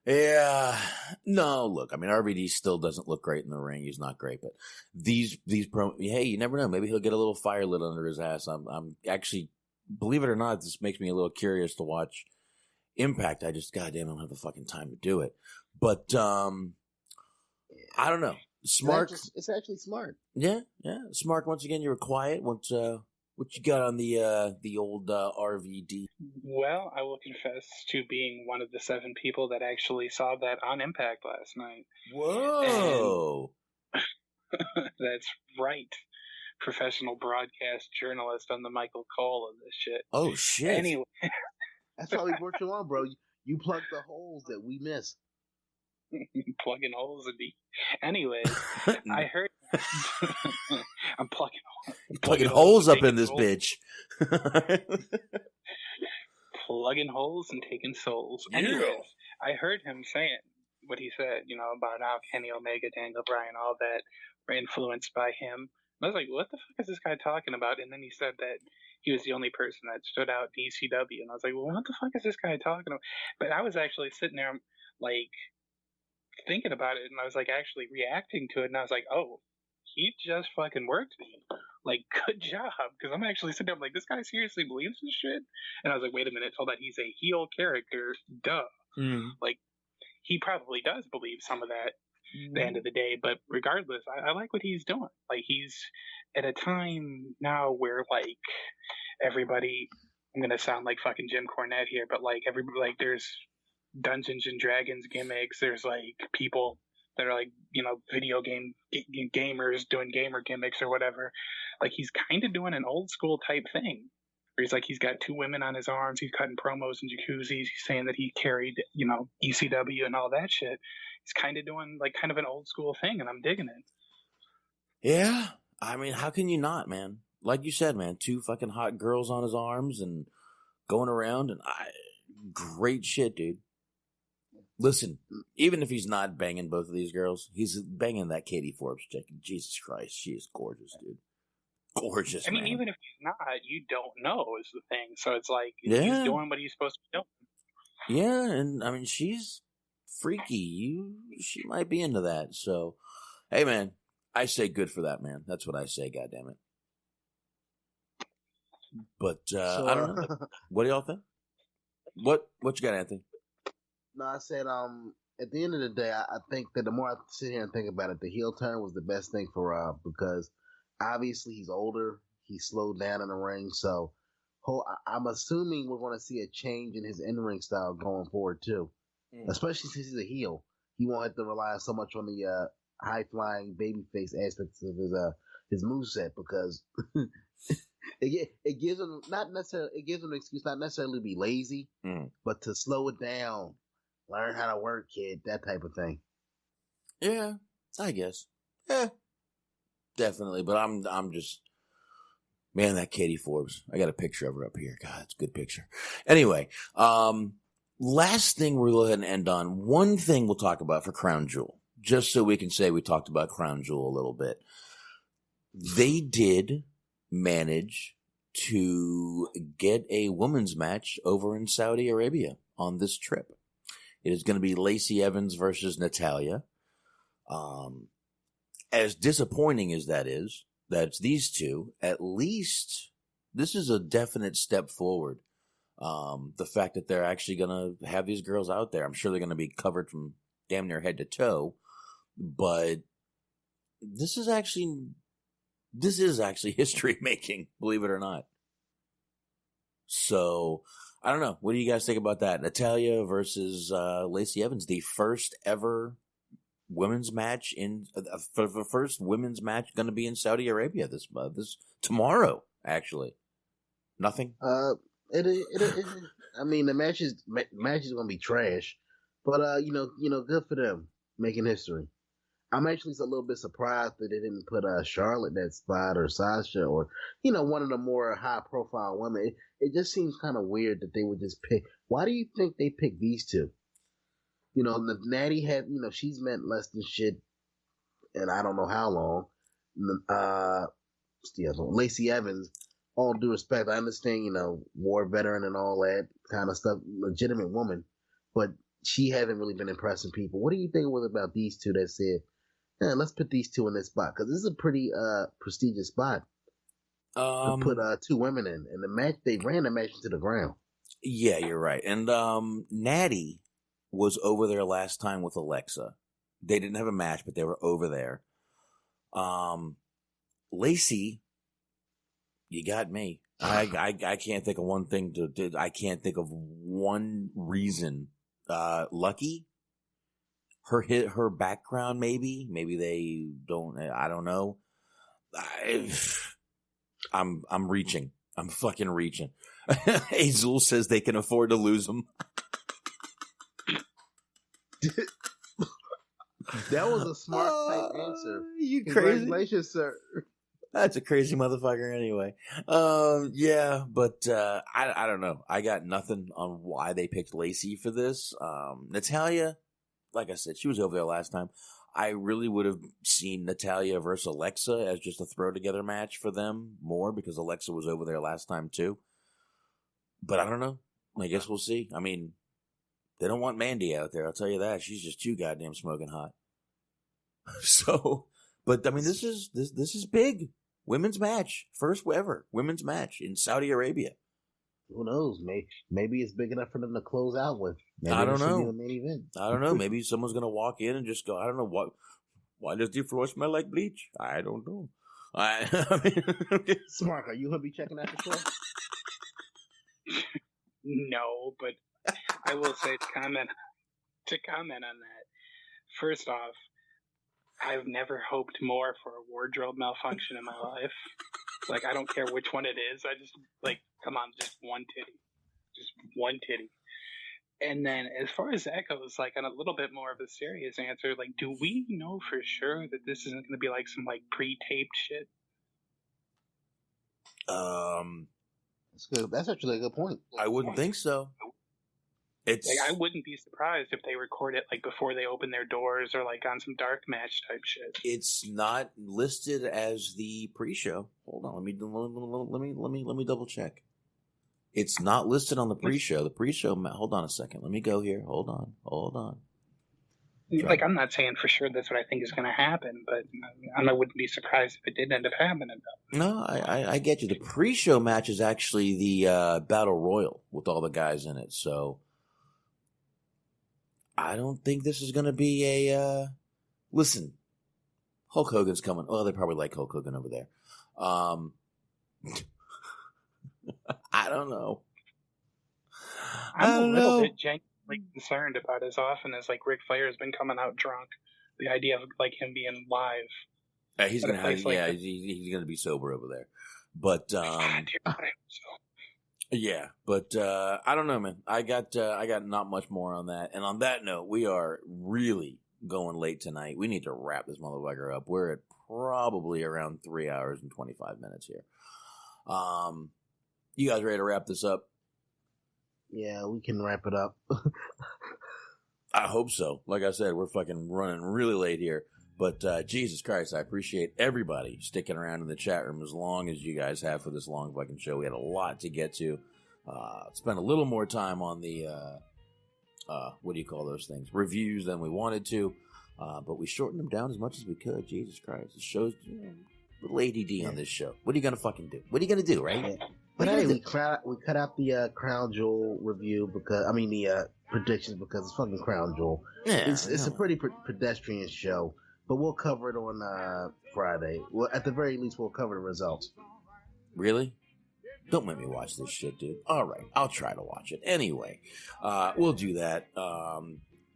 Yeah, no, look, I mean, RVD still doesn't look great in the ring. He's not great, but these hey, you never know. Maybe he'll get a little fire lit under his ass. I'm actually, believe it or not, this makes me a little curious to watch Impact. I just, goddamn, don't have the fucking time to do it. But, I don't know. Smark. It's actually smart. Yeah. Smark, once again, you were quiet. What you got on the old RVD? Well, I will confess to being one of the 7 people that actually saw that on Impact last night. Whoa! That's right. Professional broadcast journalist on the Michael Cole of this shit. Oh, shit. Anyway. That's why we brought you on, bro. You plugged the holes that we missed. Plugging holes in me. Anyways, I heard... I'm plugging holes up in this bitch. Plugging holes and taking souls. Yeah. Anyways, I heard him saying what he said, about how Kenny Omega, Daniel Bryan, all that were influenced by him. And I was like, what the fuck is this guy talking about? And then he said that he was the only person that stood out in ECW. And I was like, well, what the fuck is this guy talking about? But I was actually sitting there, like, thinking about it, and I was, like, actually reacting to it. And I was like, oh, he just fucking worked me. Like, good job. Because I'm actually sitting there, I'm like, this guy seriously believes this shit? And I was like, wait a minute, hold on, he's a heel character. Duh. Like, he probably does believe some of that at the end of the day, but regardless, I like what he's doing. Like, he's at a time now where, like, everybody, I'm gonna sound like fucking Jim Cornette here, but like everybody, like there's Dungeons and Dragons gimmicks. There's like people that are like, video game gamers doing gamer gimmicks or whatever. Like he's kind of doing an old school type thing. Where he's got 2 women on his arms. He's cutting promos in jacuzzis. He's saying that he carried, ECW and all that shit. He's kind of doing like kind of an old school thing, and I'm digging it. Yeah, I mean, how can you not, man? Like you said, man, 2 fucking hot girls on his arms and going around, and great shit, dude. Listen, even if he's not banging both of these girls, he's banging that Katie Forbes chick. Jesus Christ, she is gorgeous, dude. Gorgeous. I mean, man. even if he's not, you don't know is the thing. So it's like Yeah. he's doing what he's supposed to be doing. Yeah, and I mean, she's freaky. She might be into that. So, hey, man, I say good for that, man. That's what I say. God damn it. But I don't know. What do y'all think? What you got, Anthony? No, I said, at the end of the day, I think that the more I sit here and think about it, the heel turn was the best thing for Rob because obviously he's older, he's slowed down in the ring, so I'm assuming we're going to see a change in his in-ring style going forward too, especially since he's a heel. He won't have to rely so much on the high-flying babyface aspects of his moveset because it gives him an excuse not necessarily to be lazy, but to slow it down. Learn how to work, kid. That type of thing. Yeah, I guess. Yeah, definitely. But I'm just, man, that Katie Forbes. I got a picture of her up here. God, it's a good picture. Anyway, last thing we'll go ahead and end on. One thing we'll talk about for Crown Jewel, just so we can say we talked about Crown Jewel a little bit. They did manage to get a women's match over in Saudi Arabia on this trip. It is going to be Lacey Evans versus Natalya. As disappointing as that is, that it's these two, at least this is a definite step forward. The fact that they're actually going to have these girls out there. I'm sure they're going to be covered from damn near head to toe, but this is actually history making, believe it or not. So, I don't know. What do you guys think about that? Natalya versus Lacey Evans, the first ever women's match for the first women's match going to be in Saudi Arabia this tomorrow. Actually, nothing. I mean, the match is going to be trash, but good for them making history. I'm actually a little bit surprised that they didn't put Charlotte in that spot or Sasha or, one of the more high profile women. It just seems kind of weird that they would just pick. Why do you think they picked these two? The Natty had, she's meant less than shit and I don't know how long. Lacey Evans, all due respect, I understand, war veteran and all that kind of stuff, legitimate woman, but she hasn't really been impressing people. What do you think it was about these two that said, let's put these two in this spot? Because this is a pretty prestigious spot to put 2 women in. And the match, they ran the match into the ground. Yeah, you're right. And Natty was over there last time with Alexa. They didn't have a match, but they were over there. Lacey, you got me. I can't think of one thing I can't think of one reason. Lucky? Her background, maybe they don't. I don't know. I'm reaching. I'm fucking reaching. Azul says they can afford to lose him. That was a smart type answer. You Congratulations, sir. That's a crazy motherfucker anyway. Yeah, but I don't know. I got nothing on why they picked Lacey for this. Natalya, like I said, she was over there last time. I really would have seen Natalya versus Alexa as just a throw together match for them more because Alexa was over there last time too. But I don't know. I guess we'll see. I mean, they don't want Mandy out there. I'll tell you that. She's just too goddamn smoking hot. So, but I mean, this is big. Women's match. First ever women's match in Saudi Arabia. Who knows? Maybe it's big enough for them to close out with. Maybe I don't know. The main event. I don't know. Maybe someone's going to walk in and just go, I don't know, why does the floor smell like bleach? I don't know. Smark, are you going to be checking out the show? No, but I will say to comment on that. First off, I've never hoped more for a wardrobe malfunction in my life. Like, I don't care which one it is. I just, like, come on, just one titty. Just one titty. And then as far as that goes, like, on a little bit more of a serious answer, like, do we know for sure that this isn't going to be, like, some, like, pre-taped shit? That's good. That's actually a good point. I wouldn't think so. It's like, I wouldn't be surprised if they record it like before they open their doors or like on some dark match type shit. It's not listed as the pre-show. Hold on, let me double check. It's not listed on the pre-show. The pre-show. Hold on a second. Let me go here. Hold on. Like, I'm not saying for sure that's what I think is going to happen, but I wouldn't be surprised if it did end up happening. No, I get you. The pre-show match is actually the Battle Royal with all the guys in it. So I don't think this is going to be a. Listen, Hulk Hogan's coming. Oh, they probably like Hulk Hogan over there. I don't know. I'm a little bit genuinely concerned about as often as like Ric Flair has been coming out drunk. The idea of like him being live. He's gonna have, he's gonna be sober over there. But yeah, but I don't know, man. I got not much more on that. And on that note, we are really going late tonight. We need to wrap this motherfucker up. We're at probably around 3 hours and 25 minutes here. You guys ready to wrap this up? Yeah, we can wrap it up. I hope so. Like I said, we're fucking running really late here. But Jesus Christ, I appreciate everybody sticking around in the chat room as long as you guys have for this long fucking show. We had a lot to get to. Spent a little more time on the, what do you call those things? Reviews than we wanted to. But we shortened them down as much as we could. Jesus Christ. It shows, little ADD on this show. What are you going to fucking do? What are you going to do, right? But hey, we cut out the Crown Jewel review the predictions because it's fucking Crown Jewel. Yeah, it's a pretty pedestrian show, but we'll cover it on Friday. Well, at the very least, we'll cover the results. Really? Don't make me watch this shit, dude. All right, I'll try to watch it anyway. We'll do that.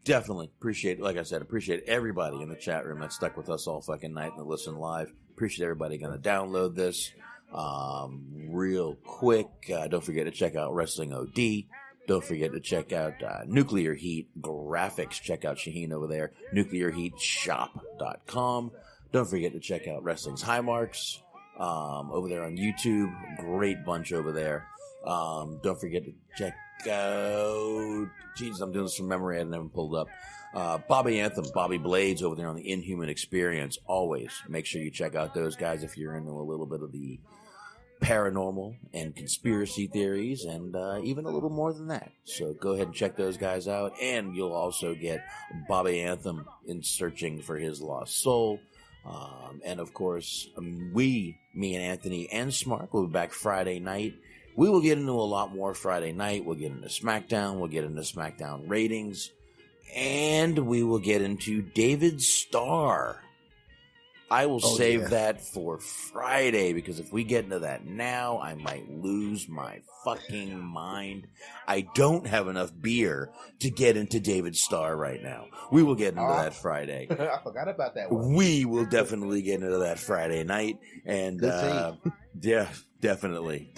Definitely appreciate, like I said, appreciate everybody in the chat room that stuck with us all fucking night and listen live. Appreciate everybody going to download this. Real quick, don't forget to check out Wrestling OD. Don't forget to check out Nuclear Heat Graphics. Check out Shaheen over there. NuclearHeatShop.com. Don't forget to check out Wrestling's High Marks over there on YouTube. Great bunch over there. Don't forget to check out... Jesus, I'm doing this from memory. I never pulled up. Bobby Anthem, Bobby Blades over there on the Inhuman Experience. Always make sure you check out those guys if you're into a little bit of the paranormal and conspiracy theories and even a little more than that. So go ahead and check those guys out. And you'll also get Bobby Anthem in Searching for His Lost Soul. And of course, me and Anthony and Smark will be back Friday night. We will get into a lot more Friday night. We'll get into SmackDown. We'll get into SmackDown ratings. And we will get into David Starr. I will save that for Friday, because if we get into that now, I might lose my fucking mind. I don't have enough beer to get into David Starr right now. We will get into that Friday. I forgot about that one. We will definitely get into that Friday night. And yeah, definitely.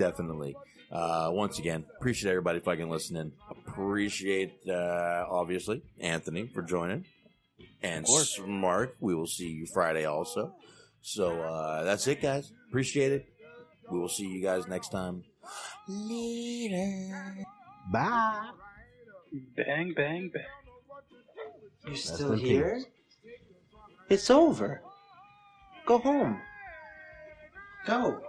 Once again, appreciate everybody fucking listening. Appreciate, obviously, Anthony for joining. And Smark, we will see you Friday also. So that's it, guys. Appreciate it. We will see you guys next time. Later. Bye. Bang, bang, bang. You still here? It's over. Go home. Go.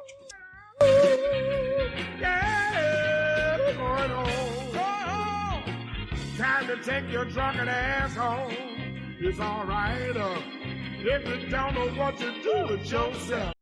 Time to take your drunken ass home. It's alright if you don't know what to do with yourself.